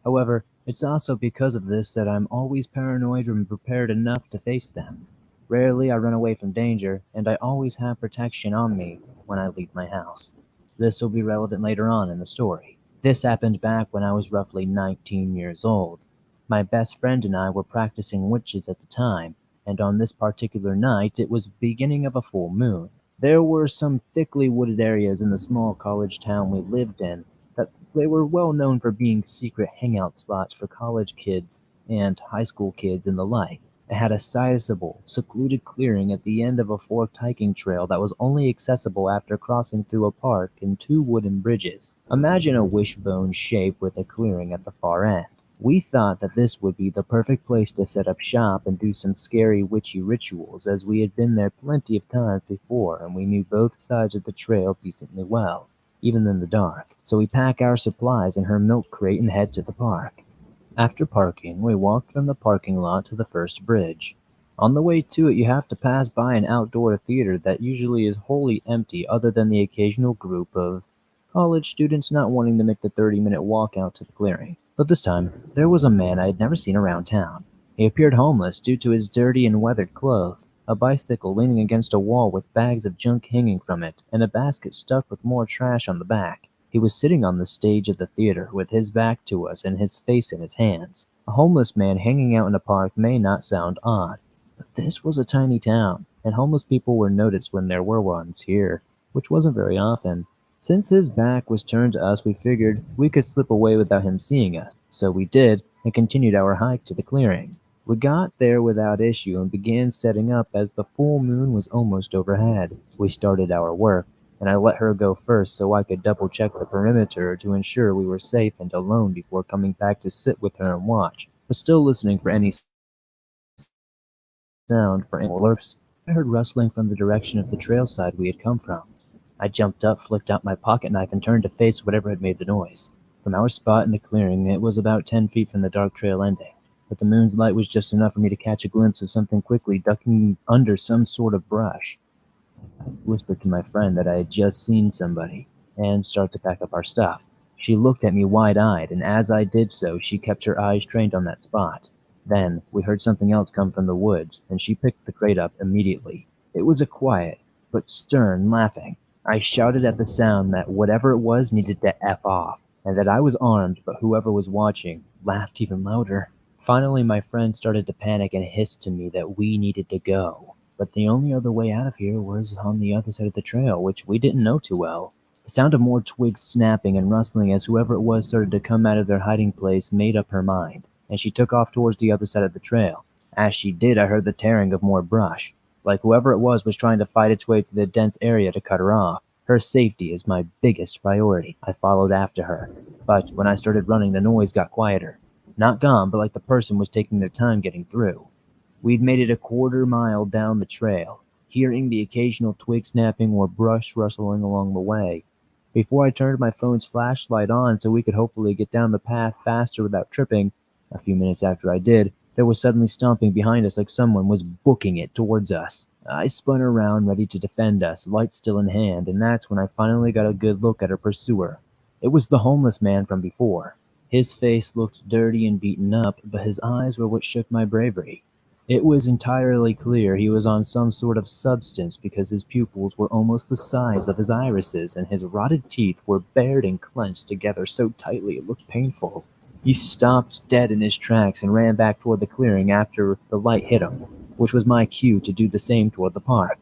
However, it's also because of this that I'm always paranoid and prepared enough to face them. Rarely I run away from danger, and I always have protection on me when I leave my house. This will be relevant later on in the story. This happened back when I was roughly 19 years old. My best friend and I were practicing witches at the time, and on this particular night, it was the beginning of a full moon. There were some thickly wooded areas in the small college town we lived in that they were well known for being secret hangout spots for college kids and high school kids and the like. It had a sizable, secluded clearing at the end of a forked hiking trail that was only accessible after crossing through a park and 2 wooden bridges. Imagine a wishbone shape with a clearing at the far end. We thought that this would be the perfect place to set up shop and do some scary witchy rituals, as we had been there plenty of times before and we knew both sides of the trail decently well, even in the dark. So we pack our supplies in her milk crate and head to the park. After parking, we walked from the parking lot to the first bridge. On the way to it, you have to pass by an outdoor theater that usually is wholly empty other than the occasional group of college students not wanting to make the 30-minute walk out to the clearing. But this time, there was a man I had never seen around town. He appeared homeless due to his dirty and weathered clothes, a bicycle leaning against a wall with bags of junk hanging from it, and a basket stuffed with more trash on the back. He was sitting on the stage of the theater with his back to us and his face in his hands. A homeless man hanging out in a park may not sound odd, but this was a tiny town, and homeless people were noticed when there were ones here, which wasn't very often. Since his back was turned to us, we figured we could slip away without him seeing us, so we did, and continued our hike to the clearing. We got there without issue and began setting up as the full moon was almost overhead. We started our work, and I let her go first so I could double-check the perimeter to ensure we were safe and alone before coming back to sit with her and watch, but still listening for any sound for any alerts. I heard rustling from the direction of the trail side we had come from. I jumped up, flicked out my pocket knife, and turned to face whatever had made the noise. From our spot in the clearing, it was about 10 feet from the dark trail ending, but the moon's light was just enough for me to catch a glimpse of something quickly ducking under some sort of brush. I whispered to my friend that I had just seen somebody, and started to pack up our stuff. She looked at me wide-eyed, and as I did so, she kept her eyes trained on that spot. Then, we heard something else come from the woods, and she picked the crate up immediately. It was a quiet, but stern laughing. I shouted at the sound that whatever it was needed to F off, and that I was armed, but whoever was watching laughed even louder. Finally, my friend started to panic and hissed to me that we needed to go. But the only other way out of here was on the other side of the trail, which we didn't know too well. The sound of more twigs snapping and rustling as whoever it was started to come out of their hiding place made up her mind, and she took off towards the other side of the trail. As she did, I heard the tearing of more brush, like whoever it was trying to fight its way through the dense area to cut her off. Her safety is my biggest priority. I followed after her, but when I started running, the noise got quieter. Not gone, but like the person was taking their time getting through. We'd made it a quarter mile down the trail, hearing the occasional twig snapping or brush rustling along the way, before I turned my phone's flashlight on so we could hopefully get down the path faster without tripping. A few minutes after I did, there was suddenly stomping behind us like someone was booking it towards us. I spun around, ready to defend us, light still in hand, and that's when I finally got a good look at her pursuer. It was the homeless man from before. His face looked dirty and beaten up, but his eyes were what shook my bravery. It was entirely clear he was on some sort of substance because his pupils were almost the size of his irises, and his rotted teeth were bared and clenched together so tightly it looked painful. He stopped dead in his tracks and ran back toward the clearing after the light hit him, which was my cue to do the same toward the park.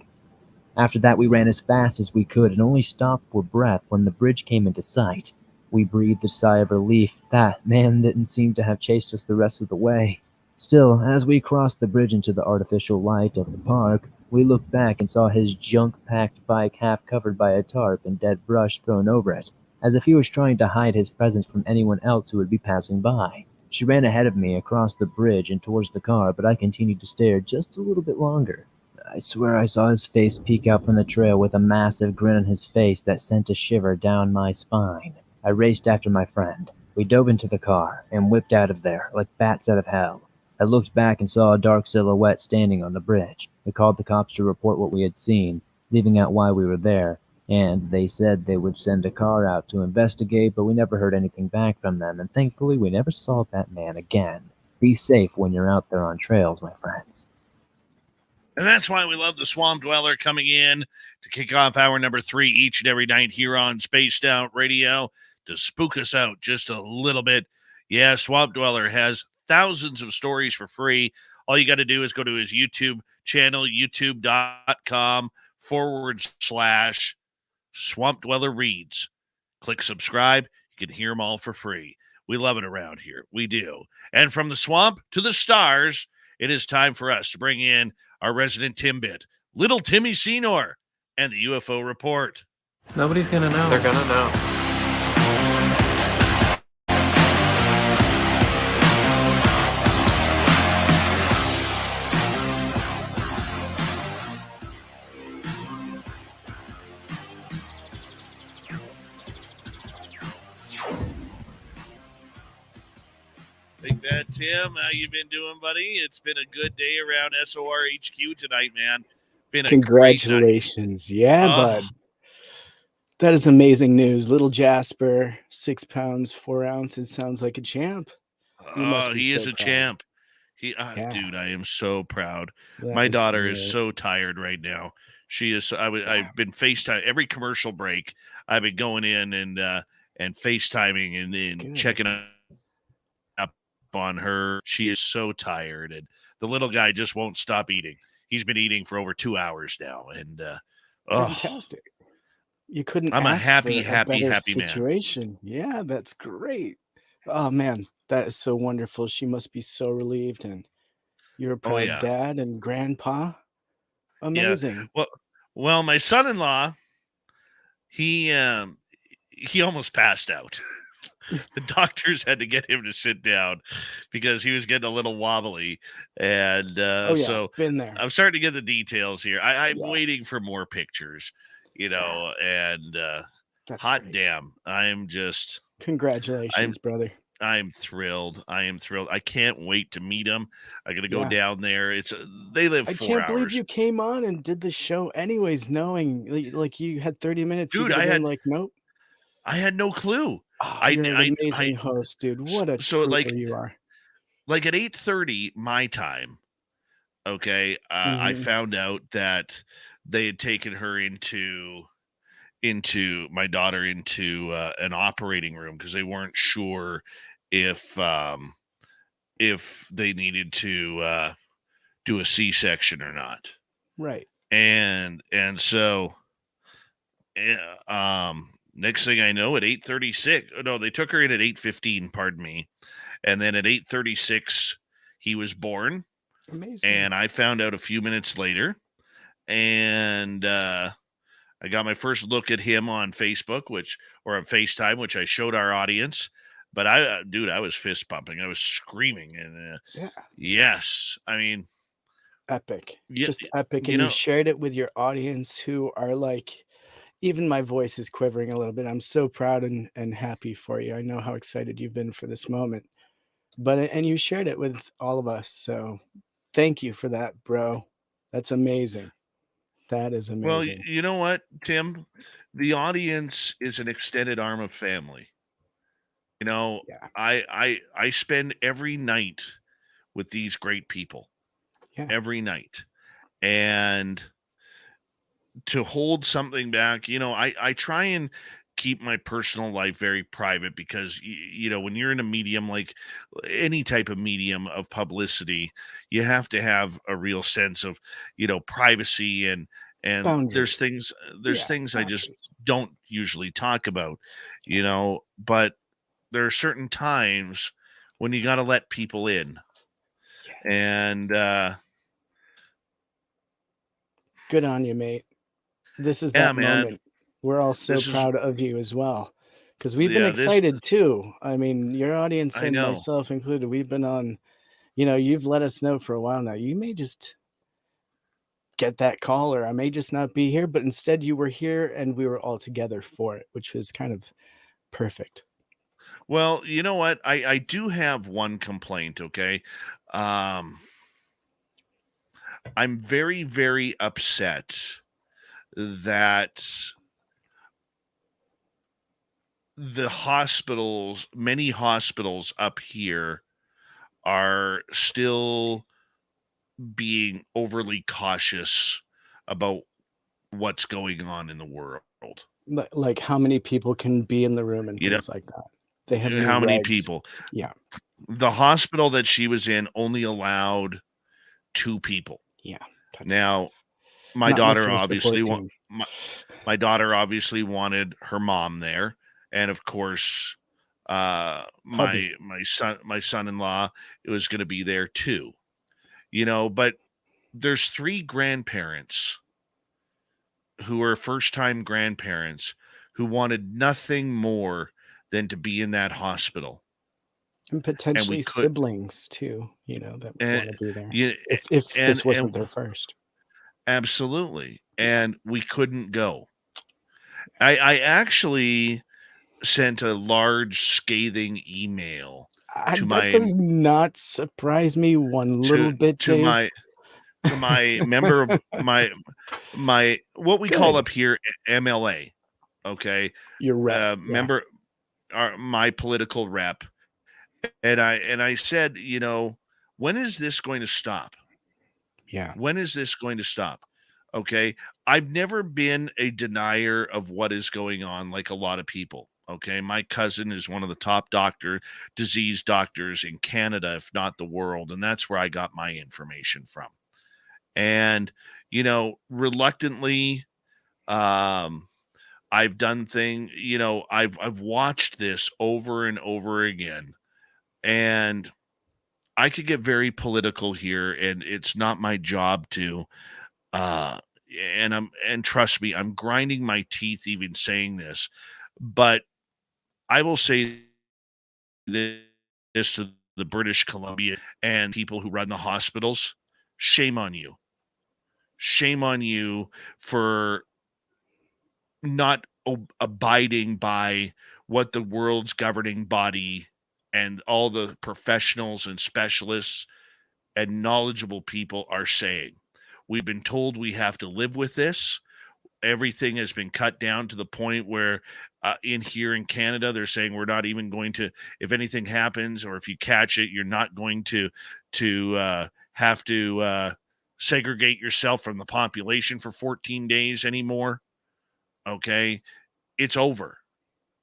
After that, we ran as fast as we could and only stopped for breath when the bridge came into sight. We breathed a sigh of relief. That man didn't seem to have chased us the rest of the way. Still, as we crossed the bridge into the artificial light of the park, we looked back and saw his junk-packed bike half covered by a tarp and dead brush thrown over it, as if he was trying to hide his presence from anyone else who would be passing by. She ran ahead of me across the bridge and towards the car, but I continued to stare just a little bit longer. I swear I saw his face peek out from the trail with a massive grin on his face that sent a shiver down my spine. I raced after my friend. We dove into the car and whipped out of there like bats out of hell. I looked back and saw a dark silhouette standing on the bridge. We called the cops to report what we had seen, leaving out why we were there, and they said they would send a car out to investigate, but we never heard anything back from them, and thankfully we never saw that man again. Be safe when you're out there on trails, my friends. And that's why we love the Swamp Dweller coming in to kick off hour number 3 each and every night here on Spaced Out Radio to spook us out just a little bit. Yeah, Swamp Dweller has thousands of stories for free. All you got to do is go to his YouTube channel, youtube.com/Swamp Dweller Reads. Click subscribe. You can hear them all for free. We love it around here. We do. And from the swamp to the stars, it is time for us to bring in our resident Timbit, Little Timmy Senor, and the UFO Report. Nobody's gonna know. They're gonna know. Big Bad Tim, how you been doing, buddy? It's been a good day around SOR HQ tonight, man. Been a great night. Congratulations. Yeah, Oh, bud. That is amazing news. Little Jasper, 6 pounds, 4 ounces. Sounds like a champ. You must be he is so a proud. champ. Yeah. Dude, I am so proud. That My is daughter is great. so tired right now. She is. I've been FaceTime every commercial break. I've been going in and FaceTiming and Good. checking up on her. She is so tired, and the little guy just won't stop eating. He's been eating for over 2 hours now, and Fantastic. You couldn't I'm a ask happy, for a better happy man. situation. Yeah, that's great. Oh man, that is so wonderful. She must be so relieved, and you're a proud yeah. dad and grandpa. Amazing. Well, my son-in-law, he almost passed out. The doctors had to get him to sit down because he was getting a little wobbly, and so been there. I'm starting to get the details here. I'm Yeah. waiting for more pictures, and That's hot great. damn, Congratulations, brother. I'm thrilled. I can't wait to meet him. I got to go Yeah. down there. They live I 4 can't hours. believe you came on and did the show anyways, knowing like you had 30 minutes. Dude, you could have been like, nope. I had no clue. Oh, you're an amazing host, dude. What a trooper you are. Like at 8:30 my time, okay, I found out that they had taken her into my daughter into an operating room because they weren't sure if they needed to do a C-section or not. Right. And so next thing I know, at 8:36, no, they took her in at 8:15, pardon me. And then at 8:36, he was born. Amazing. And I found out a few minutes later. And I got my first look at him on Facebook, or on FaceTime, which I showed our audience. But I was fist pumping. I was screaming. And yes, I mean, epic. Just epic. And you shared it with your audience who are like, even my voice is quivering a little bit. I'm so proud and happy for you. I know how excited you've been for this moment. And you shared it with all of us. So thank you for that, bro. That's amazing. That is amazing. Well, you know what, Tim? The audience is an extended arm of family. I spend every night with these great people. Yeah. Every night. And to hold something back, I try and keep my personal life very private because, when you're in a medium, like any type of medium of publicity, you have to have a real sense of, privacy and boundaries. there's things I just don't usually talk about, but there are certain times when you got to let people in. Yeah. And good on you, mate. This is that moment. We're all so proud of you as well, because we've been excited too. I mean, your audience and myself included, we've been on, you've let us know for a while now. You may just get that call, or I may just not be here, but instead you were here and we were all together for it, which was kind of perfect. Well, you know what? I do have one complaint, okay? I'm very, very upset that many hospitals up here are still being overly cautious about what's going on in the world. Like how many people can be in the room and things like that. They have how many people? Yeah. The hospital that she was in only allowed 2 people. Yeah. Now, my daughter obviously my daughter obviously wanted her mom there, and of course, my son-in-law was going to be there too. But there's 3 grandparents who are first-time grandparents who wanted nothing more than to be in that hospital. And potentially siblings too, that want to be there. If this wasn't their first. Absolutely. And we couldn't go. I actually sent a large scathing email That does not surprise me one little bit, Dave. To my member of my what we call up here MLA, okay, your rep, member, my political rep, and I said, you know, when is this going to stop? Yeah, when is this going to stop? Okay, I've never been a denier of what is going on like a lot of people. Okay, my cousin is one of the top disease doctors in Canada, if not the world, and that's where I got my information from. And, you know, reluctantly, I've done things, you know, I've watched this over and over again, and I could get very political here, and it's not my job to, and trust me, I'm grinding my teeth even saying this, but I will say this to the British Columbia and people who run the hospitals: shame on you. Shame on you for not abiding by what the world's governing body and all the professionals and specialists and knowledgeable people are saying. We've been told we have to live with this. Everything has been cut down to the point where in here in Canada, they're saying we're not even going to, if anything happens or if you catch it, you're not going to have to segregate yourself from the population for 14 days anymore. Okay. It's over.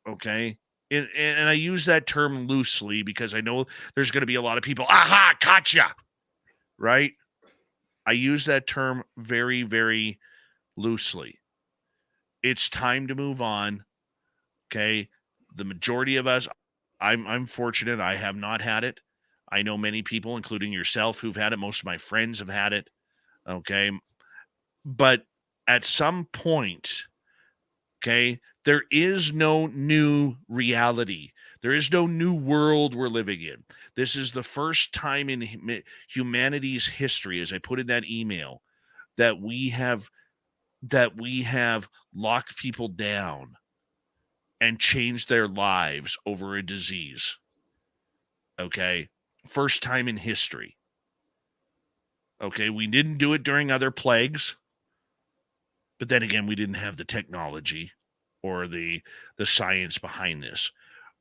Okay. And I use that term loosely because I know there's going to be a lot of people, aha, gotcha. Right. I use that term very, very loosely. It's time to move on. Okay. The majority of us, I'm fortunate. I have not had it. I know many people, including yourself, who've had it. Most of my friends have had it. Okay. But at some point, okay, there is no new reality. There is no new world we're living in. This is the first time in humanity's history, as I put in that email, that we have locked people down and changed their lives over a disease. Okay. First time in history. Okay. We didn't do it during other plagues, but then again, we didn't have the technology or the science behind this.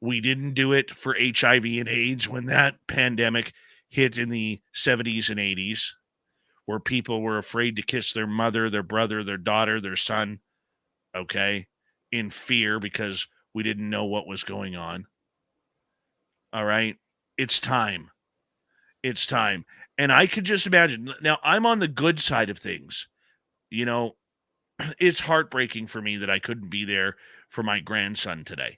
We didn't do it for HIV and AIDS when that pandemic hit in the 70s and 80s, where people were afraid to kiss their mother, their brother, their daughter, their son, okay, in fear because we didn't know what was going on. All right. It's time. It's time. And I could just imagine. Now, I'm on the good side of things. You know, it's heartbreaking for me that I couldn't be there for my grandson today.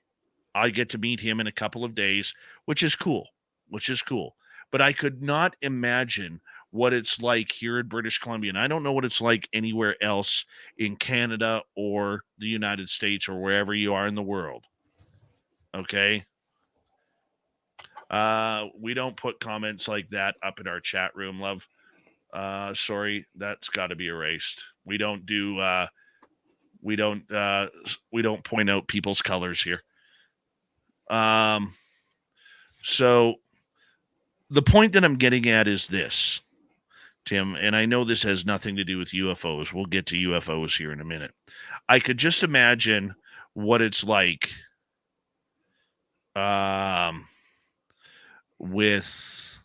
I get to meet him in a couple of days, which is cool. But I could not imagine what it's like here in British Columbia. And I don't know what it's like anywhere else in Canada or the United States or wherever you are in the world. Okay. We don't put comments like that up in our chat room, love. Sorry, that's got to be erased. We don't point out people's colors here. So the point that I'm getting at is this, Tim, and I know this has nothing to do with UFOs. We'll get to UFOs here in a minute. I could just imagine what it's like with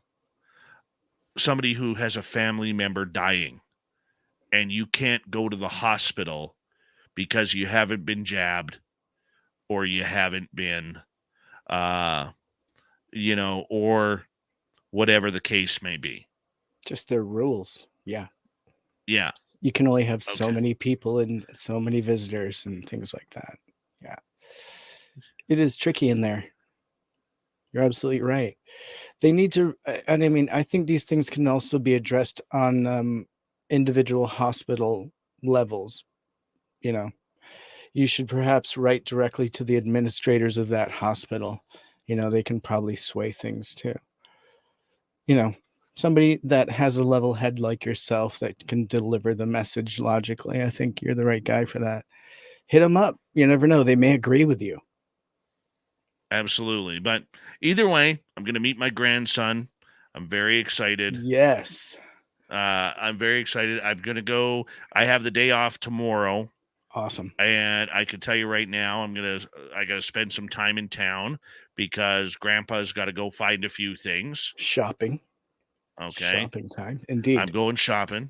somebody who has a family member dying and you can't go to the hospital because you haven't been jabbed or you haven't been, or whatever the case may be. Just their rules. Yeah. Yeah. You can only have so many people and so many visitors and things like that. Yeah. It is tricky in there. You're absolutely right. They need to, and I mean, I think these things can also be addressed on individual hospital levels. You know, you should perhaps write directly to the administrators of that hospital. You know, they can probably sway things too. You know, somebody that has a level head like yourself that can deliver the message logically. I think you're the right guy for that. Hit them up. You never know. They may agree with you. Absolutely. But either way, I'm going to meet my grandson. I'm very excited. Yes. I'm very excited. I'm going to go. I have the day off tomorrow. Awesome. And I can tell you right now, I got to spend some time in town because Grandpa's got to go find a few things. Shopping. Okay. Shopping time. Indeed. I'm going shopping.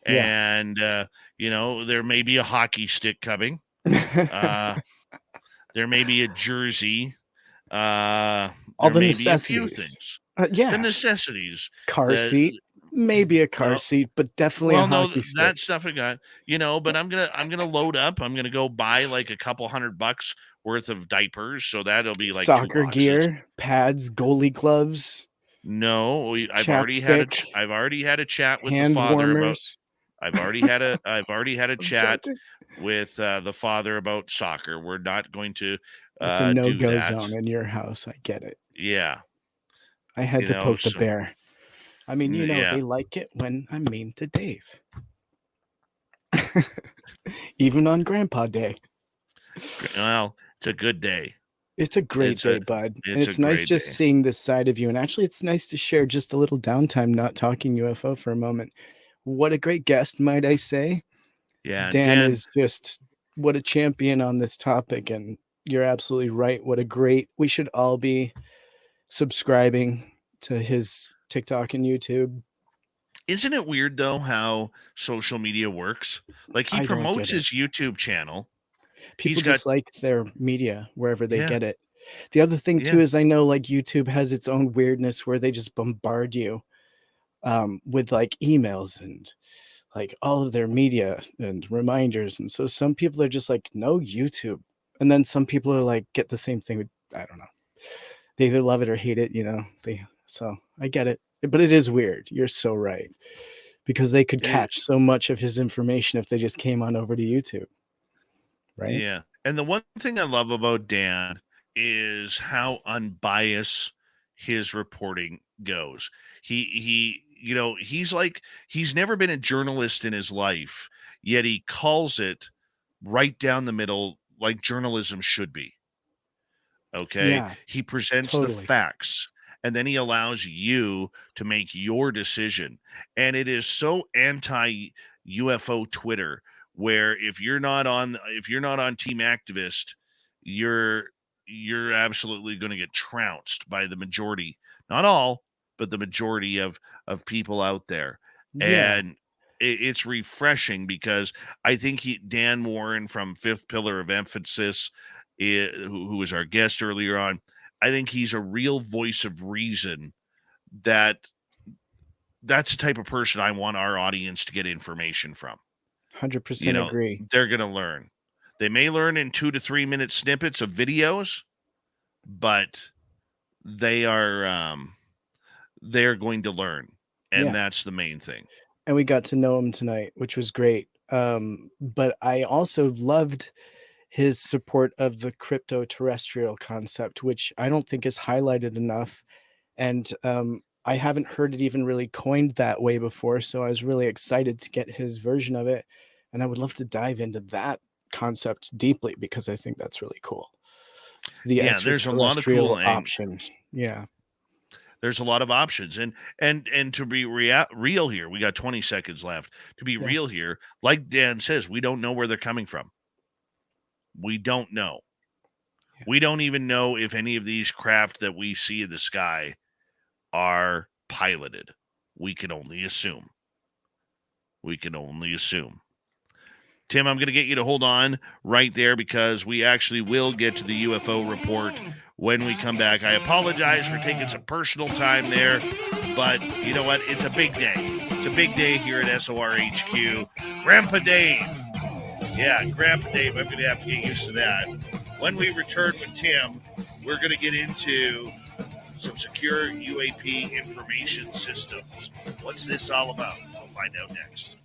Yeah. And, there may be a hockey stick coming. There may be a jersey. All the necessities. Be a few things. Yeah. The necessities. Car seat. Maybe a car seat, but definitely a hockey stick. That stuff I got, but I'm gonna load up. I'm gonna go buy like a couple $100 worth of diapers. So that'll be like soccer gear, pads, goalie gloves. No, I've already had a chat with the father warmers. I've already had a chat with the father about soccer. We're not going to it's a no-go zone in your house. I get it. Yeah. I had to poke the bear. I mean, they like it when I'm mean to Dave. Even on Grandpa Day. Well, it's a good day. It's a great day, bud. And it's nice just seeing this side of you. And actually, it's nice to share just a little downtime, not talking UFO for a moment. What a great guest, might I say? Yeah. Dan is just, what a champion on this topic. And you're absolutely right. We should all be subscribing to his TikTok and YouTube. Isn't it weird though how social media works? Like he promotes his YouTube channel. People just like their media wherever they get it. The other thing too is I know like YouTube has its own weirdness where they just bombard you with like emails and like all of their media and reminders. And so some people are just like, no YouTube. And then some people are like, get the same thing with, I don't know. They either love it or hate it, So I get it, but it is weird. You're so right, because they could catch so much of his information if they just came on over to YouTube. Right. Yeah. And the one thing I love about Dan is how unbiased his reporting goes. He's never been a journalist in his life, yet he calls it right down the middle, like journalism should be. Okay. Yeah, he presents the facts. And then he allows you to make your decision. And it is so anti-UFO Twitter, where if you're not on Team Activist, you're absolutely going to get trounced by the majority. Not all, but the majority of people out there. Yeah. And it's refreshing because I think Dan Warren from Fifth Pillar of Emphasis, who was our guest earlier on, I think he's a real voice of reason. That's the type of person I want our audience to get information from. 100% agree. They're going to learn. They may learn in 2 to 3 minute snippets of videos, but they're going to learn. And that's the main thing. And we got to know him tonight, which was great. But I also loved his support of the crypto-terrestrial concept, which I don't think is highlighted enough. And I haven't heard it even really coined that way before. So I was really excited to get his version of it. And I would love to dive into that concept deeply because I think that's really cool. There's a lot of cool options. Yeah. There's a lot of options. And to be real here, we got 20 seconds left. To be real here, like Dan says, we don't know where they're coming from. We don't know. Yeah. We don't even know if any of these craft that we see in the sky are piloted. We can only assume. Tim, I'm going to get you to hold on right there because we actually will get to the UFO report when we come back. I apologize for taking some personal time there, but you know what? It's a big day. It's a big day here at SORHQ. Grandpa Dave. Yeah, Grandpa Dave, I'm going to have to get used to that. When we return with Tim, we're going to get into some secure UAP information systems. What's this all about? We'll find out next.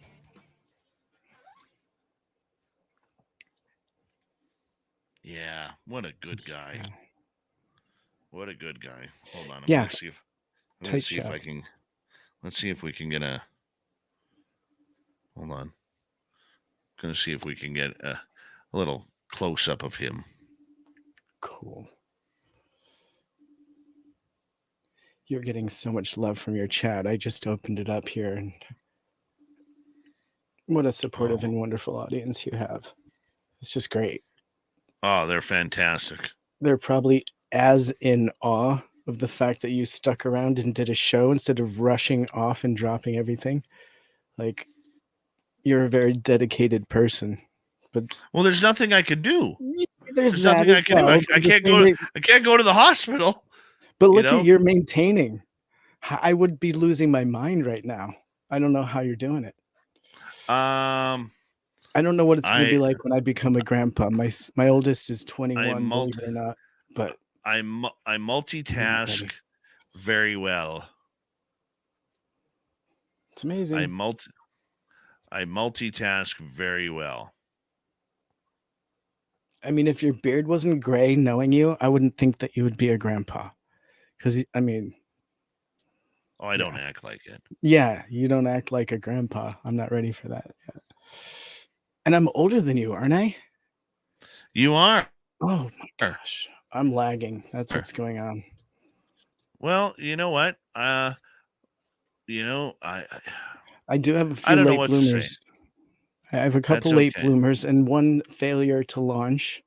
Yeah, what a good guy. What a good guy. Hold on. Let's see if I can. Let's see if we can get a. Hold on. Going to see if we can get a little close up of him. Cool. You're getting so much love from your chat. I just opened it up here, and what a supportive and wonderful audience you have. It's just great. Oh, they're fantastic. They're probably as in awe of the fact that you stuck around and did a show instead of rushing off and dropping everything. Like, you're a very dedicated person. But well, there's nothing I could do. There's nothing I can do. I can't go to the hospital. But look at you're maintaining. I would be losing my mind right now. I don't know how you're doing it. I don't know what it's going to be like when I become a grandpa. My oldest is 21, believe it or not. But I multitask very well. It's amazing. I multitask very well. I mean, if your beard wasn't gray, knowing you, I wouldn't think that you would be a grandpa. Because, I mean... Oh, I don't act like it. Yeah, you don't act like a grandpa. I'm not ready for that yet. And I'm older than you, aren't I? You are. Oh, my gosh. I'm lagging. That's what's going on. Well, you know what? I do have a few late bloomers. I have a couple late bloomers and one failure to launch.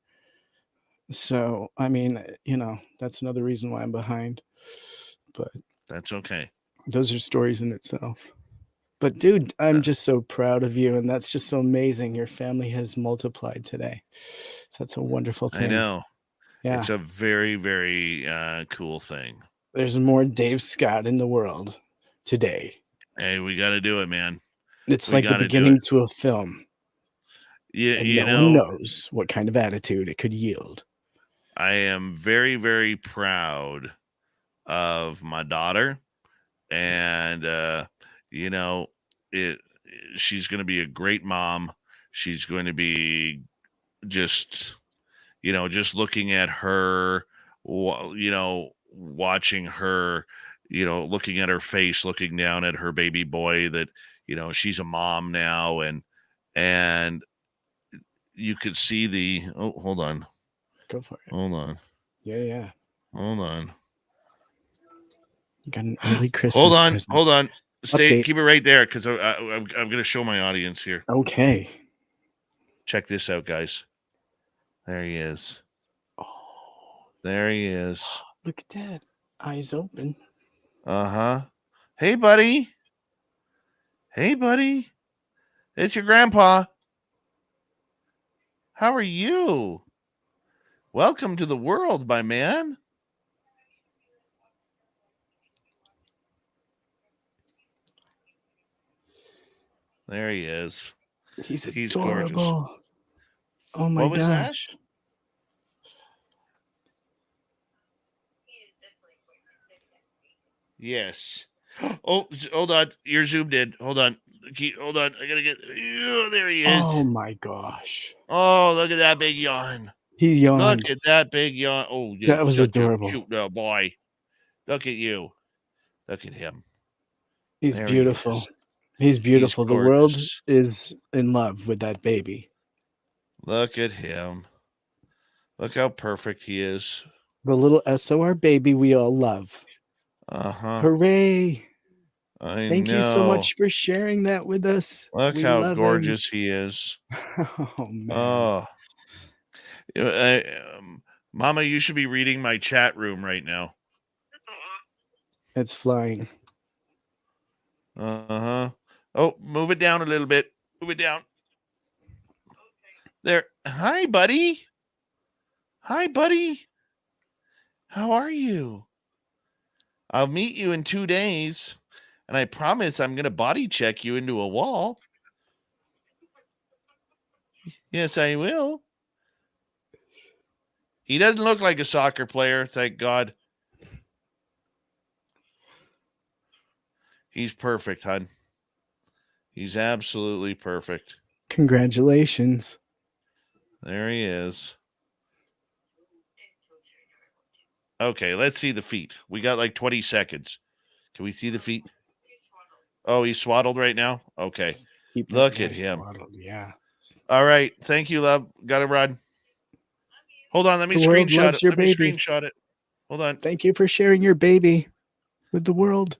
So, I mean, that's another reason why I'm behind. But that's okay. Those are stories in itself. But dude, I'm just so proud of you, and that's just so amazing. Your family has multiplied today. That's a wonderful thing. I know. Yeah. It's a very, very cool thing. There's more Dave Scott in the world today. Hey, we got to do it, man. It's like the beginning to a film. Yeah, and no one knows what kind of attitude it could yield. I am very, very proud of my daughter, and she's going to be a great mom. She's going to be just looking at her, watching her, looking at her face, looking down at her baby boy that, she's a mom now. And you could see hold on. Go for it. Hold on. Yeah. Hold on. You got an early Christmas present. Hold on. Stay. Keep it right there, because I'm going to show my audience here. Okay. Check this out, guys. There he is. Oh, there he is. Look at that. Eyes open. Uh-huh. Hey, buddy. Hey, buddy. It's your grandpa. How are you? Welcome to the world, my man. There he is. He's adorable. Gorgeous. Oh my gosh. What was that? Yes. Oh, hold on. You're zoomed in. Hold on. Hold on. I gotta get. Oh, there he is. Oh my gosh. Oh, look at that big yawn. He yawned. Look at that big yawn. Oh, that was adorable. Shoot, no, boy. Look at you. Look at him. He's there beautiful. He's beautiful. The world is in love with that baby. Look at him. Look how perfect he is. The little SOR baby we all love. Uh-huh. Hooray. Thank you so much for sharing that with us. Look how gorgeous he is. Oh, man. Oh. Mama, you should be reading my chat room right now. It's flying. Uh-huh. Oh, move it down a little bit. Move it down. There. Hi, buddy. Hi, buddy. How are you? I'll meet you in 2 days, and I promise I'm going to body check you into a wall. Yes, I will. He doesn't look like a soccer player, thank God. He's perfect, hon. He's absolutely perfect. Congratulations. There he is. Okay, let's see the feet. We got like 20 seconds. Can we see the feet? Oh, he's swaddled right now? Okay. Look at him. Swaddled, yeah. All right. Thank you, love. Got to run. Hold on. Let me screenshot it. Let me screenshot it. Hold on. Thank you for sharing your baby. with the world.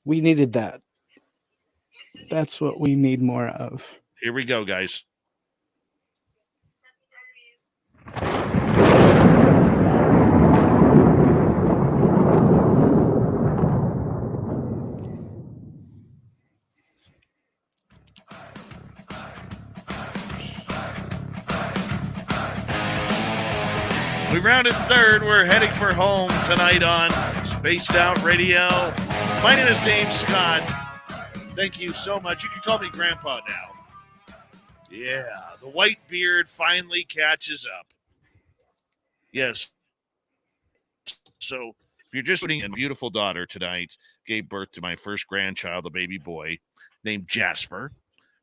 We needed that. That's what we need more of. Here we go, guys. We rounded third. We're heading for home tonight on Spaced Out Radio. My name is Dave Scott. Thank you so much. You can call me Grandpa now. Yeah, the white beard finally catches up. Yes. So if you're just putting a beautiful daughter tonight, gave birth to my first grandchild, a baby boy named Jasper,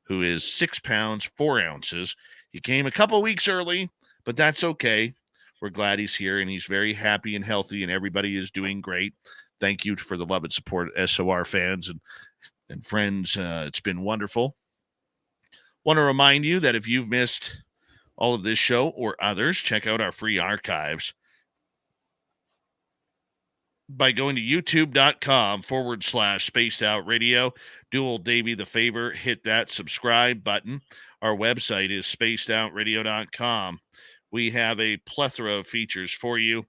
who is 6 pounds, 4 ounces. He came a couple weeks early, but that's okay. We're glad he's here, and he's very happy and healthy, and everybody is doing great. Thank you for the love and support, SOR fans and friends. It's been wonderful. Want to remind you that if you've missed all of this show or others, check out our free archives by going to youtube.com/spaced out radio. Do old Davey the favor, hit that subscribe button. Our website is spacedoutradio.com. We have a plethora of features for you.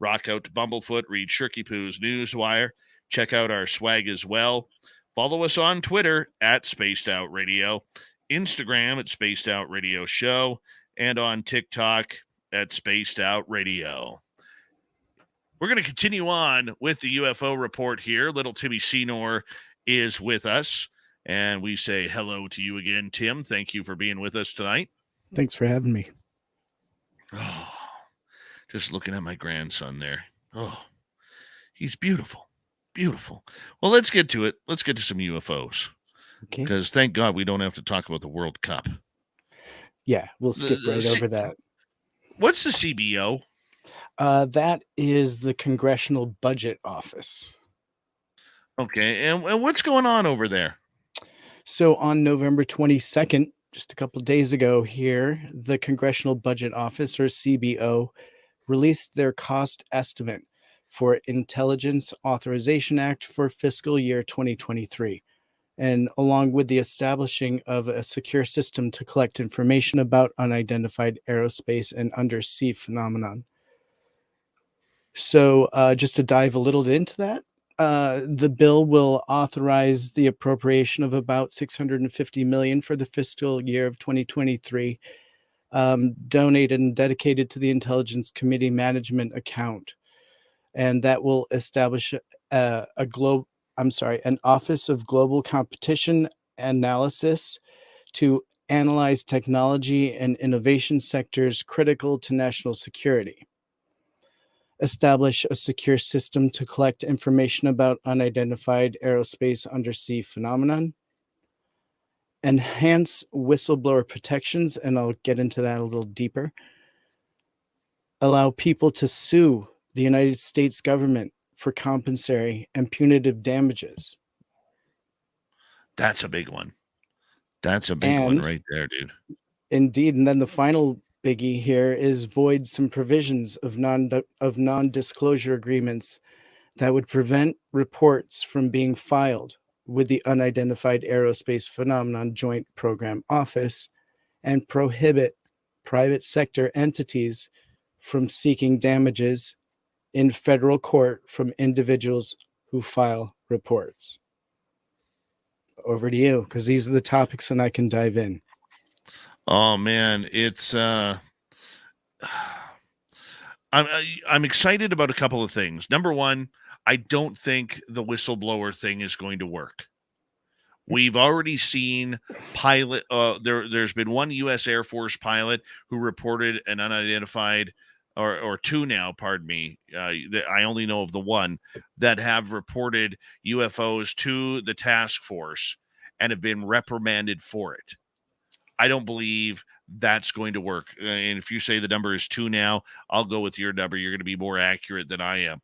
Rock out to Bumblefoot, read Shirky Poo's Newswire. Check out our swag as well. Follow us on Twitter at Spaced Out Radio, Instagram at Spaced Out Radio Show, and on TikTok at Spaced Out Radio. We're going to continue on with the UFO report here. Little Timmy Senor is with us, and we say hello to you again, Tim. Thank you for being with us tonight. Thanks for having me. Oh, just looking at my grandson there. Oh, he's beautiful. Beautiful. Well, let's get to it. Let's get to some UFOs. Okay. Because thank God we don't have to talk about the World Cup. Yeah, we'll skip right over that. What's the CBO? That is the Congressional Budget Office. Okay, and what's going on over there? So on November 22nd, just a couple of days ago here, the Congressional Budget Office, or CBO, released their cost estimate for Intelligence Authorization Act for fiscal year 2023, and along with the establishing of a secure system to collect information about unidentified aerospace and undersea phenomenon. So just to dive a little into that, the bill will authorize the appropriation of about $650 million for the fiscal year of 2023, donated and dedicated to the Intelligence Committee Management Account. And that will establish an Office of Global Competition Analysis to analyze technology and innovation sectors critical to national security. Establish a secure system to collect information about unidentified aerospace undersea phenomenon. Enhance whistleblower protections, and I'll get into that a little deeper. Allow people to sue the United States government for compensatory and punitive damages. That's a big one. That's a big one right there, dude. Indeed. And then the final biggie here is void some provisions of non-disclosure agreements that would prevent reports from being filed with the Unidentified Aerospace Phenomenon Joint Program Office and prohibit private sector entities from seeking damages in federal court from individuals who file reports. Over to you, because these are the topics and I can dive in. Oh man, it's I'm excited about a couple of things. Number one, I don't think the whistleblower thing is going to work. We've already seen there's been one U.S. Air Force pilot who reported an unidentified, or two now, pardon me. I only know of the one that have reported UFOs to the task force and have been reprimanded for it. I don't believe that's going to work. And if you say the number is 2 now, I'll go with your number. You're going to be more accurate than I am.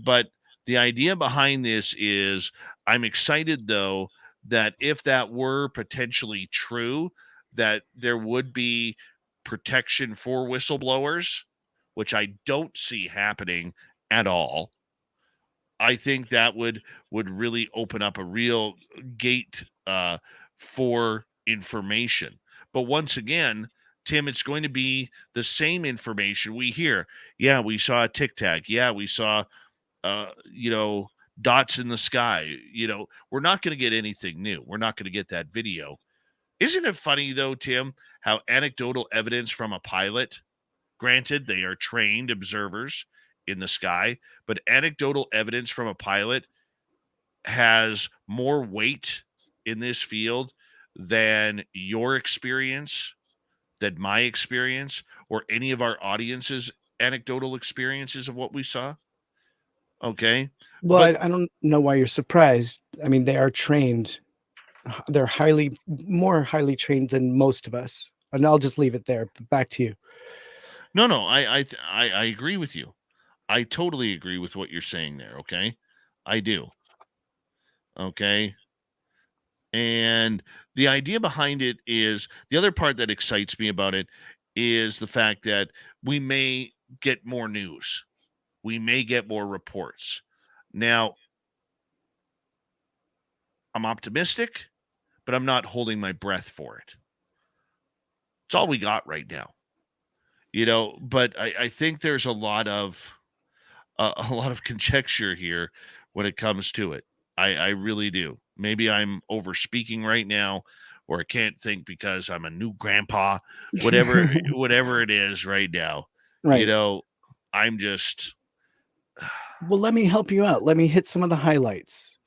But the idea behind this is I'm excited, though, that if that were potentially true, that there would be protection for whistleblowers, which I don't see happening at all. I think that would really open up a real gate for information. But once again, Tim, it's going to be the same information we hear. Yeah, we saw a tic tac. Yeah, we saw, dots in the sky. We're not going to get anything new. We're not going to get that video. Isn't it funny, though, Tim, how anecdotal evidence from a pilot, granted, they are trained observers in the sky, but anecdotal evidence from a pilot has more weight in this field than your experience, than my experience, or any of our audience's anecdotal experiences of what we saw? Okay. Well, But I don't know why you're surprised. I mean, they are trained. They're more highly trained than most of us. And I'll just leave it there. Back to you. no, I agree with you. I totally agree with what you're saying there. Okay. I do. Okay. And the idea behind it is, the other part that excites me about it is the fact that we may get more news. We may get more reports. Now, I'm optimistic, but I'm not holding my breath for it. It's all we got right now. But I think there's a lot of conjecture here when it comes to it. I really do. Maybe I'm over speaking right now, or I can't think because I'm a new grandpa, whatever it is right now. Right. I'm just. Well, let me help you out. Let me hit some of the highlights.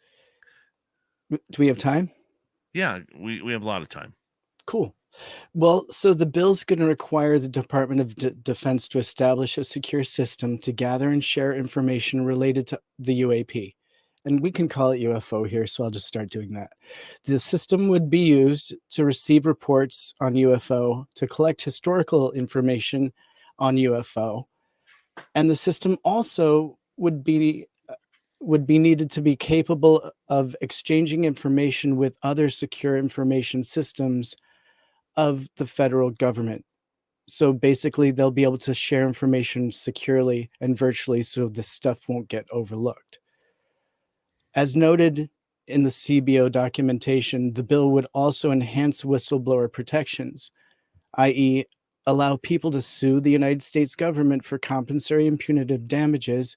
Do we have time? Yeah, we have a lot of time. Cool. Well, so the bill's going to require the Department of Defense to establish a secure system to gather and share information related to the UAP. And we can call it UFO here, so I'll just start doing that. The system would be used to receive reports on UFO, to collect historical information on UFO, and the system also would be needed to be capable of exchanging information with other secure information systems of the federal government. So basically, they'll be able to share information securely and virtually, so this stuff won't get overlooked. As noted in the CBO documentation, the bill would also enhance whistleblower protections, i.e., allow people to sue the United States government for compensatory and punitive damages,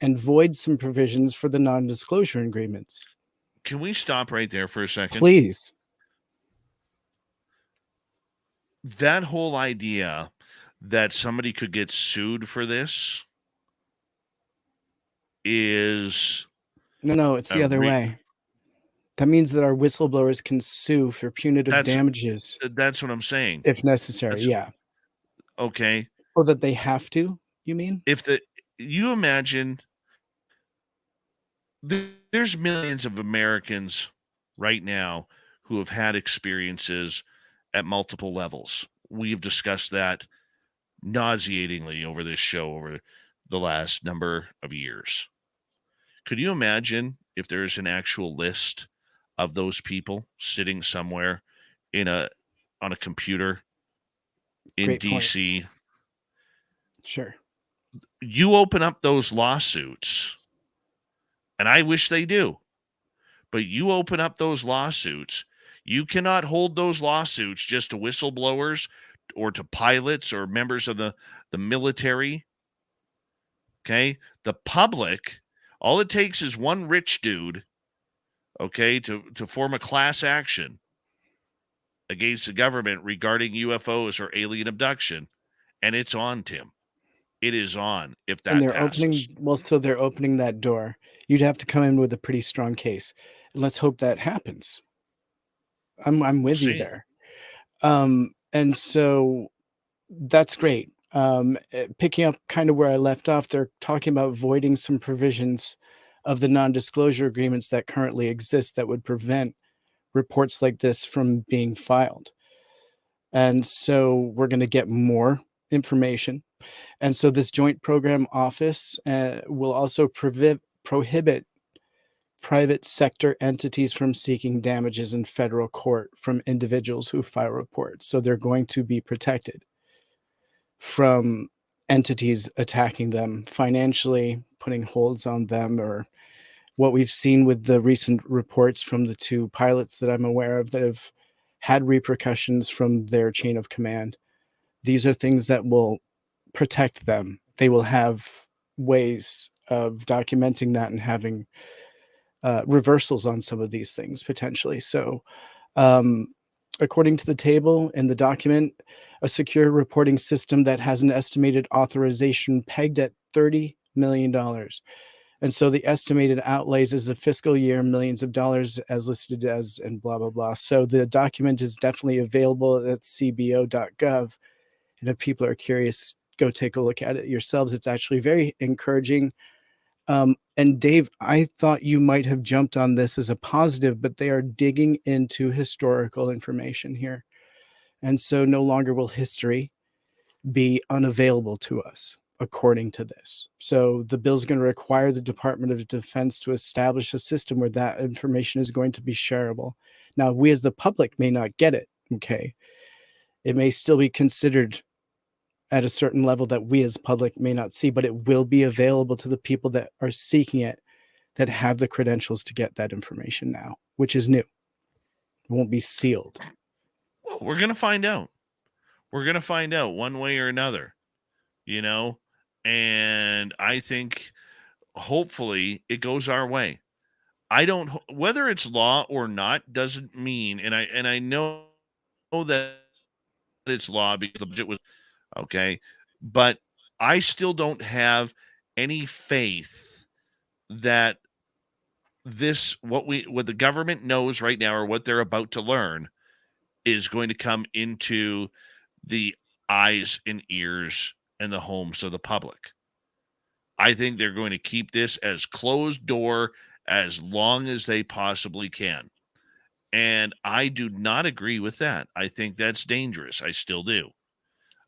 and void some provisions for the non-disclosure agreements. Can we stop right there for a second? Please. That whole idea that somebody could get sued for this is... No, it's the other way. That means that our whistleblowers can sue for punitive damages. That's what I'm saying. If necessary, yeah. Okay. Or that they have to, you mean? You imagine there's millions of Americans right now who have had experiences at multiple levels. We've discussed that nauseatingly over this show over the last number of years. Could you imagine if there's an actual list of those people sitting somewhere on a computer in Great DC? point. Sure. You open up those lawsuits, and I wish they do, but you open up those lawsuits, you cannot hold those lawsuits just to whistleblowers or to pilots or members of the military. Okay? The public, all it takes is one rich dude, okay, to form a class action against the government regarding UFOs or alien abduction, and it's on, Tim. It is on if that passes. They're opening that door. You'd have to come in with a pretty strong case. Let's hope that happens. I'm with you there. And so that's great. Picking up kind of where I left off, they're talking about voiding some provisions of the non-disclosure agreements that currently exist that would prevent reports like this from being filed. And so we're going to get more information. And so this joint program office will also prohibit private sector entities from seeking damages in federal court from individuals who file reports. So they're going to be protected from entities attacking them financially, putting holds on them, or what we've seen with the recent reports from the 2 pilots that I'm aware of that have had repercussions from their chain of command. These are things that will protect them. They will have ways of documenting that and having reversals on some of these things potentially. So according to the table in the document, a secure reporting system that has an estimated authorization pegged at $30 million. And so the estimated outlays is a fiscal year, millions of dollars as listed as, and blah, blah, blah. So the document is definitely available at cbo.gov. And if people are curious, go take a look at it yourselves. It's actually very encouraging. And Dave, I thought you might have jumped on this as a positive, but they are digging into historical information here. And so no longer will history be unavailable to us, according to this. So the bill is going to require the Department of Defense to establish a system where that information is going to be shareable. Now, we as the public may not get it, okay? It may still be considered at a certain level that we as public may not see, but it will be available to the people that are seeking it, that have the credentials to get that information now, which is new. It won't be sealed. Well, we're going to find out. We're going to find out one way or another, you know, and I think hopefully it goes our way. I don't, whether it's law or not doesn't mean, and I know that it's law because the budget was okay, but I still don't have any faith that this, what the government knows right now or what they're about to learn is going to come into the eyes and ears and the homes of the public. I think they're going to keep this as closed door as long as they possibly can. And I do not agree with that. I think that's dangerous. I still do.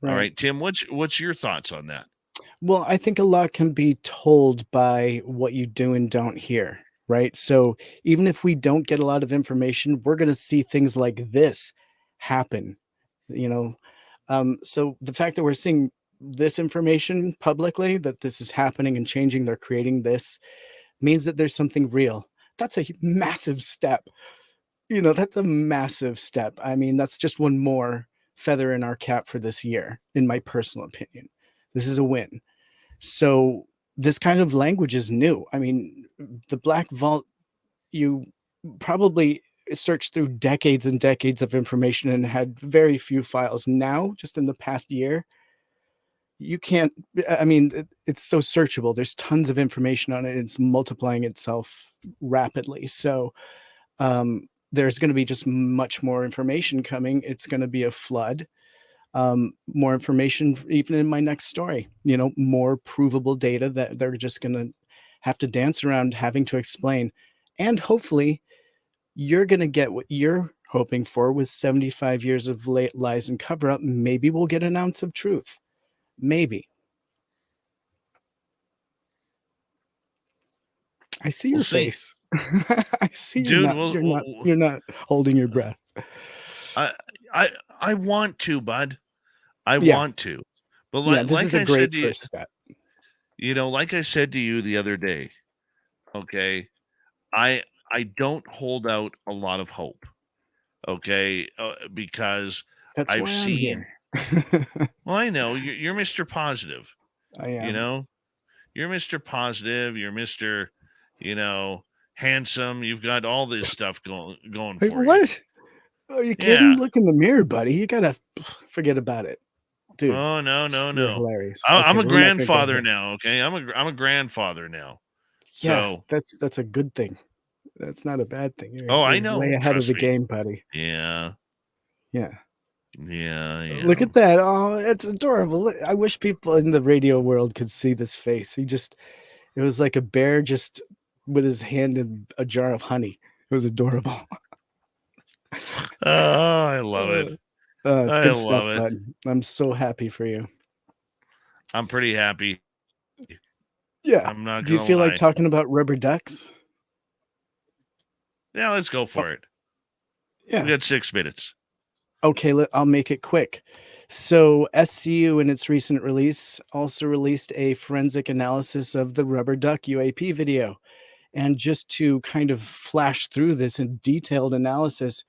Right. All right, Tim, what's your thoughts on that? Well, I think a lot can be told by what you do and don't hear, right? So even if we don't get a lot of information, we're going to see things like this happen, you know? So the fact that we're seeing this information publicly, that this is happening and changing, they're creating this, means that there's something real. That's a massive step. You know, that's a massive step. I mean, that's just one more feather in our cap for this year, in my personal opinion. This is a win. So this kind of language is new. I mean, the Black Vault, you probably searched through decades and decades of information and had very few files. Now, just in the past year, you can't, I mean, it's so searchable. There's tons of information on it. It's multiplying itself rapidly. So there's going to be just much more information coming. It's going to be a flood. More information, even in my next story, you know, more provable data that they're just going to have to dance around having to explain. And hopefully you're going to get what you're hoping for with 75 years of late lies and cover up. Maybe we'll get an ounce of truth. Maybe. I see your face. I see you. You're not holding your breath. I want to, bud. I want to. But this is a great first step. You know, like I said to you the other day, okay, I don't hold out a lot of hope, okay, because that's I've why seen. I'm here. Well, I know you're Mr. Positive. I am. You know, you're Mr. Positive. You're Mr. You know, handsome. You've got all this stuff going for you. What? Oh, you kidding? Yeah. Look in the mirror, buddy. You gotta forget about it, dude. Oh no. Hilarious. I'm a grandfather now. Okay, I'm a grandfather now. Yeah, so that's a good thing. That's not a bad thing. You're I know. Way ahead of the game, buddy. Yeah. Look at that. Oh, it's adorable. I wish people in the radio world could see this face. It was like a bear just with his hand in a jar of honey. It was adorable. Oh, I love it. It's good stuff, bud. I'm so happy for you. I'm pretty happy. Yeah. I'm not. Do you feel like talking about rubber ducks? Yeah, let's go for it. Yeah. We got 6 minutes. Okay, I'll make it quick. So SCU in its recent release also released a forensic analysis of the rubber duck UAP video. And just to kind of flash through this in detailed analysis,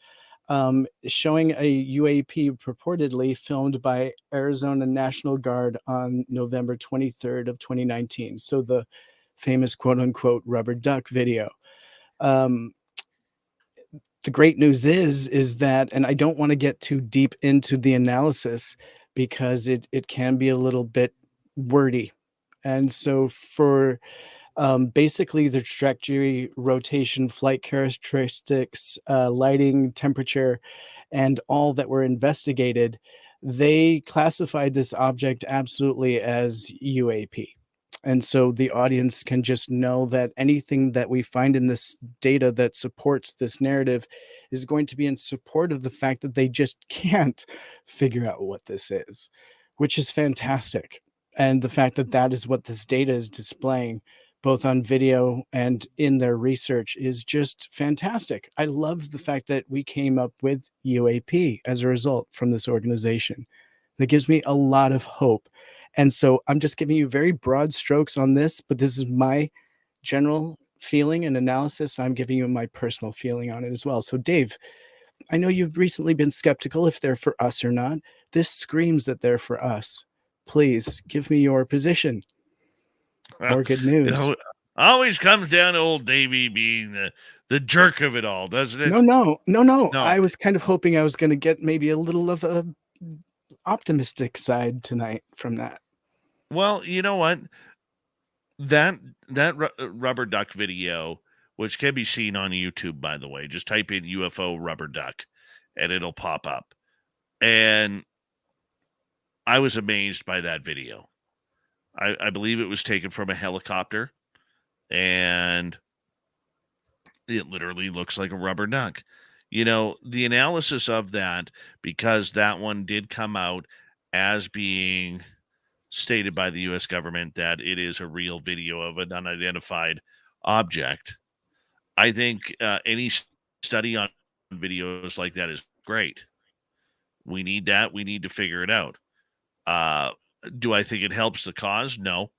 showing a UAP purportedly filmed by Arizona National Guard on November 23rd of 2019. So the famous quote unquote rubber duck video. The great news is that, and I don't want to get too deep into the analysis because it can be a little bit wordy. And so for basically the trajectory, rotation, flight characteristics, lighting, temperature, and all that were investigated, they classified this object absolutely as UAP. And so the audience can just know that anything that we find in this data that supports this narrative is going to be in support of the fact that they just can't figure out what this is, which is fantastic. And the fact that that is what this data is displaying, both on video and in their research, is just fantastic. I love the fact that we came up with UAP as a result from this organization. That gives me a lot of hope. And so I'm just giving you very broad strokes on this, but this is my general feeling and analysis. I'm giving you my personal feeling on it as well. So Dave, I know you've recently been skeptical if they're for us or not. This screams that they're for us. Please give me your position. Or good news. You know, always comes down to old Davey being the jerk of it all, doesn't it? No. I was kind of hoping I was going to get maybe a little of a optimistic side tonight from that. Well, you know what? That rubber duck video, which can be seen on YouTube, by the way, just type in UFO rubber duck and it'll pop up. And I was amazed by that video. I believe it was taken from a helicopter, and it literally looks like a rubber duck. You know, the analysis of that, because that one did come out as being stated by the U.S. government that it is a real video of an unidentified object. I think any study on videos like that is great. We need that. We need to figure it out. Do I think it helps the cause? No,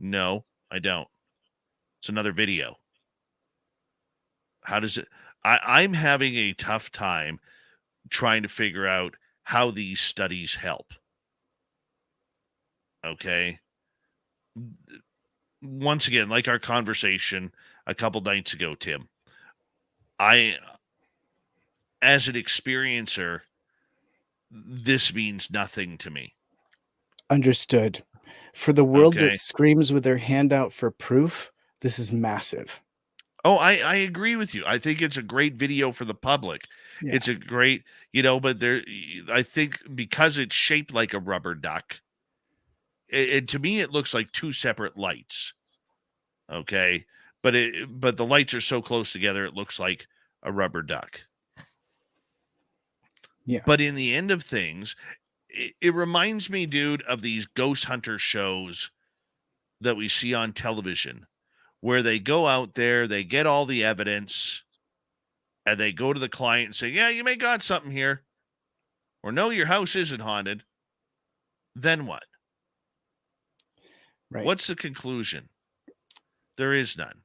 I don't. It's another video. How does it? I'm having a tough time trying to figure out how these studies help. Okay. Once again, like our conversation a couple nights ago, Tim, as an experiencer, this means nothing to me. Understood. For the world that screams with their hand out for proof, this is massive. Oh, I agree with you. I think it's a great video for the public. Yeah. It's a great, but I think because it's shaped like a rubber duck, to me, it looks like two separate lights. Okay. But the lights are so close together, it looks like a rubber duck. Yeah. But in the end of things, it reminds me, dude, of these ghost hunter shows that we see on television, where they go out there, they get all the evidence, and they go to the client and say, yeah, you may got something here. Or no, your house isn't haunted. Then what? Right. What's the conclusion? There is none.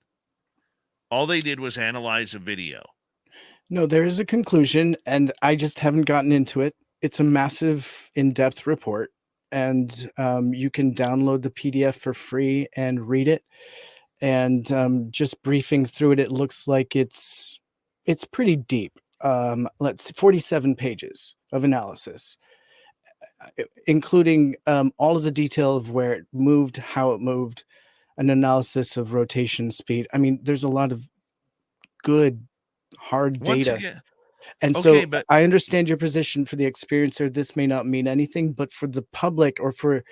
All they did was analyze a video. No, there is a conclusion, and I just haven't gotten into it. It's a massive, in-depth report, and you can download the PDF for free and read it. And just briefing through it, it looks like it's pretty deep. 47 pages of analysis, including all of the detail of where it moved, how it moved, an analysis of rotation speed. I mean, there's a lot of good, hard data. And so I understand your position for the experiencer. This may not mean anything, but for the public or for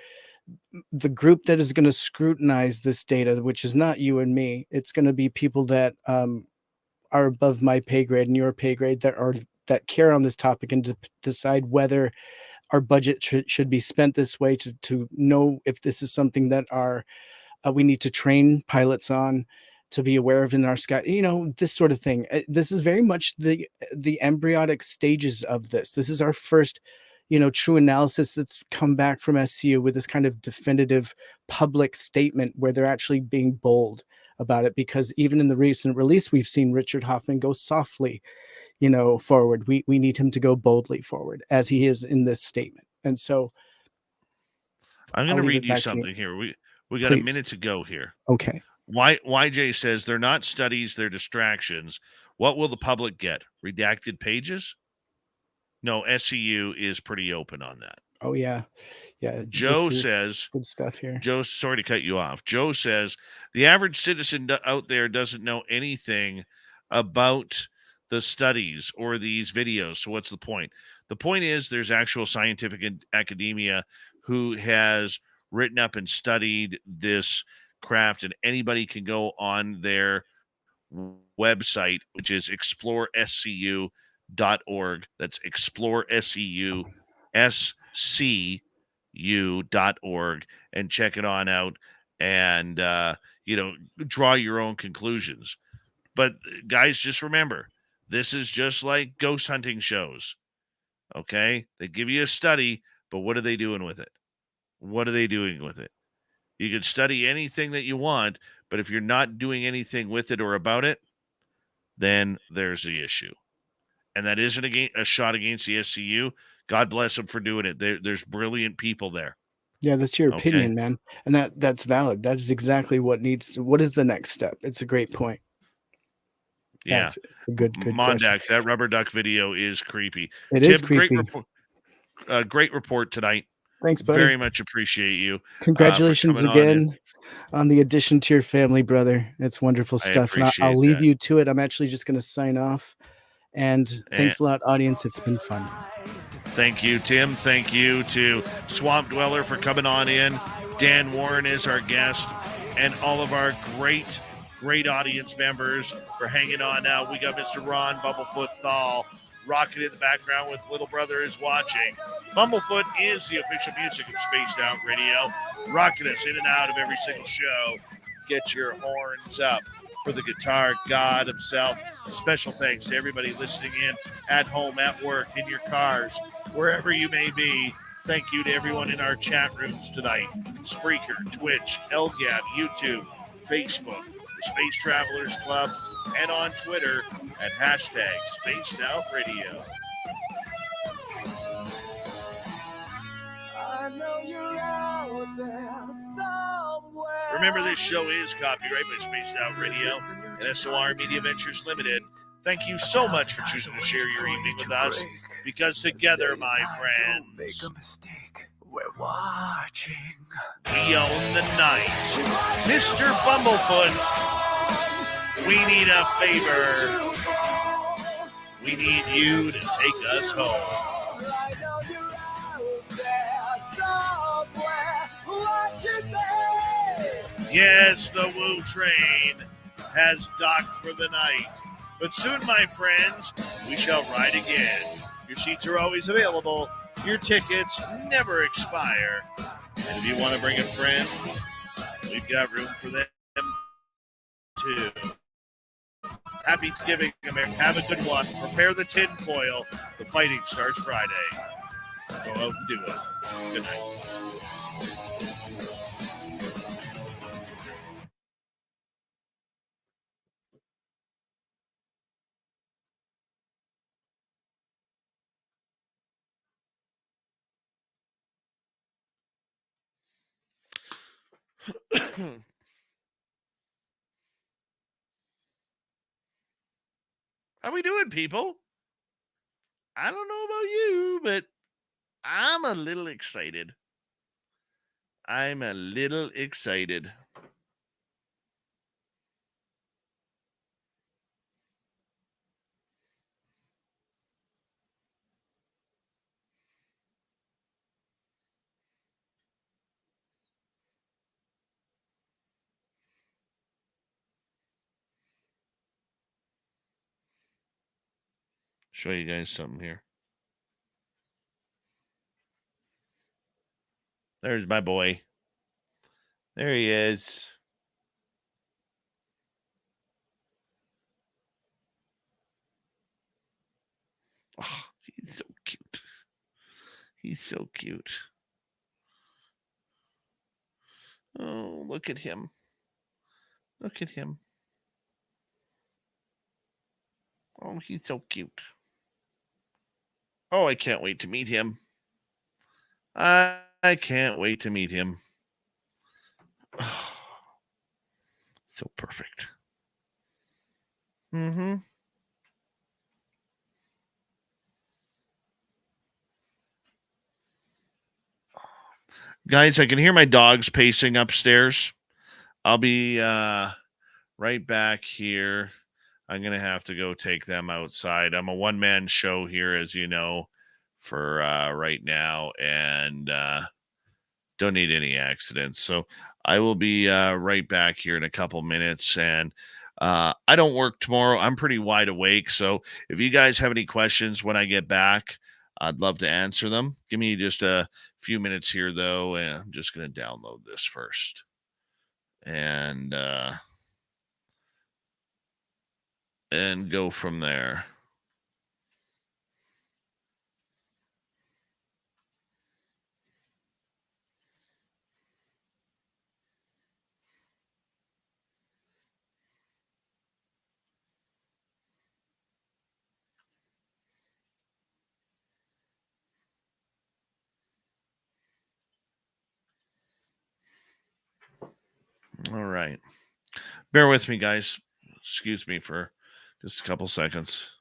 the group that is going to scrutinize this data, which is not you and me, it's going to be people that are above my pay grade and your pay grade that care on this topic and to decide whether our budget should be spent this way, to know if this is something that we need to train pilots on, to be aware of in our sky, this sort of thing. This is very much the embryonic stages of this. This is our first true analysis that's come back from SCU with this kind of definitive public statement where they're actually being bold about it. Because even in the recent release, we've seen Richard Hoffman go softly, forward. We need him to go boldly forward, as he is in this statement. And so I'm going to read you something here. We got a minute to go here. Okay. YJ says they're not studies, they're distractions. What will the public get? Redacted pages? No, SCU is pretty open on that. Oh, yeah. Yeah. Joe says, good stuff here. Joe, sorry to cut you off. Joe says the average citizen out there doesn't know anything about the studies or these videos. So what's the point? The point is there's actual scientific academia who has written up and studied this craft, and anybody can go on their website, which is explorescu.org. That's explorescu.org, and check it on out and, draw your own conclusions. But guys, just remember, this is just like ghost hunting shows. Okay? They give you a study, but what are they doing with it? What are they doing with it? You can study anything that you want, but if you're not doing anything with it or about it, then there's the issue. And that isn't a shot against the SCU. God bless them for doing it. There's brilliant people there. Yeah, that's your opinion, man. And that's valid. That is exactly what is the next step? It's a great point. Yeah. That's a good Mondak, question. that rubber duck video is creepy. It is creepy. Great report tonight. Thanks, buddy. Very much appreciate you. Congratulations again on the addition to your family, brother. It's wonderful stuff. And I'll leave you to it. I'm actually just going to sign off. And thanks a lot, audience. It's been fun. Thank you, Tim. Thank you to Swamp Dweller for coming on in. Dan Warren is our guest. And all of our great audience members for hanging on out. We got Mr. Ron Bumblefoot THAL rocking in the background with Little Brother is watching. Bumblefoot is the official music of Spaced Out Radio, rocking us in and out of every single show. Get your horns up for the guitar god himself. Special thanks to everybody listening in at home, at work, in your cars, wherever you may be. Thank you to everyone in our chat rooms tonight. Spreaker, Twitch, LGAB, YouTube, Facebook, the Space Travelers Club, and on Twitter at #SpacedOutRadio. Remember, this show is copyright by Spaced Out Radio and SOR Media Ventures Limited. Thank you so much for choosing to share your evening with us, because together, my friends, make a mistake. We're watching. We own the night. Mr. Bumblefoot, we need a favor. We need you to take us home. Yes, the Woo train has docked for the night. But soon, my friends, we shall ride again. Your seats are always available. Your tickets never expire. And if you want to bring a friend, we've got room for them too. Happy Thanksgiving, America. Have a good one. Prepare the tin foil. The fighting starts Friday. Go out and do it. Good night. How we doing, people? I don't know about you, but I'm a little excited. I'm a little excited. Show you guys something here. There's my boy. There he is. Oh, he's so cute. He's so cute. Oh, look at him. Look at him. Oh, he's so cute. Oh, I can't wait to meet him. I can't wait to meet him. Oh, so perfect. Mm-hmm. Guys, I can hear my dogs pacing upstairs. I'll be right back here. I'm going to have to go take them outside. I'm a one-man show here, as you know, for right now, and don't need any accidents. So I will be right back here in a couple minutes, and I don't work tomorrow. I'm pretty wide awake, so if you guys have any questions when I get back, I'd love to answer them. Give me just a few minutes here, though, and I'm just going to download this first. And go from there. All right. Bear with me, guys. Excuse me for just a couple seconds.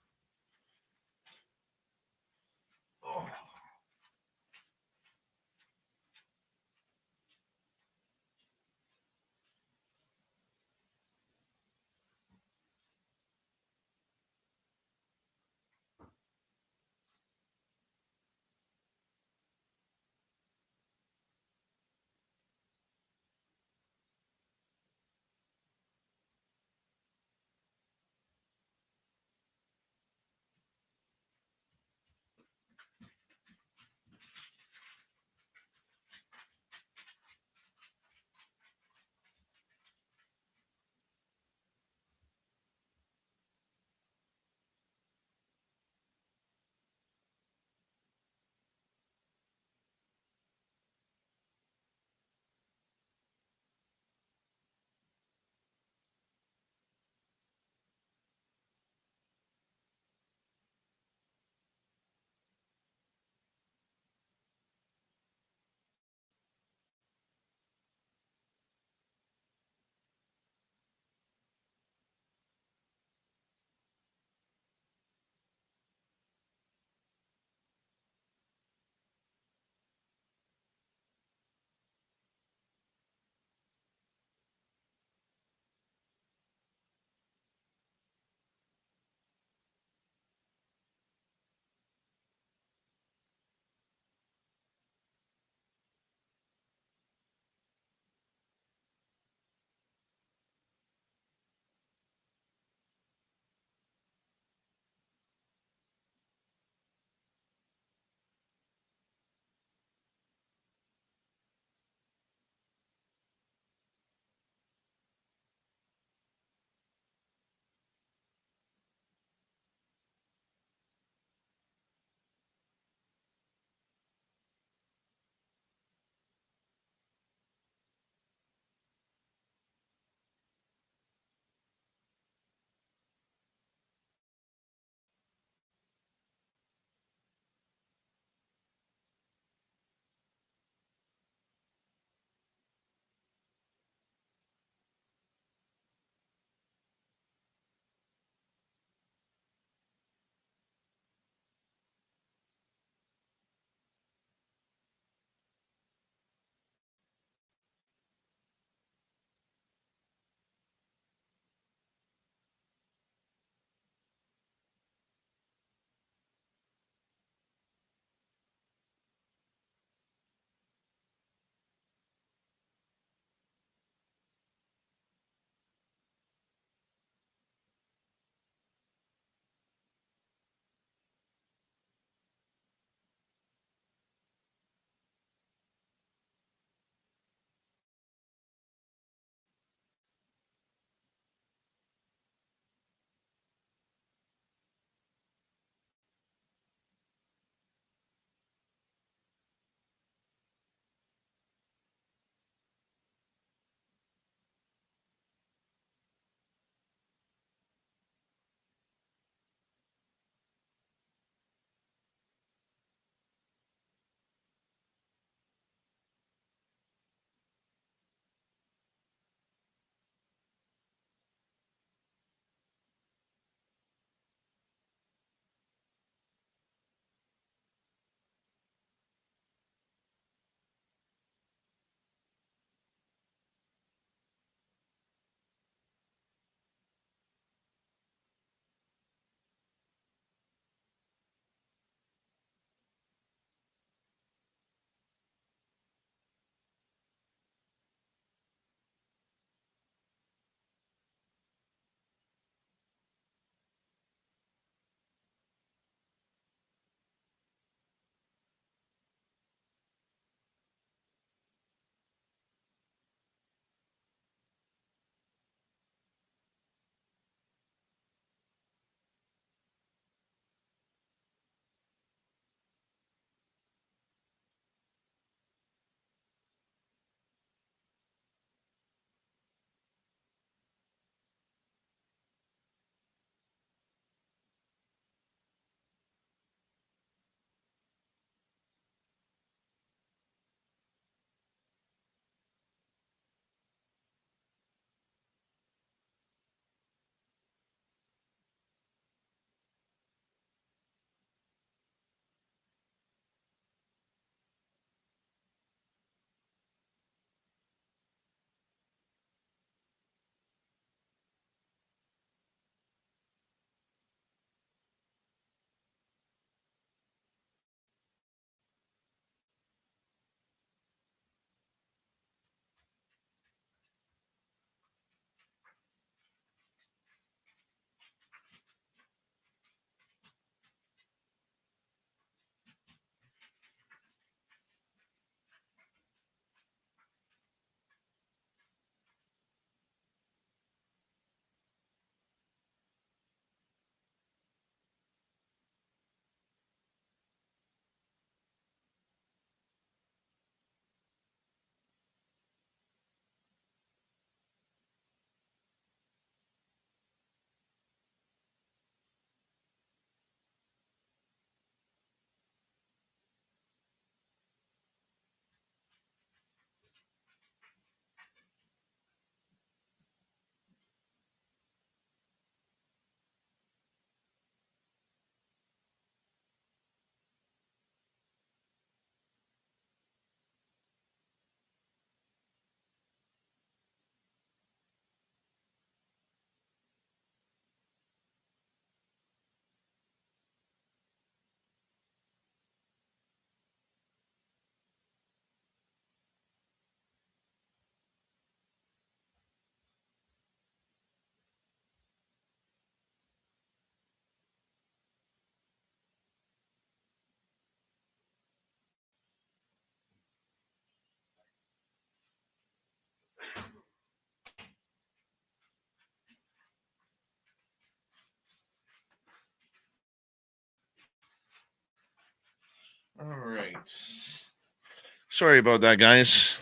Sorry about that, guys.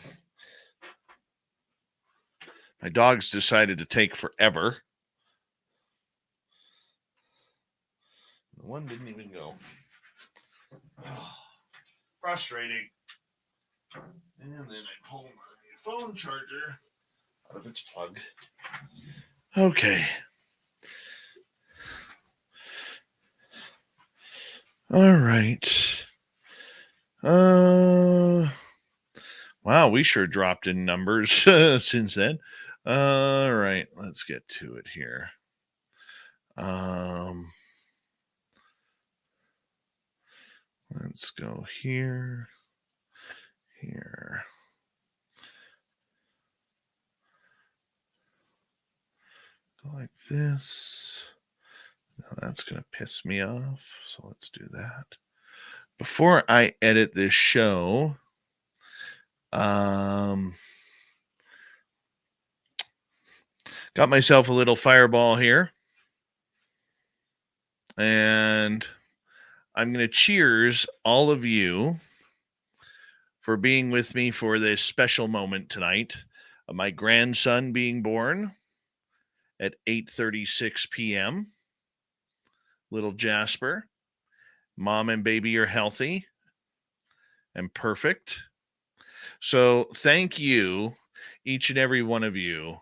My dogs decided to take forever. The one didn't even go. Frustrating. And then I pull my phone charger out of its plug. Okay. All right. Wow, we sure dropped in numbers since then. All right, let's get to it here. Let's go here. Go like this. Now that's going to piss me off. So let's do that. Before I edit this show, got myself a little fireball here. And I'm going to cheers all of you for being with me for this special moment tonight of my grandson being born at 8:36 p.m. Little Jasper. Mom and baby are healthy and perfect. So thank you, each and every one of you,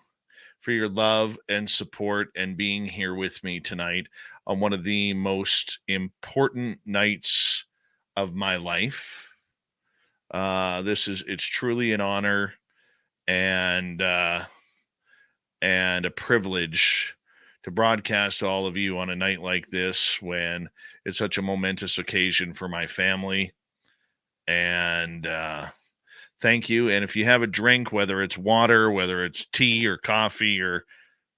for your love and support and being here with me tonight on one of the most important nights of my life. It's truly an honor and a privilege to broadcast to all of you on a night like this when it's such a momentous occasion for my family. And thank you. And if you have a drink, whether it's water, whether it's tea or coffee, or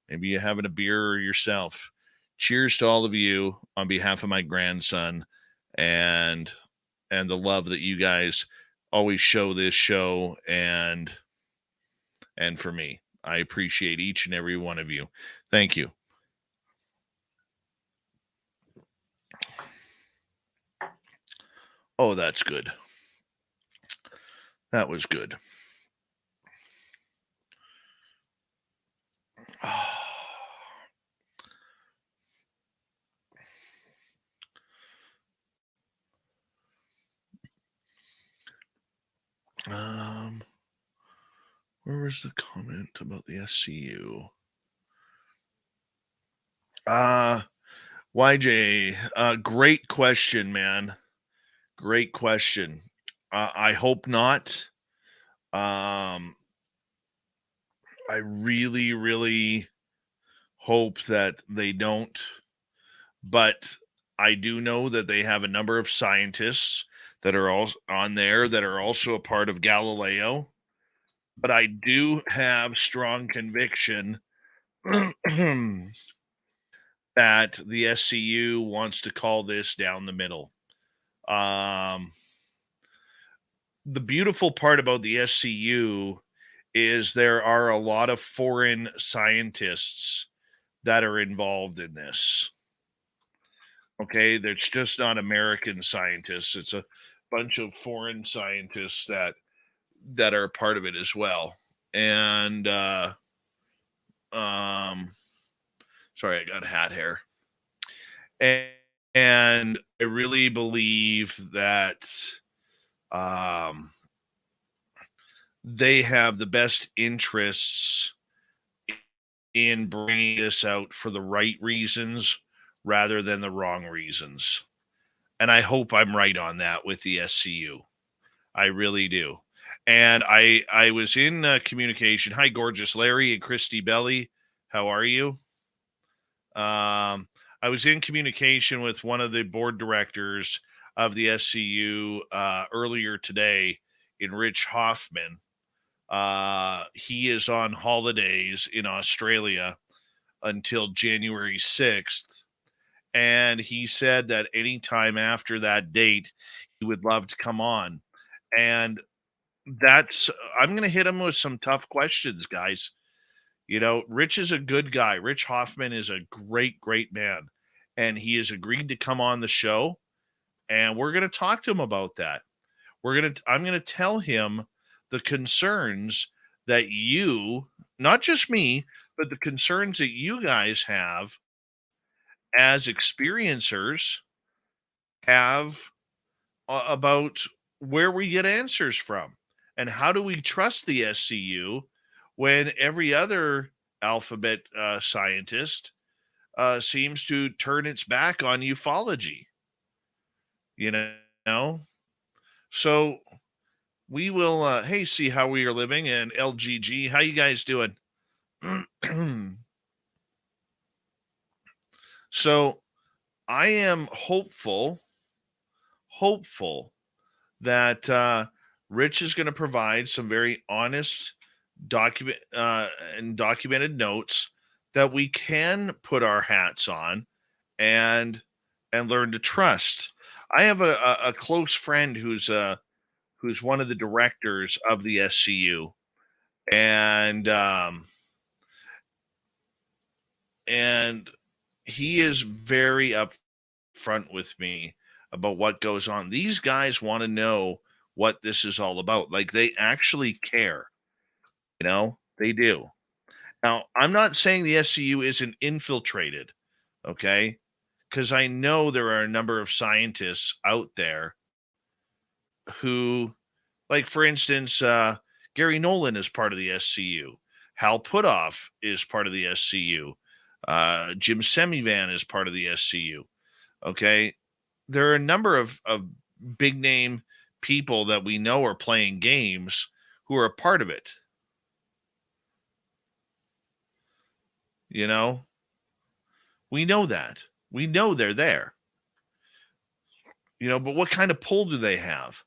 maybe you're having a beer or yourself, cheers to all of you on behalf of my grandson and the love that you guys always show this show and for me. I appreciate each and every one of you. Thank you. Oh, that's good. That was good. Where was the comment about the SCU? YJ, great question, man. Great question. I hope not. I really, really hope that they don't. But I do know that they have a number of scientists that are all on there that are also a part of Galileo. But I do have strong conviction that the SCU wants to call this down the middle. The beautiful part about the SCU is there are a lot of foreign scientists that are involved in this. Okay, that's just not American scientists. It's a bunch of foreign scientists that are part of it as well. And sorry, I got hat hair. And I really believe that they have the best interests in bringing this out for the right reasons rather than the wrong reasons. And I hope I'm right on that with the SCU. I really do. And I was in communication. Hi, gorgeous Larry and Christy Belly. How are you? I was in communication with one of the board directors of the SCU earlier today in Rich Hoffman. He is on holidays in Australia until January 6th. And he said that anytime after that date, he would love to come on. And I'm going to hit him with some tough questions, guys. You know, Rich is a good guy. Rich Hoffman is a great, great man. And he has agreed to come on the show. And we're going to talk to him about that. I'm going to tell him the concerns that you, not just me, but the concerns that you guys have as experiencers have about where we get answers from and how do we trust the SCU when every other alphabet scientist seems to turn its back on ufology, you know? So we will, hey, see how we are living, and LGG, how you guys doing? So I am hopeful that Rich is going to provide some very honest documented notes that we can put our hats on and learn to trust. I have a close friend who's one of the directors of the SCU, and he is very upfront with me about what goes on. These guys want to know what this is all about. Like, they actually care. They do. Now, I'm not saying the SCU isn't infiltrated, okay? Because I know there are a number of scientists out there who, like, for instance, Gary Nolan is part of the SCU. Hal Puthoff is part of the SCU. Jim Semivan is part of the SCU. Okay? There are a number of big name people that we know are playing games who are a part of it. We know that. We know they're there. But what kind of pull do they have?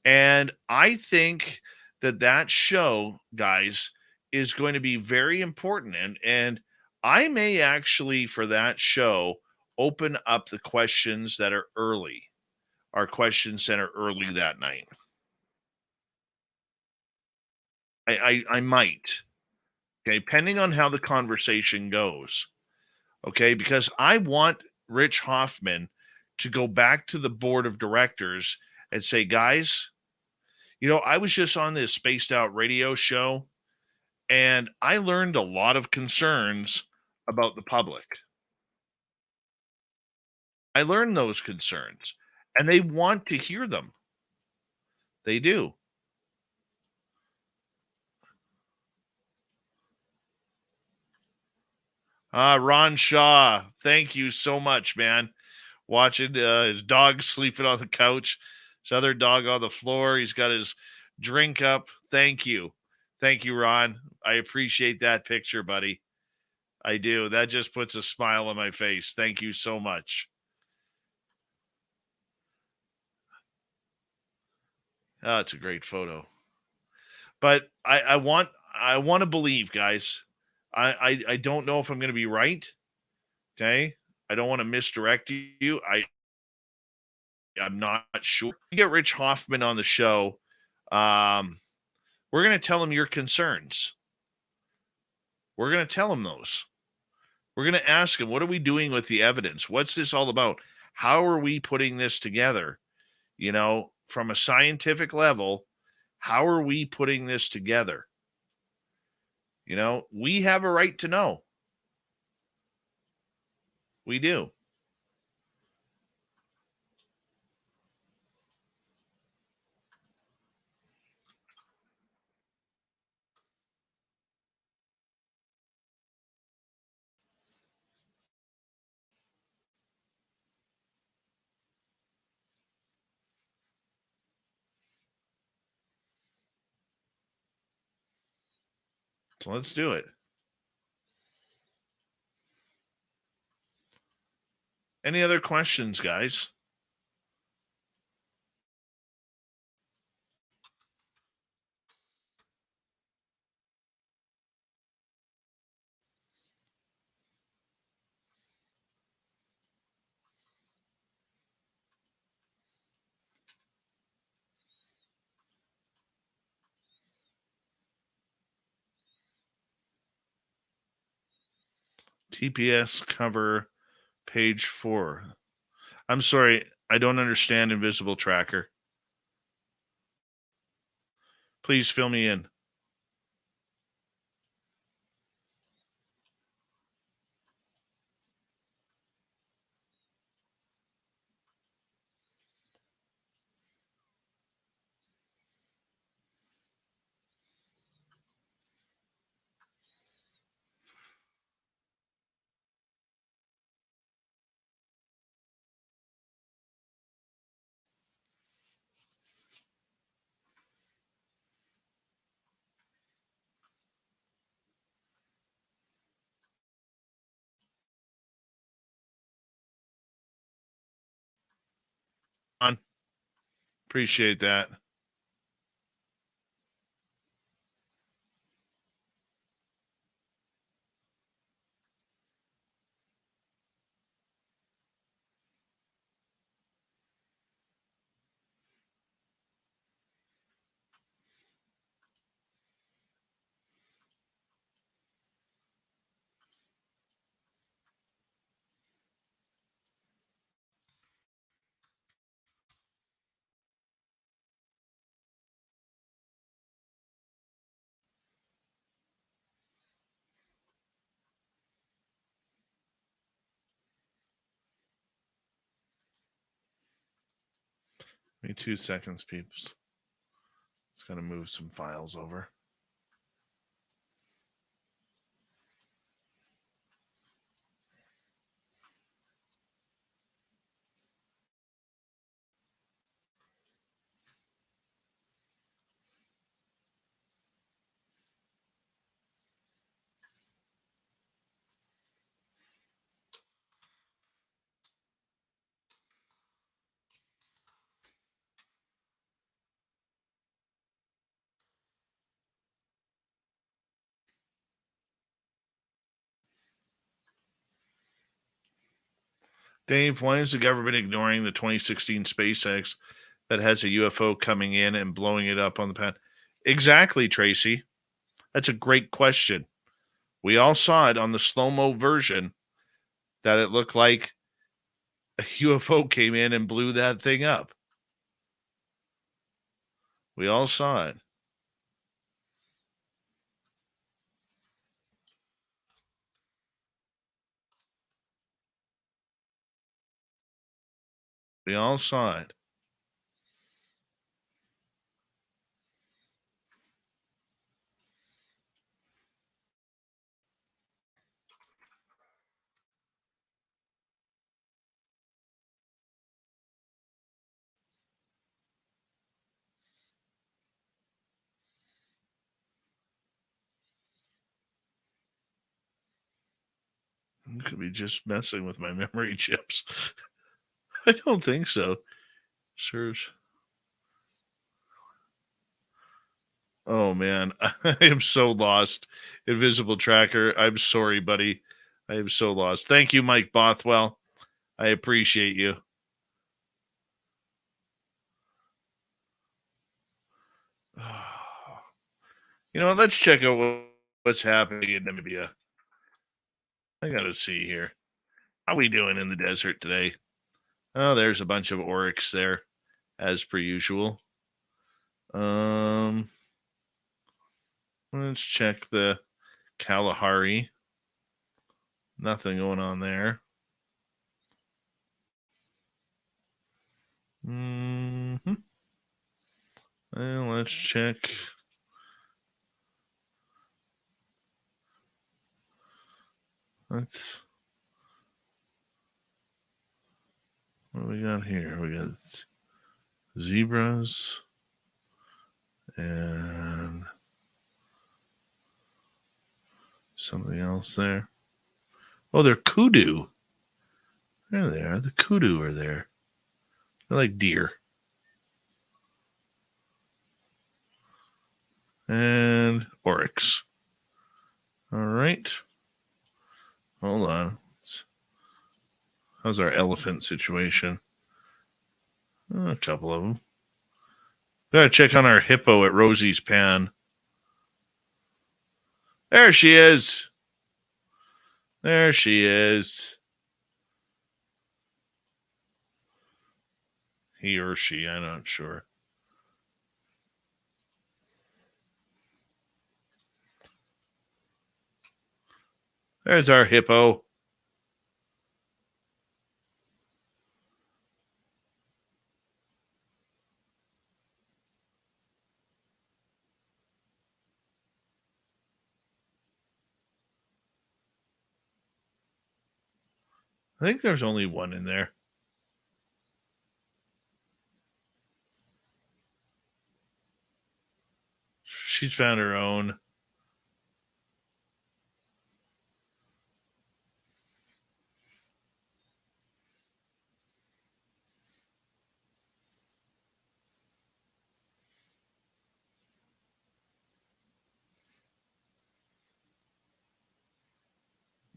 And I think that show, guys, is going to be very important. And I may actually, for that show, open up the questions that are early, our question center early that night. I might. Okay, depending on how the conversation goes. Okay, because I want Rich Hoffman to go back to the board of directors and say, guys, I was just on this Spaced Out radio show, and I learned a lot of concerns about the public. I learned those concerns, and they want to hear them. They do. Ron Shaw, thank you so much, man. Watching his dog sleeping on the couch, his other dog on the floor. He's got his drink up. Thank you. Thank you, Ron. I appreciate that picture, buddy. I do. That just puts a smile on my face. Thank you so much. Oh, it's a great photo. But I want to believe, guys. I don't know if I'm going to be right. Okay. I don't want to misdirect you. I'm not sure. We get Rich Hoffman on the show. We're going to tell him your concerns. We're going to tell him those. We're going to ask him, what are we doing with the evidence? What's this all about? How are we putting this together? From a scientific level, how are we putting this together? We have a right to know. We do. So let's do it. Any other questions, guys? TPS cover page 4. I'm sorry, I don't understand Invisible Tracker. Please fill me in. Appreciate that. Give me 2 seconds, peeps. It's going to move some files over. Dave, why is the government ignoring the 2016 SpaceX that has a UFO coming in and blowing it up on the path? Exactly, Tracy. That's a great question. We all saw it on the slow-mo version that it looked like a UFO came in and blew that thing up. We all saw it. We all saw it. You could be just messing with my memory chips. I don't think so. Sure. Oh, man. I am so lost. Invisible Tracker. I'm sorry, buddy. I am so lost. Thank you, Mike Bothwell. I appreciate you. You know, let's check out what's happening in Namibia. I got to see here. How we doing in the desert today? Oh, there's a bunch of oryx there, as per usual. Let's check the Kalahari. Nothing going on there. Mm-hmm. Well, let's check. What do we got here? We got zebras and something else there. Oh, they're kudu. There they are. The kudu are there. They're like deer. And oryx. All right. Hold on. How's our elephant situation? A couple of them. Gotta check on our hippo at Rosie's Pan. There she is. There she is. He or she, I'm not sure. There's our hippo. I think there's only one in there. She's found her own.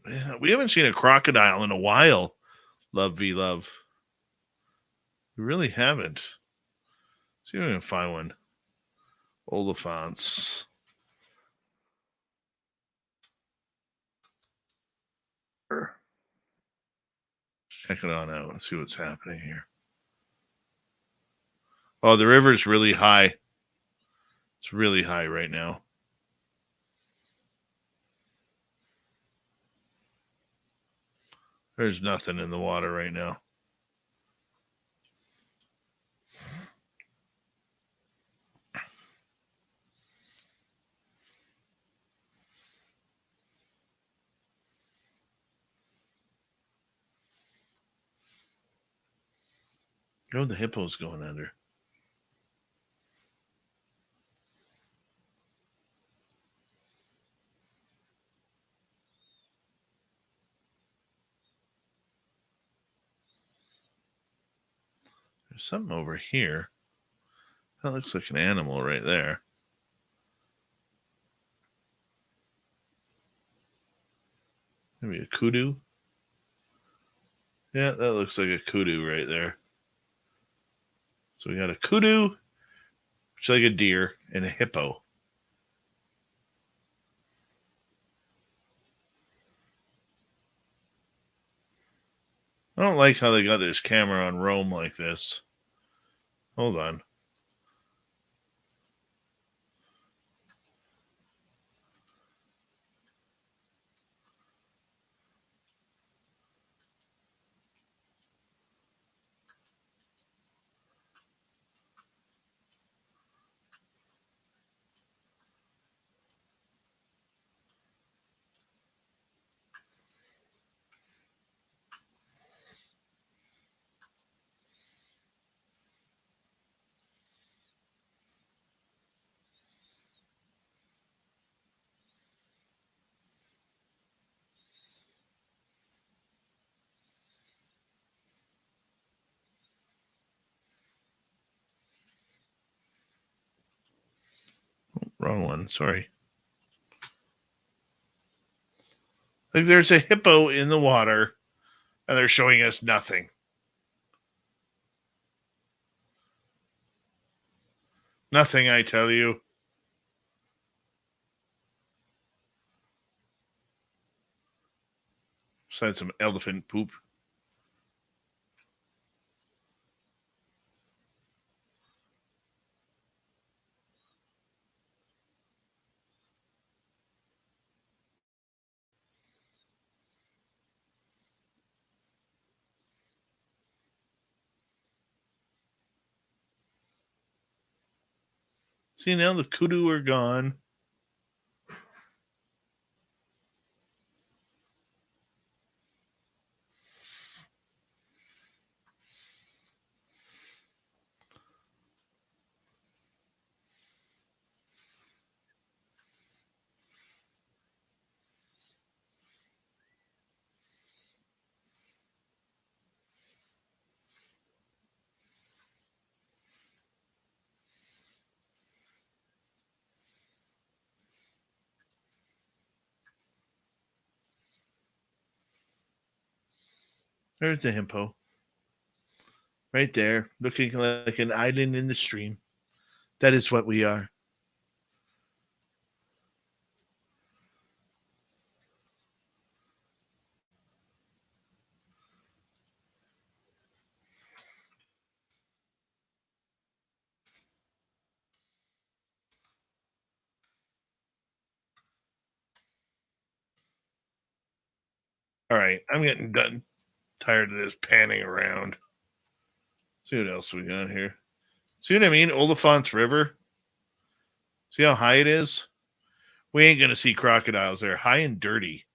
Yeah, we haven't seen a crocodile in a while. Love v love. We really haven't. Let's see if we can find one. Oliphants. Check it on out and see what's happening here. Oh, the river's really high. It's really high right now. There's nothing in the water right now. Oh, the hippo's going under. There's something over here. That looks like an animal right there. Maybe a kudu. Yeah, that looks like a kudu right there. So we got a kudu, which is like a deer, and a hippo. I don't like how they got this camera on roam like this. Hold on. Wrong one, sorry. Like there's a hippo in the water, and they're showing us nothing. Nothing, I tell you. Besides some elephant poop. See, now the kudu are gone. There's the hippo. Right there, looking like an island in the stream. That is what we are. All right, I'm getting done. Tired of this panning around. See what else we got here. See what I mean? Oliphant's River. See how high it is? We ain't gonna see crocodiles there. High and dirty.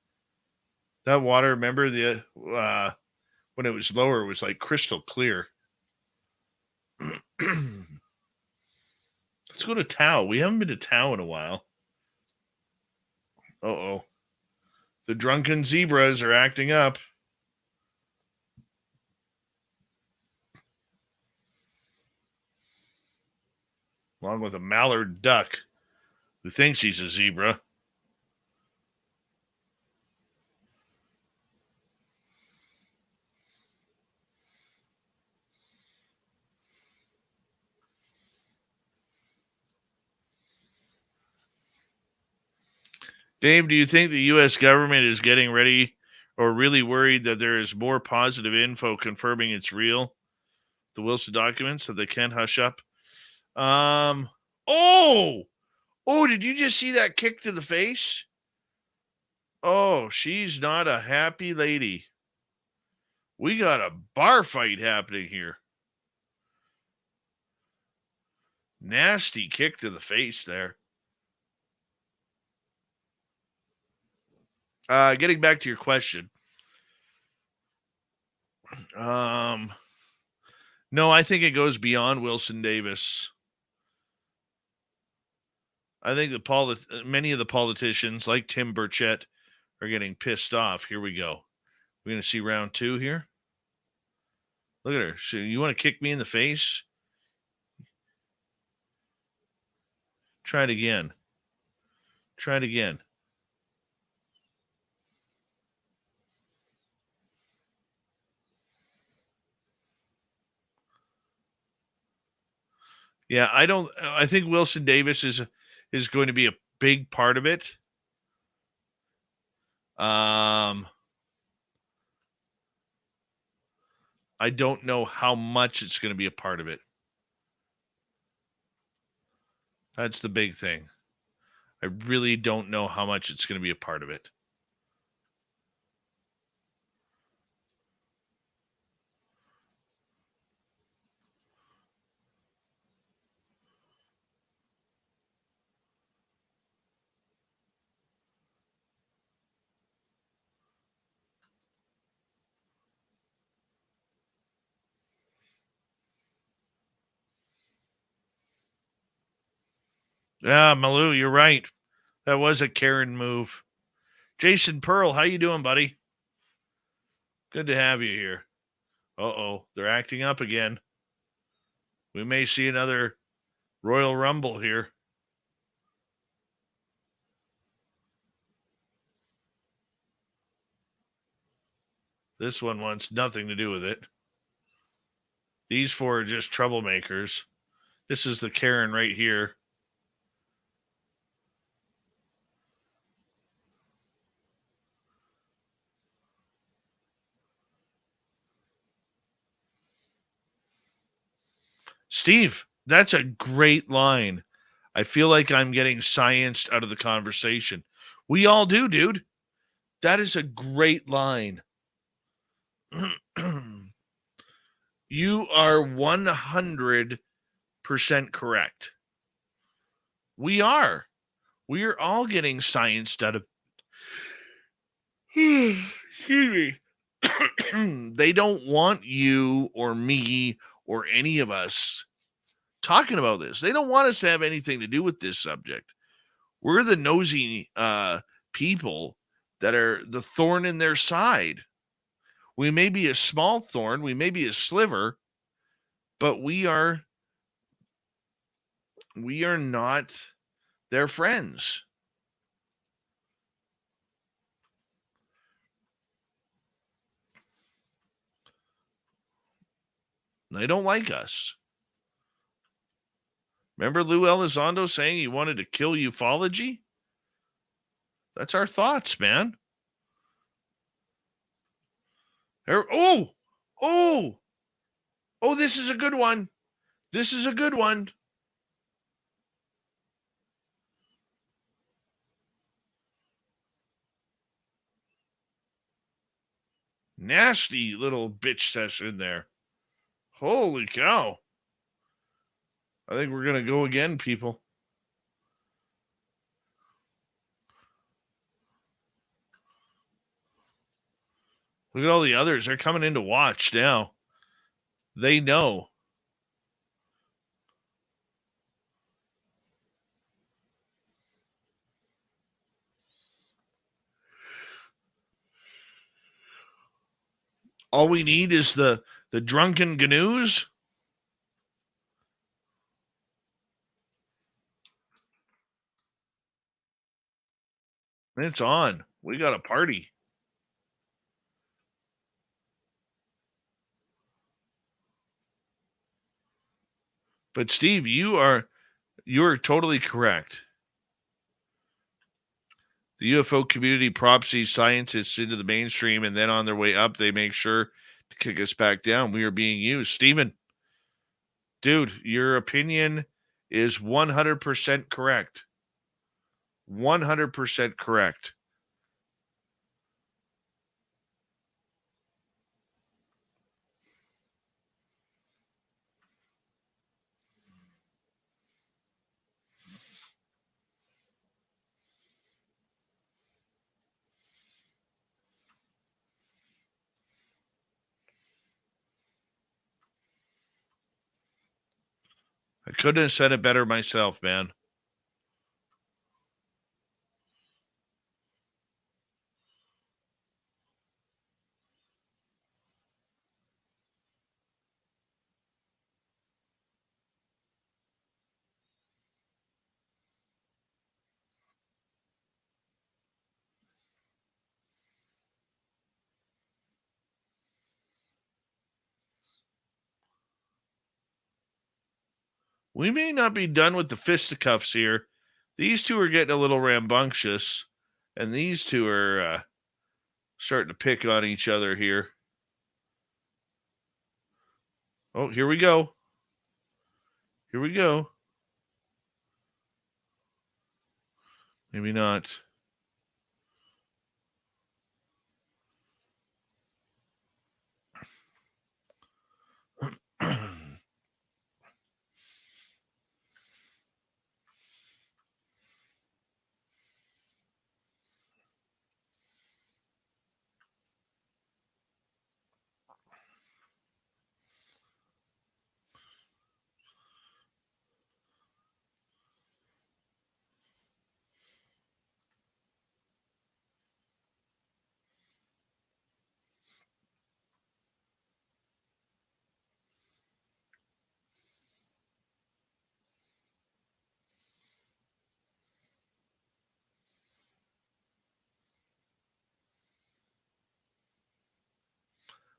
That water, remember the when it was lower, it was like crystal clear. Let's go to THAL. We haven't been to THAL in a while. Uh-oh. The drunken zebras are acting up. Along with a mallard duck who thinks he's a zebra. Dave, do you think the U.S. government is getting ready or really worried that there is more positive info confirming it's real? The Wilson documents that they can't hush up? Oh, did you just see that kick to the face? Oh, she's not a happy lady. We got a bar fight happening here. Nasty kick to the face there. Getting back to your question. No, I think it goes beyond Wilson Davis. I think many of the politicians, like Tim Burchett, are getting pissed off. Here we go. We're going to see round 2 here. Look at her. So you want to kick me in the face? Try it again. Try it again. Yeah, I think Wilson Davis is going to be a big part of it. I don't know how much it's going to be a part of it. That's the big thing. I really don't know how much it's going to be a part of it. Yeah, Malou, you're right. That was a Karen move. Jason Pearl, how you doing, buddy? Good to have you here. Uh-oh, they're acting up again. We may see another Royal Rumble here. This one wants nothing to do with it. These 4 are just troublemakers. This is the Karen right here. Steve, that's a great line. I feel like I'm getting scienced out of the conversation. We all do, dude. That is a great line. You are 100% correct. We are. We are all getting scienced out of. Excuse me. They don't want you or me or any of us talking about this. They don't want us to have anything to do with this subject. We're the nosy people that are the thorn in their side. We may be a small thorn, we may be a sliver, but we are not their friends. They don't like us. Remember Lou Elizondo saying he wanted to kill ufology? That's our thoughts, man. Oh, this is a good one. This is a good one. Nasty little bitch session there. Holy cow. I think we're going to go again, people. Look at all the others. They're coming in to watch now. They know. All we need is the drunken gnu's. It's on. We got a party. But Steve, you're totally correct. The UFO community props these scientists into the mainstream, and then on their way up, they make sure to kick us back down. We are being used. Steven, dude, your opinion is 100% correct. 100% correct. I couldn't have said it better myself, man. We may not be done with the fisticuffs here. These two are getting a little rambunctious, and these two are starting to pick on each other here. Oh, here we go. Here we go. Maybe not.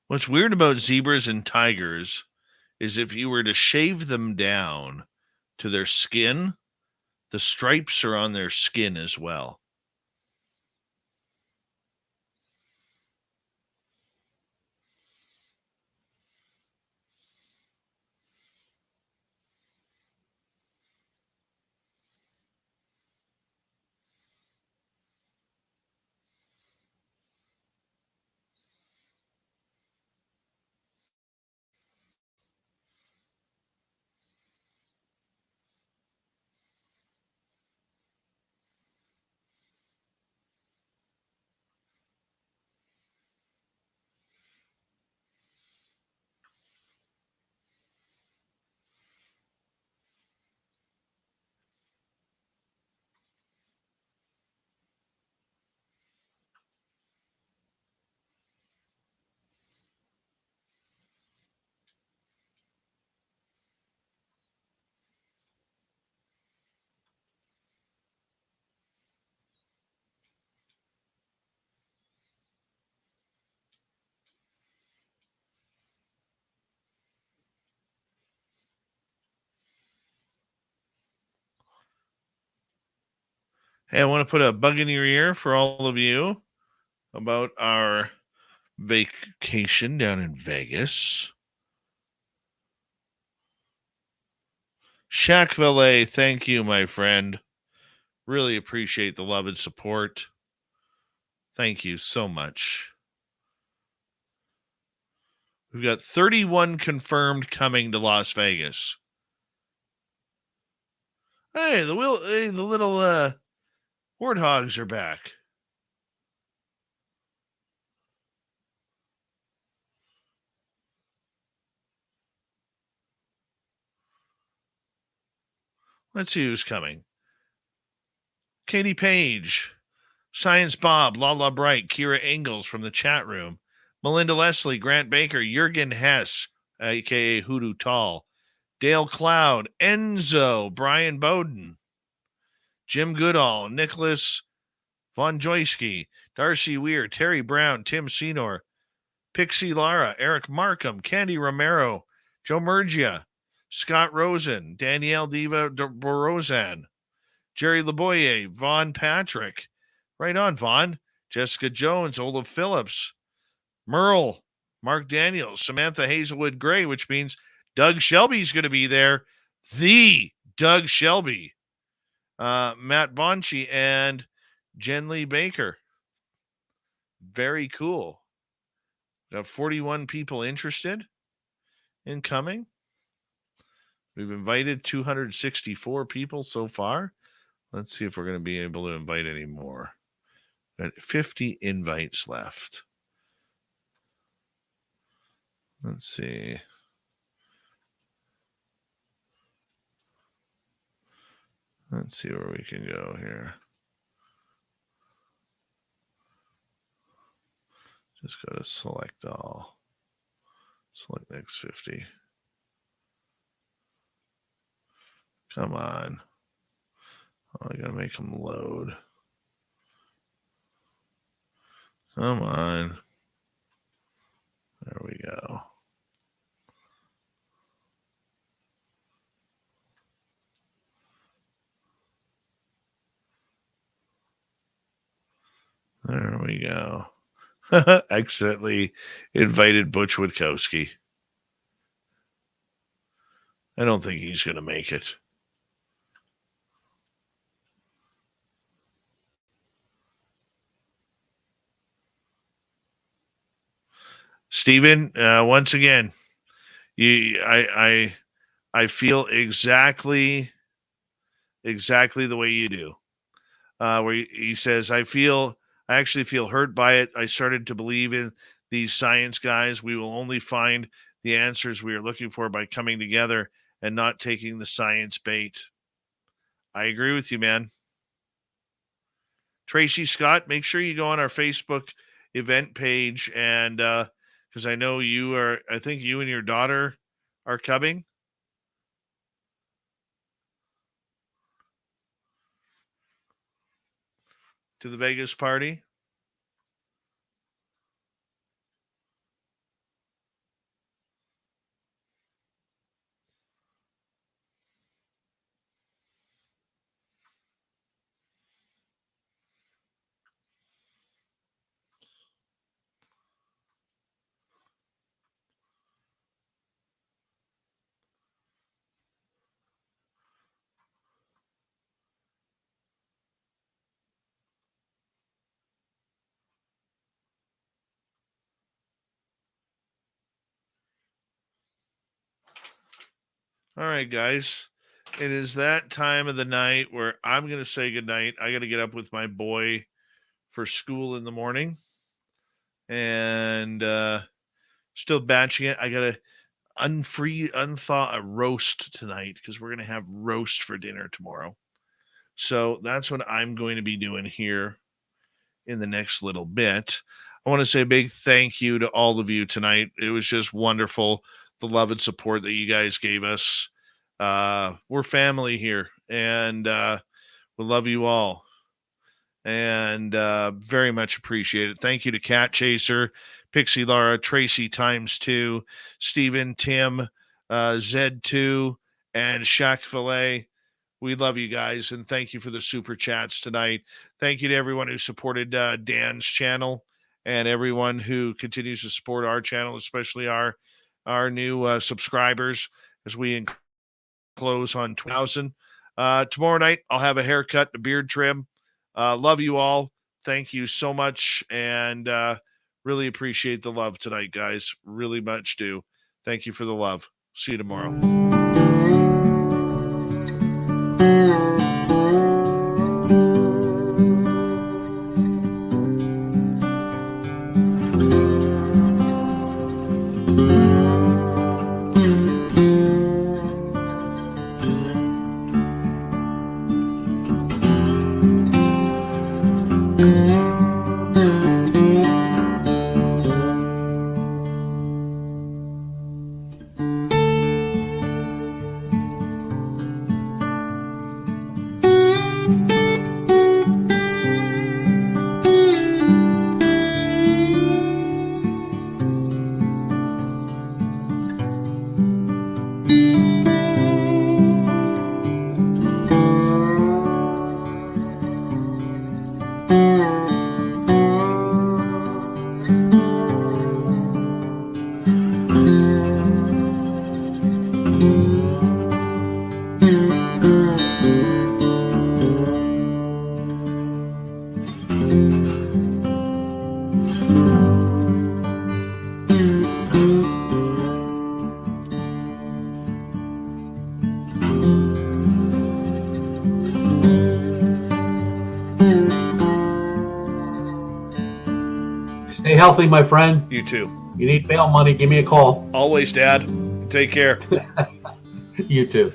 What's weird about zebras and tigers is if you were to shave them down to their skin, the stripes are on their skin as well. Hey, I want to put a bug in your ear for all of you about our vacation down in Vegas. Shaq Valet, thank you, my friend. Really appreciate the love and support. Thank you so much. We've got 31 confirmed coming to Las Vegas. Hey, the little warthogs are back. Let's see who's coming. Katie Page, Science Bob, Lala Bright, Kira Engels from the chat room, Melinda Leslie, Grant Baker, Jurgen Hess, a.k.a. Hoodoo Tall, Dale Cloud, Enzo, Brian Bowden, Jim Goodall, Nicholas Von Joyski, Darcy Weir, Terry Brown, Tim Senor, Pixie Lara, Eric Markham, Candy Romero, Joe Murgia, Scott Rosen, Danielle Diva Borozan, Jerry Leboyer, Vaughn Patrick, right on Vaughn, Jessica Jones, Olaf Phillips, Merle, Mark Daniels, Samantha Hazelwood Gray, which means Doug Shelby's going to be there. The Doug Shelby, Matt Bonchi, and Jen Lee Baker. Very cool. We have 41 people interested in coming. We've invited 264 people so far. Let's see if we're going to be able to invite any more. Got 50 invites left. Let's see. Let's see where we can go here. Just go to select all. Select next 50. Come on. Oh, I gotta make them load. Come on. There we go. There we go. Accidentally invited Butch Witkowski. I don't think he's going to make it. Stephen, once again, I feel exactly the way you do. Where he says, I actually feel hurt by it. I started to believe in these science guys. We will only find the answers we are looking for by coming together and not taking the science bait. I agree with you, man. Tracy Scott, make sure you go on our Facebook event page, and because I know I think you and your daughter are coming. To the Vegas party. All right, guys. It is that time of the night where I'm going to say goodnight. I got to get up with my boy for school in the morning. And still batching it. I got to unthaw a roast tonight because we're going to have roast for dinner tomorrow. So that's what I'm going to be doing here in the next little bit. I want to say a big thank you to all of you tonight. It was just wonderful. The love and support that you guys gave us. We're family here, and we love you all, and very much appreciate it. Thank you to Cat Chaser, Pixie Lara, Tracy ×2, Stephen, Tim, Zed2, and Shaq Filet. We love you guys, and thank you for the super chats tonight. Thank you to everyone who supported Dan's channel and everyone who continues to support our channel, especially our new subscribers as we close on 2,000. Tomorrow night, I'll have a haircut, a beard trim. Love you all. Thank you so much. And Really appreciate the love tonight, guys. Really much do. Thank you for the love. See you tomorrow. Stay healthy, my friend. You too. You need bail money, give me a call. Always, Dad. Take care. You too.